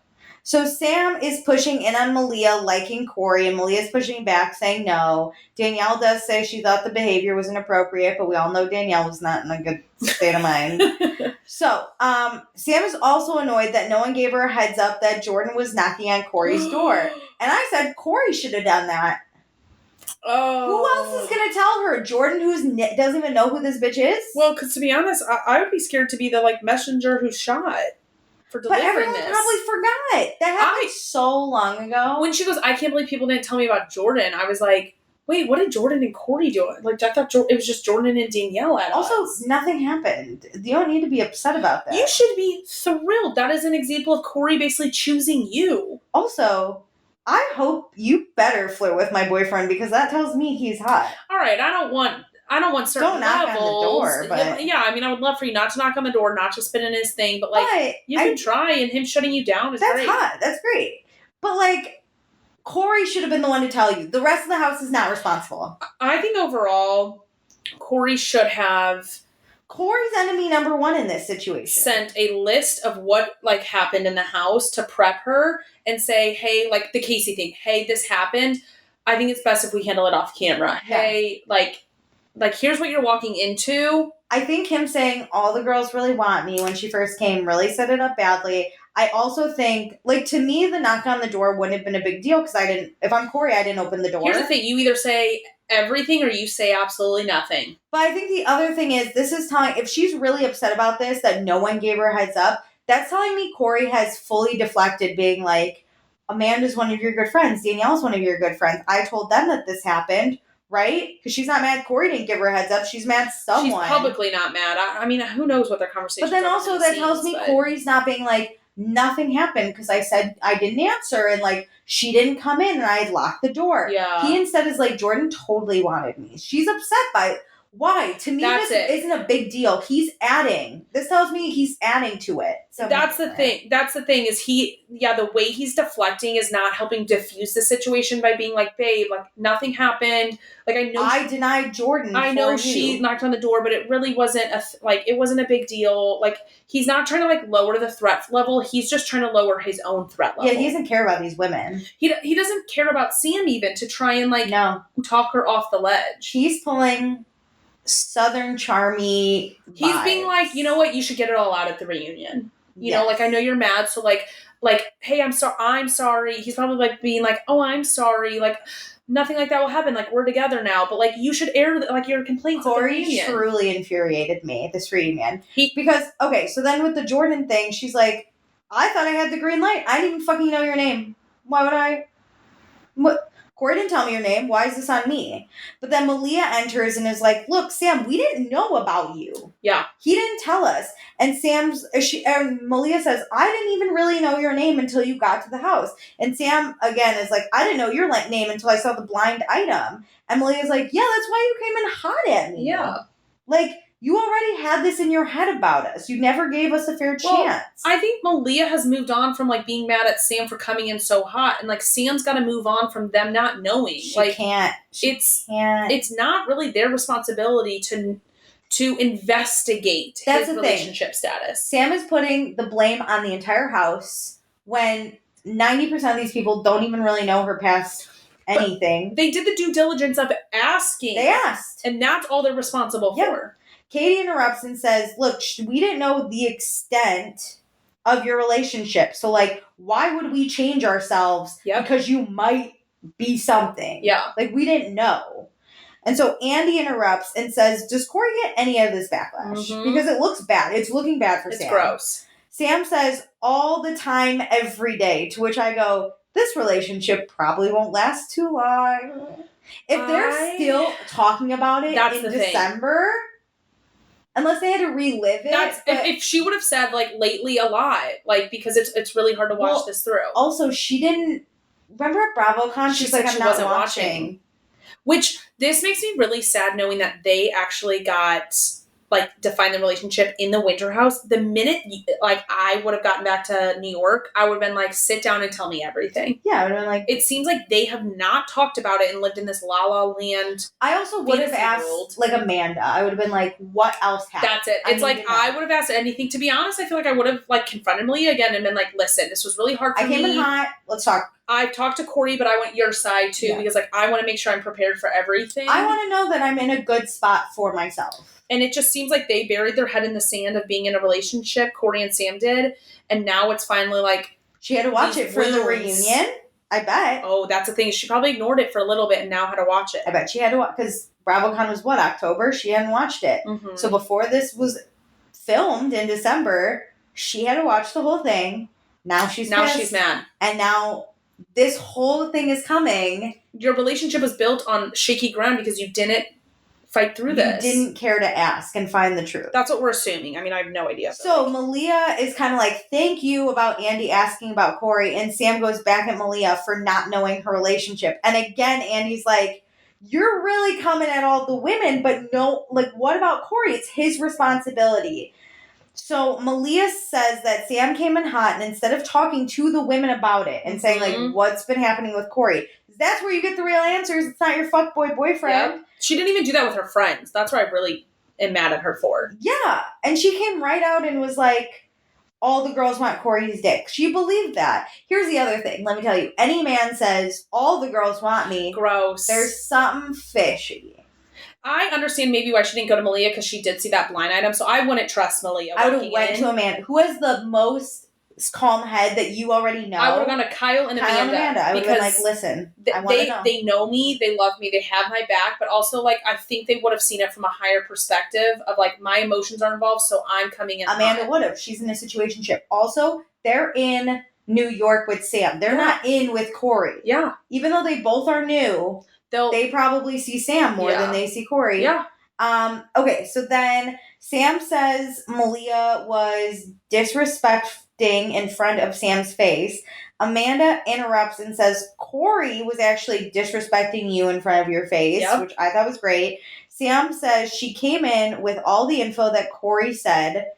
So Sam is pushing in on Malia liking Corey, and Malia's pushing back, saying no. Danielle does say she thought the behavior was inappropriate, but we all know Danielle was not in a good state of mind. So, Sam is also annoyed that no one gave her a heads up that Jordan was knocking on Corey's door. And I said, Corey should have done that. Oh. Who else is going to tell her? Jordan, who doesn't even know who this bitch is? Well, because to be honest, I would be scared to be the messenger who's shot. But everyone probably forgot. That happened so long ago. When she goes, I can't believe people didn't tell me about Jordan. I was like, wait, what did Jordan and Corey do? Like, I thought it was just Jordan and Danielle at Also, us. nothing happened. You don't need to be upset about that. You should be thrilled. That is an example of Corey basically choosing you. Also, I hope you better flirt with my boyfriend because that tells me he's hot. All right, I don't want certain don't knock levels. on the door, but yeah, I mean, I would love for you not to knock on the door, not to spit in his thing, but like you can try, and him shutting you down is that's great. hot. That's great. But like, Corey should have been the one to tell you. The rest of the house is not responsible. I think overall, Corey should have. Corey's enemy number one in this situation. Sent a list of what like happened in the house to prep her and say, hey, like the Casey thing. Hey, this happened. I think it's best if we handle it off camera. Yeah. Hey, like here's what you're walking into. I think him saying all the girls really want me when she first came really set it up badly. I also think, like, to me, the knock on the door wouldn't have been a big deal because if I'm Corey, I didn't open the door. Here's the thing. You either say everything or you say absolutely nothing. But I think the other thing is, this is telling, if she's really upset about this, that no one gave her a heads up, that's telling me Corey has fully deflected being like, Amanda's one of your good friends. Danielle's one of your good friends. I told them that this happened. Right? Because she's not mad Corey didn't give her a heads up. She's mad someone. She's publicly not mad. I mean, who knows what their conversation is. But then also that tells me Corey's not being like, nothing happened because I said I didn't answer and like she didn't come in and I locked the door. Yeah. He instead is like, Jordan totally wanted me. She's upset by it. Why? To me, this isn't a big deal. He's adding. This tells me he's adding to it. So that's the thing. That's the thing is the way he's deflecting is not helping diffuse the situation by being like, babe, like nothing happened. Like I denied Jordan. I know she knocked on the door, but it really wasn't it wasn't a big deal. Like he's not trying to like lower the threat level. He's just trying to lower his own threat level. Yeah, he doesn't care about these women. He doesn't care about Sam even to try and like talk her off the ledge. He's pulling Southern charmy vibes. He's being like, you know what, you should get it all out at the reunion. You know, like I know you're mad, so like hey, I'm sorry. He's probably like being like, oh, I'm sorry, like nothing like that will happen, like we're together now, but like you should air like your complaints. Corey truly infuriated me this reunion because okay, so then with the Jordan thing, she's like, I thought I had the green light. I didn't even fucking know your name. Why would I? What? Corey didn't tell me your name. Why is this on me? But then Malia enters and is like, look, Sam, we didn't know about you. Yeah. He didn't tell us. And Malia says, I didn't even really know your name until you got to the house. And Sam, again, is like, I didn't know your name until I saw the blind item. And Malia's like, yeah, that's why you came in hot at me. Yeah. Like, you already had this in your head about us. You never gave us a fair chance. I think Malia has moved on from like being mad at Sam for coming in so hot, and like Sam's got to move on from them not knowing. She can't. It's not really their responsibility to investigate his relationship status. Sam is putting the blame on the entire house when 90% of these people don't even really know her past anything. But they did the due diligence of asking. They asked, and that's all they're responsible for. Katie interrupts and says, look, we didn't know the extent of your relationship. So, like, why would we change ourselves because you might be something? Yeah. Like, we didn't know. And so Andy interrupts and says, does Corey get any of this backlash? Mm-hmm. Because it looks bad. It's looking bad for Sam. It's gross. Sam says, all the time, every day. To which I go, this relationship probably won't last too long. If they're still talking about it in December... Unless they had to relive it. If she would have said, like, lately a lot. Like, because it's really hard to watch this through. Also, she didn't... Remember at BravoCon? She's like, I'm not watching. Which, this makes me really sad knowing that they actually got... like, define the relationship in the Winter House. The minute, like, I would have gotten back to New York, I would have been like, sit down and tell me everything. Yeah, I would have been like... It seems like they have not talked about it and lived in this la-la land. I also would have asked, like, Amanda. I would have been like, what else happened? That's it. It's like, I would have asked anything. To be honest, I feel like I would have, like, confronted Malia again and been like, listen, this was really hard for me. I came in hot. Let's talk. I've talked to Corey, but I want your side, too, because, like, I want to make sure I'm prepared for everything. I want to know that I'm in a good spot for myself. And it just seems like they buried their head in the sand of being in a relationship, Corey and Sam did, and now it's finally like... She had to watch it for the reunion? I bet. Oh, that's the thing. She probably ignored it for a little bit and now had to watch it. I bet she had to watch... Because BravoCon was what, October? She hadn't watched it. Mm-hmm. So before this was filmed in December, she had to watch the whole thing. Now she's mad. And now this whole thing is coming. Your relationship was built on shaky ground because you didn't fight through this. You didn't care to ask and find the truth. That's what we're assuming. I mean, I have no idea. So Malia is kind of like, thank you about Andy asking about Corey. And Sam goes back at Malia for not knowing her relationship. And again, Andy's like, you're really coming at all the women, but no, like, what about Corey? It's his responsibility. So Malia says that Sam came in hot, and instead of talking to the women about it and saying, like, what's been happening with Corey, that's where you get the real answers. It's not your fuckboy boyfriend. Yep. She didn't even do that with her friends. That's what I really am mad at her for. Yeah. And she came right out and was like, all the girls want Corey's dick. She believed that. Here's the other thing. Let me tell you. Any man says, all the girls want me. Gross. There's something fishy. I understand maybe why she didn't go to Malia, because she did see that blind item, so I wouldn't trust Malia. I would have went to Amanda, who has the most calm head that you already know. I would have gone to Kyle and Amanda. I would have been like, listen, I want to know. They know me, they love me, they have my back, but also, like, I think they would have seen it from a higher perspective of, like, my emotions are involved, so I'm coming in. Amanda would have. She's in a situationship. Also, they're in New York with Sam. They're not in with Corey. Yeah. Even though they both are new, they probably see Sam more than they see Corey. Yeah. Okay, so then Sam says Malia was disrespectful in front of Sam's face. Amanda interrupts and says Corey was actually disrespecting you in front of your face, which I thought was great. Sam says she came in with all the info that Corey said.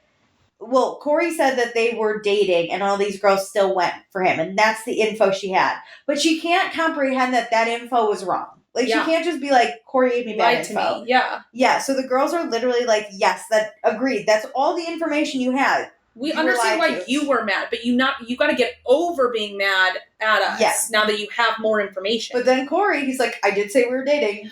Well, Corey said that they were dating and all these girls still went for him, and that's the info she had. But she can't comprehend that info was wrong. Like, she can't just be like, Corey gave me bad info. To me. Yeah. Yeah, so the girls are literally like, yes, that agreed. That's all the information you had. We understand why you were mad, but you got to get over being mad at us now that you have more information. But then Corey, he's like, I did say we were dating.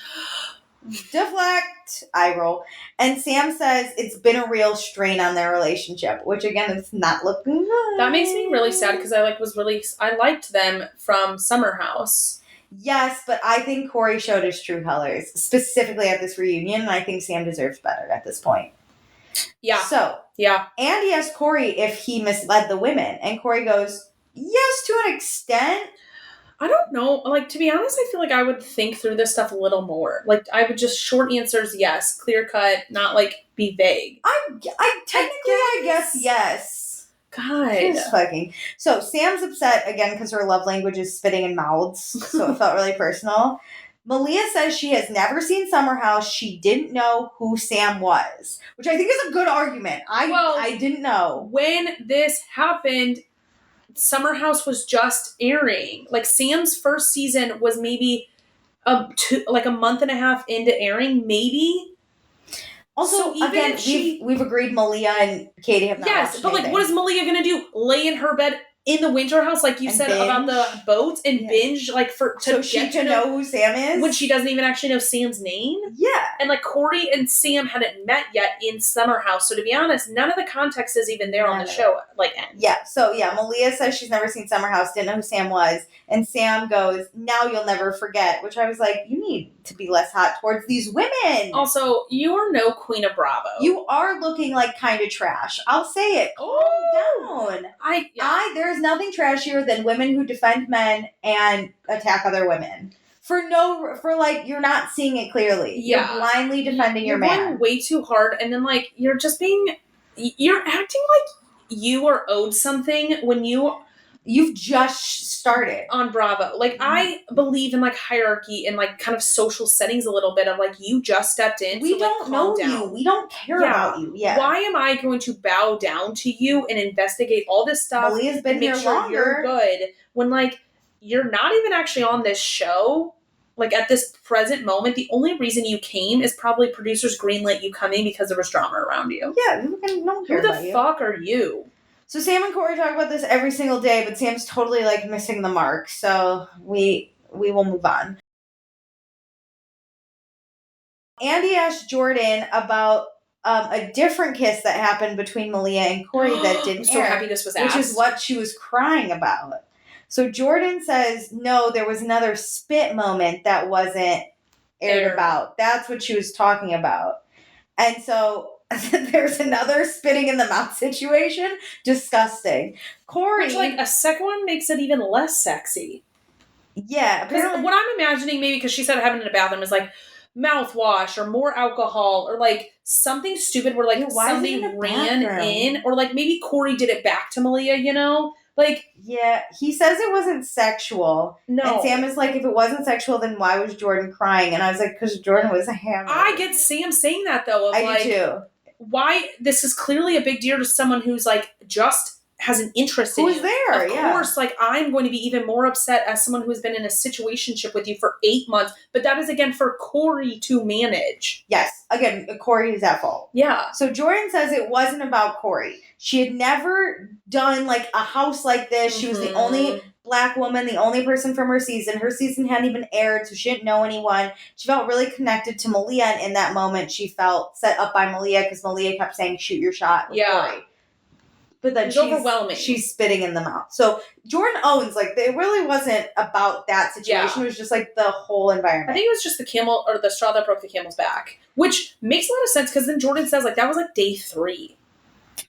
Deflect. Eye roll. And Sam says it's been a real strain on their relationship, which again, it's not looking good. That makes me really sad because I liked them from Summer House. Yes, but I think Corey showed his true colors, specifically at this reunion, and I think Sam deserves better at this point. Yeah. So, Andy asked Corey if he misled the women, and Corey goes, yes, to an extent. I don't know. Like, to be honest, I feel like I would think through this stuff a little more. Like, I would just short answers, yes, clear cut, not, like, be vague. I guess yes. God. Just fucking. So, Sam's upset, again, because her love language is spitting in mouths, so it felt really personal. Malia says she has never seen Summer House. She didn't know who Sam was, which I think is a good argument. I didn't know. When this happened, Summer House was just airing. Like, Sam's first season was maybe a month and a half into airing, maybe. Also, so again, we've agreed Malia and Katie have not watched but anything. Like, what is Malia gonna do? Lay in her bed in the winter house, like you said, binge about the boats, and binge, like, to know who Sam is? When she doesn't even actually know Sam's name? Yeah. And, like, Corey and Sam hadn't met yet in Summer House, so to be honest, none of the context is even there on the show, like, end. Yeah, so, Malia says she's never seen Summer House, didn't know who Sam was, and Sam goes, now you'll never forget, which I was like, you need to be less hot towards these women. Also, you are no Queen of Bravo. You are looking like kind of trash. I'll say it. Calm down. There's nothing trashier than women who defend men and attack other women. You're not seeing it clearly. Yeah. You're blindly defending your man. You're going way too hard, and then, like, you're acting like you are owed something when you've just started on Bravo. Like, I believe in, like, hierarchy and, like, kind of social settings a little bit of, like, you just stepped in. We don't know you. We don't care about you. Yeah. Why am I going to bow down to you and investigate all this stuff? Malia's been here longer. You're good when, like, you're not even actually on this show. Like, at this present moment, the only reason you came is probably producers greenlit you coming because there was drama around you. Yeah, no one cares about you. Who the fuck are you? So Sam and Corey talk about this every single day, but Sam's totally, like, missing the mark. So we will move on. Andy asked Jordan about a different kiss that happened between Malia and Corey that didn't I'm so happy this was asked. Which is what she was crying about. So Jordan says, no, there was another spit moment that wasn't aired about. That's what she was talking about. And so there's another spitting in the mouth situation. Disgusting. Corey. Which, like, a second one makes it even less sexy. Yeah, because what I'm imagining, maybe because she said having in a bathroom is like mouthwash or more alcohol or like something stupid where like somebody ran in, or like maybe Corey did it back to Malia, you know? Like, yeah, he says it wasn't sexual. No. And Sam is like, if it wasn't sexual, then why was Jordan crying? And I was like, because Jordan was hammered. I get Sam saying that though. I do too. Why? This is clearly a big deal to someone who's like just has an interest in you. Who's there? Of course, like I'm going to be even more upset as someone who has been in a situationship with you for 8 months. But that is again for Corey to manage. Yes, again, Corey is at fault. Yeah. So Jordan says it wasn't about Corey. She had never done like a house like this. She was the only Black woman, the only person from her season. Her season hadn't even aired, so she didn't know anyone. She felt really connected to Malia, and in that moment, she felt set up by Malia because Malia kept saying, "Shoot your shot with Corey." But then overwhelming. She's spitting in the mouth. So Jordan owns, like, it really wasn't about that situation. It was just, like, the whole environment. I think it was just the camel, or the straw that broke the camel's back. Which makes a lot of sense, because then Jordan says, like, that was, like, day 3.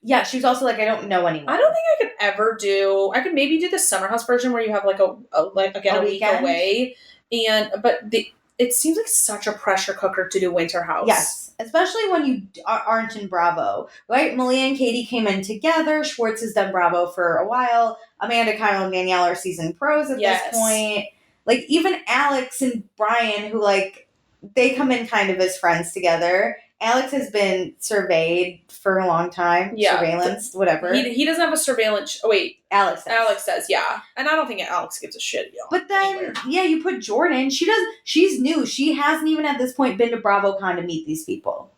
Yeah, she was also like, I don't know anyone. I don't think I could ever do... I could maybe do the summer house version where you have, like, a week away. But it seems like such a pressure cooker to do winter house. Yes. Especially when you aren't in Bravo, right? Malia and Katie came in together. Schwartz has done Bravo for a while. Amanda, Kyle, and Danielle are season pros at this point. Like, even Alex and Brian, who, like, they come in kind of as friends together. Alex has been surveyed for a long time. Yeah. Surveillance, whatever. He doesn't have a surveillance... Oh, wait. Alex does. Alex does, yeah. And I don't think Alex gives a shit, y'all. But then, you put Jordan. She's new. She hasn't even at this point been to BravoCon to meet these people.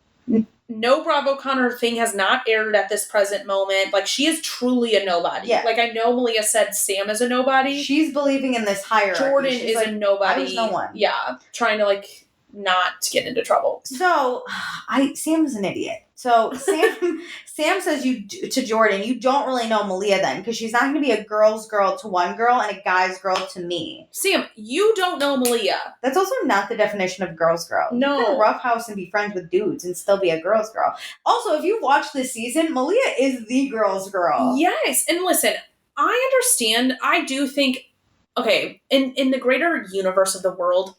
No BravoCon, her thing has not aired at this present moment. Like, she is truly a nobody. Yeah. Like, I know Malia said Sam is a nobody. She's believing in this hierarchy. Jordan is like, a nobody. I was no one. Yeah. Trying to, like, not get into trouble. So, Sam's an idiot. So, Sam says to Jordan, you don't really know Malia then, because she's not going to be a girl's girl to one girl and a guy's girl to me. Sam, you don't know Malia. That's also not the definition of girl's girl. No. You can roughhouse and be friends with dudes and still be a girl's girl. Also, if you watch this season, Malia is the girl's girl. Yes. And listen, I understand. I do think, okay, in the greater universe of the world,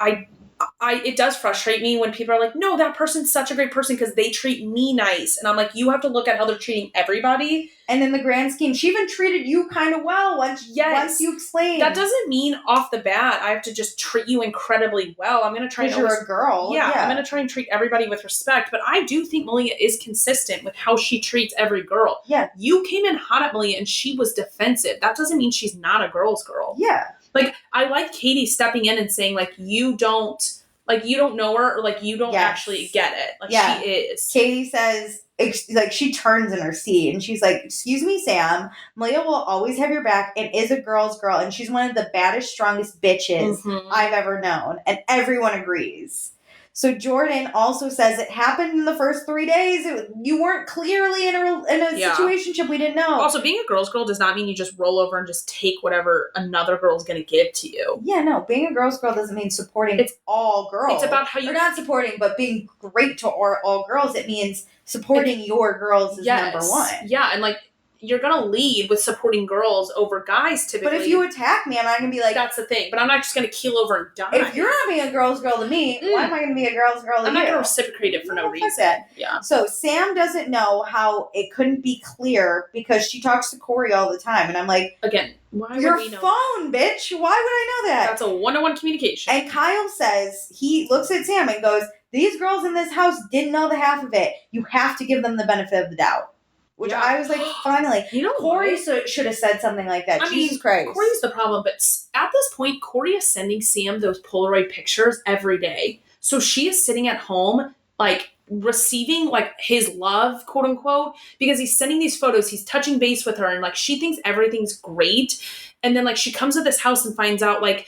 it does frustrate me when people are like, no, that person's such a great person because they treat me nice. And I'm like, you have to look at how they're treating everybody. And in the grand scheme, she even treated you kind of well once you explained. That doesn't mean off the bat I have to just treat you incredibly well. I'm going to try and... Because you're a girl. Yeah, I'm going to try and treat everybody with respect. But I do think Malia is consistent with how she treats every girl. Yeah. You came in hot at Malia and she was defensive. That doesn't mean she's not a girl's girl. Yeah. Like, I like Katie stepping in and saying, like, you don't know her, or, like, you don't actually get it. Like, she is. Katie says, like, she turns in her seat, and she's like, excuse me, Sam, Malia will always have your back and is a girl's girl, and she's one of the baddest, strongest bitches I've ever known. And everyone agrees. So Jordan also says it happened in the first 3 days. You weren't clearly in a situationship we didn't know. Also, being a girl's girl does not mean you just roll over and just take whatever another girl's going to give to you. Yeah, no. Being a girl's girl doesn't mean supporting all girls. It's about how you... Or not supporting, but being great to all girls. It means supporting your girls is number one. Yeah, and, like, you're going to lead with supporting girls over guys typically. But if you attack me, I'm not going to be like... That's the thing. But I'm not just going to keel over and die. If you're not being a girl's girl to me, why am I going to be a girl's girl to you? I'm not going to reciprocate it for no reason. Yeah. So Sam doesn't know how it couldn't be clear because she talks to Corey all the time. And I'm like... Again, why your would we know? Phone, bitch! Why would I know that? That's a one-on-one communication. And Kyle says, he looks at Sam and goes, these girls in this house didn't know the half of it. You have to give them the benefit of the doubt. Which I was like, finally. You know, Corey should have said something like that. Jesus Christ. Corey's the problem, but at this point, Corey is sending Sam those Polaroid pictures every day. So she is sitting at home, like, receiving, like, his love, quote unquote, because he's sending these photos, he's touching base with her, and, like, she thinks everything's great. And then, like, she comes to this house and finds out, like,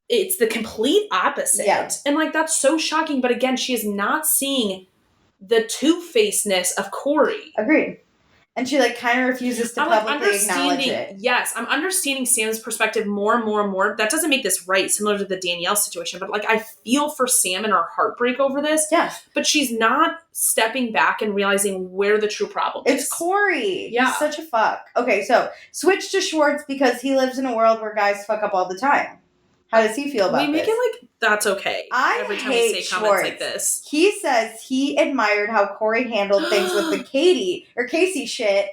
it's the complete opposite. Yeah. And, like, that's so shocking. But again, she is not seeing the two-facedness of Corey. Agreed. And she, like, kind of refuses to publicly acknowledge it. Yes, I'm understanding Sam's perspective more and more and more. That doesn't make this right, similar to the Danielle situation. But, like, I feel for Sam and her heartbreak over this. Yes. But she's not stepping back and realizing where the true problem is. It's Corey. Yeah. He's such a fuck. Okay, so switch to Schwartz because he lives in a world where guys fuck up all the time. How does he feel about this? We make it like that's okay. Every time we say comments like this. He says he admired how Corey handled things with the Casey shit.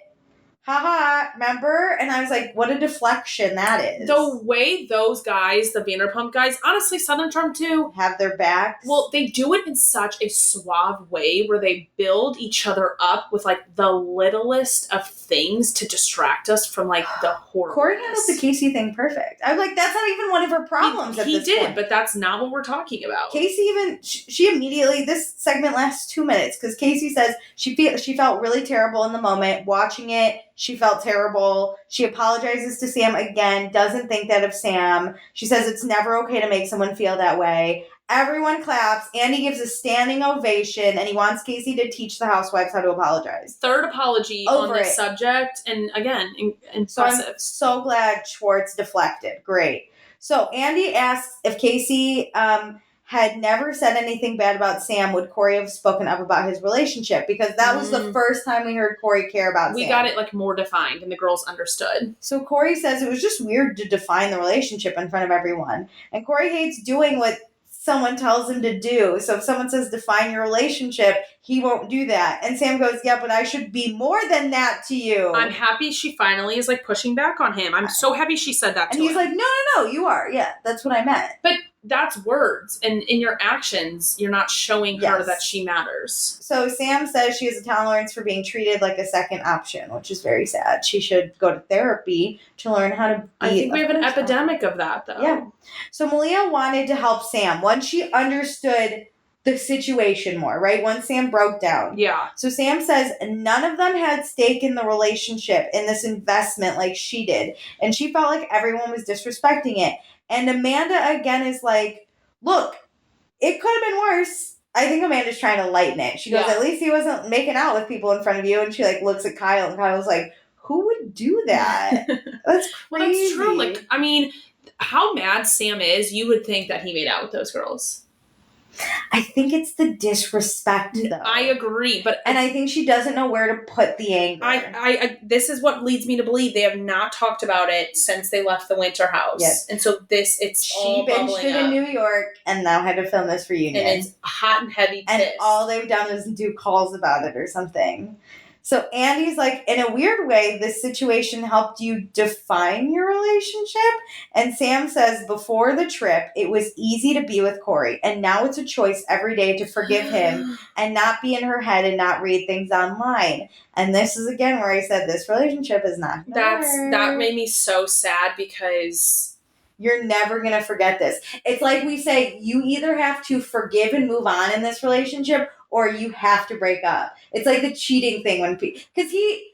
Haha, remember? And I was like, what a deflection that is. The way those guys, the Vanderpump guys, honestly, Southern Charm too, have their backs. Well, they do it in such a suave way where they build each other up with like the littlest of things to distract us from like the horror. Corey handled the Casey thing perfect. I was like, that's not even one of her problems at this point. But that's not what we're talking about. Casey she immediately, this segment lasts 2 minutes because Casey says she felt really terrible in the moment watching it. She felt terrible. She apologizes to Sam again, doesn't think that of Sam. She says it's never okay to make someone feel that way. Everyone claps. Andy gives a standing ovation, and he wants Casey to teach the housewives how to apologize. Third apology on this subject, and again, impressive. So I'm so glad Schwartz deflected. Great. So Andy asks if Casey had never said anything bad about Sam, would Corey have spoken up about his relationship? Because that was the first time we heard Corey care about Sam. We got it like more defined and the girls understood. So Corey says it was just weird to define the relationship in front of everyone. And Corey hates doing what someone tells him to do. So if someone says define your relationship, he won't do that. And Sam goes, yeah, but I should be more than that to you. I'm happy she finally is like pushing back on him. I'm so happy she said that to him. And he's like, no, you are. Yeah, that's what I meant. But that's words. And in your actions, you're not showing her that she matters. So Sam says she has a tolerance for being treated like a second option, which is very sad. She should go to therapy to learn how to be. I think we have an epidemic of that, though. Yeah. So Malia wanted to help Sam once she understood the situation more, right? Once Sam broke down. Yeah. So Sam says none of them had stake in the relationship, in this investment like she did. And she felt like everyone was disrespecting it. And Amanda, again, is like, look, it could have been worse. I think Amanda's trying to lighten it. She goes, at least he wasn't making out with people in front of you. And she, like, looks at Kyle, and Kyle's like, who would do that? That's crazy. Well, that's true. Like, I mean, how mad Sam is, you would think that he made out with those girls. I think it's the disrespect, though. I agree, and I think she doesn't know where to put the anger. I this is what leads me to believe they have not talked about it since they left the winter house. Yes. And so she binged it in New York and now had to film this reunion. And it's hot and heavy. And all they've done is do calls about it or something. So Andy's like, in a weird way, this situation helped you define your relationship. And Sam says, before the trip, it was easy to be with Corey. And now it's a choice every day to forgive him and not be in her head and not read things online. And this is, again, where I said this relationship is not gonna work. That made me so sad because you're never going to forget this. It's like we say, you either have to forgive and move on in this relationship or you have to break up. It's like the cheating thing because he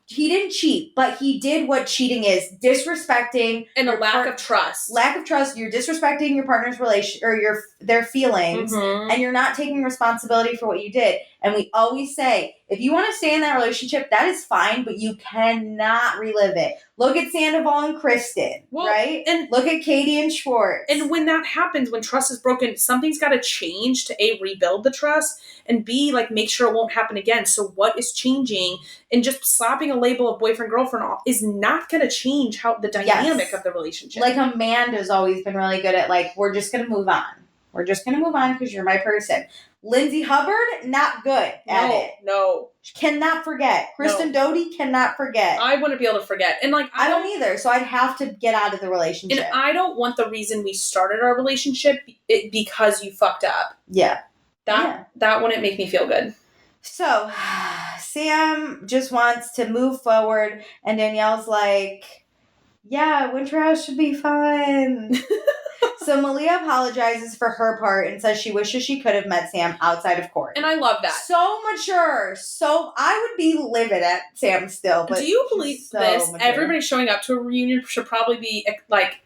didn't cheat, but he did what cheating is, disrespecting and a lack of trust. Lack of trust. You're disrespecting your partner's relation or their feelings, and you're not taking responsibility for what you did. And we always say, if you want to stay in that relationship, that is fine, but you cannot relive it. Look at Sandoval and Kristen, right? And look at Katie and Schwartz. And when that happens, when trust is broken, something's got to change to A, rebuild the trust, and B, like make sure it won't happen again. So what is changing? And just slapping a label of boyfriend, girlfriend off is not going to change how the dynamic of the relationship. Like Amanda's always been really good at like, we're just going to move on. We're just going to move on because you're my person. Lindsay Hubbard, not good at it. No. She cannot forget. Kristen Doty cannot forget. I wouldn't be able to forget. And like I don't either, so I'd have to get out of the relationship. And I don't want the reason we started our relationship because you fucked up. Yeah. That wouldn't make me feel good. So, Sam just wants to move forward, and Danielle's like, yeah, Winter House should be fun. So Malia apologizes for her part and says she wishes she could have met Sam outside of court. And I love that. So mature. So I would be livid at Sam still. But do you believe this? Mature. Everybody showing up to a reunion should probably be like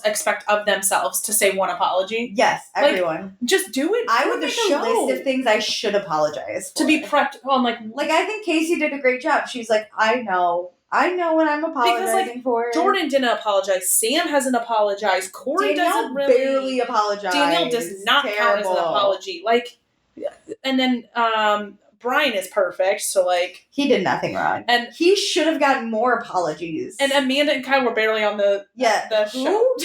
expect of themselves to say one apology. Yes, everyone. Like, just do it. I would make a list of things I should apologize for. To be prepped on like I think Casey did a great job. She's like, I know what I'm apologizing for. Jordan didn't apologize. Sam hasn't apologized. Corey doesn't really. Barely apologize. Danielle does not count as an apology. Like, and then Brian is perfect. So like he did nothing wrong, and he should have gotten more apologies. And Amanda and Kyle were barely on the show.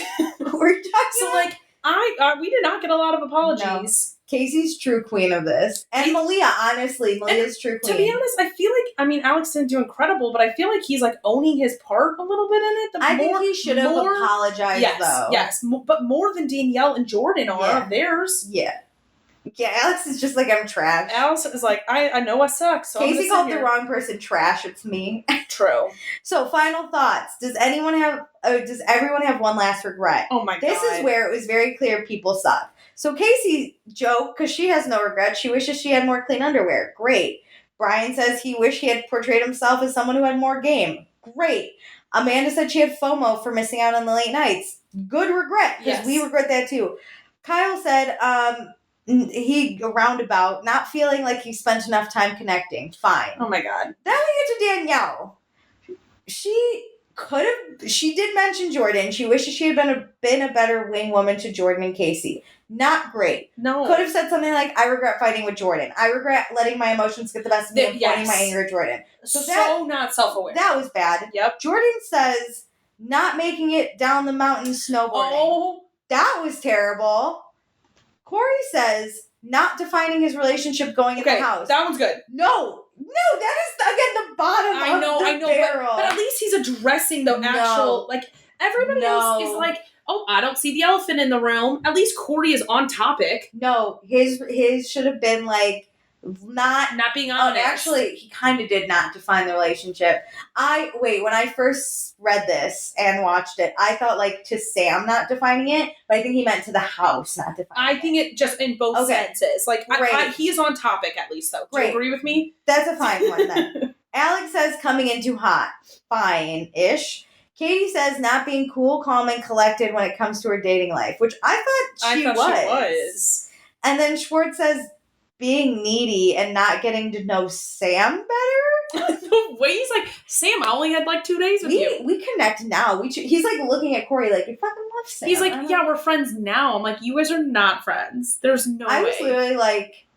Corey talking So, about? like, we did not get a lot of apologies. No. Casey's true queen of this. And Malia, honestly, Malia's true queen. To be honest, I feel like, Alex didn't do incredible, but I feel like he's, like, owning his part a little bit in it. I think he should have apologized, though. Yes, but more than Danielle and Jordan are of theirs. Yeah. Yeah, Alex is just like, I'm trash. Alex is like, I know I suck, so Casey called the wrong person trash. It's me. True. So, final thoughts. Does everyone have one last regret? Oh, my God. This is where it was very clear people suck. So, Casey joked, because she has no regrets, she wishes she had more clean underwear. Great. Brian says he wished he had portrayed himself as someone who had more game. Great. Amanda said she had FOMO for missing out on the late nights. Good regret, because we regret that too. Kyle said he roundabout, not feeling like he spent enough time connecting. Fine. Oh my God. Then we get to Danielle. She did mention Jordan. She wishes she had been a better wing woman to Jordan and Casey. Not great. No. Could have said something like, I regret fighting with Jordan. I regret letting my emotions get the best of me and pointing my anger at Jordan. So not self-aware. That was bad. Yep. Jordan says, not making it down the mountain snowboarding. Oh. That was terrible. Corey says, not defining his relationship going in the house. That one's good. No, that is, again, the bottom of the barrel. But at least he's addressing the actual, like, everybody else is like, oh, I don't see the elephant in the room. At least Corey is on topic. No, his should have been, like, not being honest. Actually, he kind of did not define the relationship. When I first read this and watched it, I thought, like, to Sam not defining it, but I think he meant to the house not defining it. I think it just in both senses. Like, he is on topic at least, though. Do you agree with me? That's a fine one, then. Alex says coming in too hot. Fine-ish. Katie says not being cool, calm, and collected when it comes to her dating life, which I thought she was. And then Schwartz says being needy and not getting to know Sam better. The way he's like, Sam, I only had like 2 days with you. We connect now. He's like looking at Corey like, you fucking love Sam. He's like, yeah, we're friends now. I'm like, you guys are not friends. There's no way. I was literally like,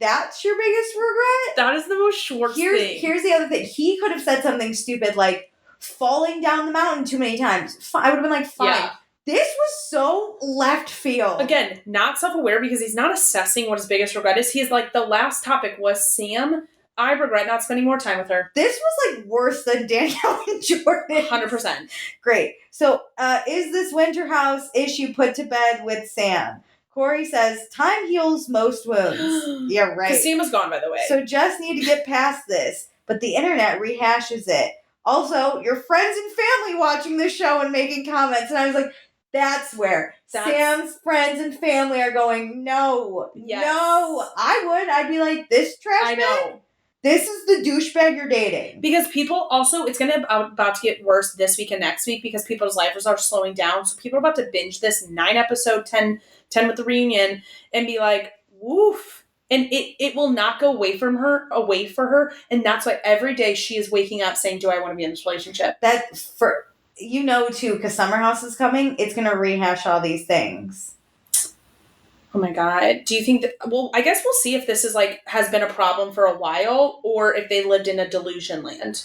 that's your biggest regret? That is the most Schwartz thing. Here's the other thing. He could have said something stupid like, falling down the mountain too many times. I would have been like, fine. Yeah. This was so left field. Again, not self-aware because he's not assessing what his biggest regret is. He's like, the last topic was Sam. I regret not spending more time with her. This was like worse than Danielle and Jordan. 100%. Great. So, is this winter house issue put to bed with Sam? Corey says, time heals most wounds. Yeah, right. Because Sam was gone, by the way. So just need to get past this. But the internet rehashes it. Also, your friends and family watching this show and making comments. And I was like, that's where Sam's friends and family are going, no, no. I'd be like, this trash bag? This is the douchebag you're dating. Because people also, it's going to about to get worse this week and next week because people's lives are slowing down. So people are about to binge this 9 episode, 10 with the reunion and be like, woof. And it will not go away for her. And that's why every day she is waking up saying, do I want to be in this relationship? Too, because Summer House is coming, it's going to rehash all these things. Oh my God. Do you think that, well, I guess we'll see if this is like, has been a problem for a while or if they lived in a delusion land.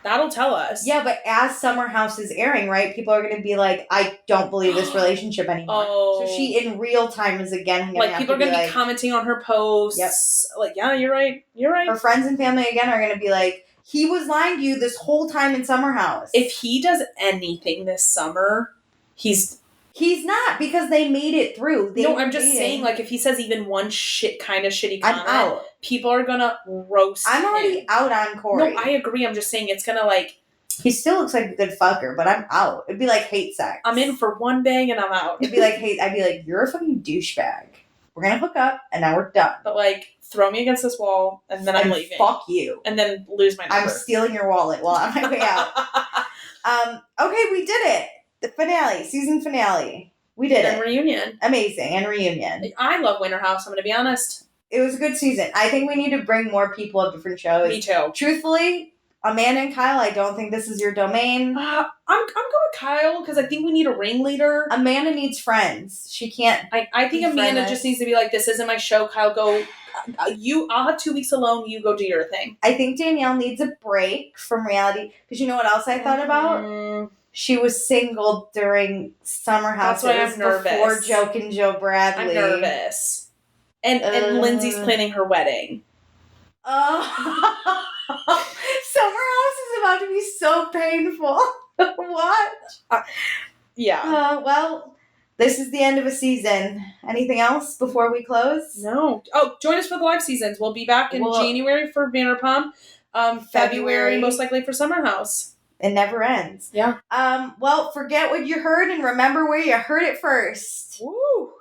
That'll tell us. Yeah, but as Summer House is airing, right, people are going to be like, I don't believe this relationship anymore. So she, in real time, is again going to people are going to be commenting on her posts. Yep. Like, yeah, you're right. Her friends and family, again, are going to be like, he was lying to you this whole time in Summer House. If he does anything this summer, he's not, because they made it through. I'm just saying, like, if he says even one shitty comment, I'm out. People are gonna roast him. I'm already out on Corey. No, I agree. I'm just saying it's gonna, like... He still looks like a good fucker, but I'm out. It'd be like hate sex. I'm in for one bang and I'm out. It'd be like I'd be like, you're a fucking douchebag. We're gonna hook up and now we're done. But, like, throw me against this wall and then I'm leaving. Fuck you. And then lose my number. I'm stealing your wallet while I'm on my way out. Okay, we did it. The finale, season finale. We did it. And reunion. Amazing. And reunion. I love Winter House, I'm going to be honest. It was a good season. I think we need to bring more people of different shows. Me too. Truthfully, Amanda and Kyle, I don't think this is your domain. I'm going with Kyle because I think we need a ringleader. Amanda needs friends. She can't. I think Amanda just needs to be like, this isn't my show. Kyle, go. I'll have 2 weeks alone. You go do your thing. I think Danielle needs a break from reality. Because you know what else I thought about? she was single during Summer House. That's why I'm nervous. Before Joke and Joe Bradley. I'm nervous. And Lindsay's planning her wedding. Oh. Summer House is about to be so painful. What? Yeah. Well, this is the end of a season. Anything else before we close? No. Oh, join us for the live seasons. We'll be back in January for Vanderpump. February, most likely for Summer House. It never ends. Yeah. Well, forget what you heard and remember where you heard it first. Woo!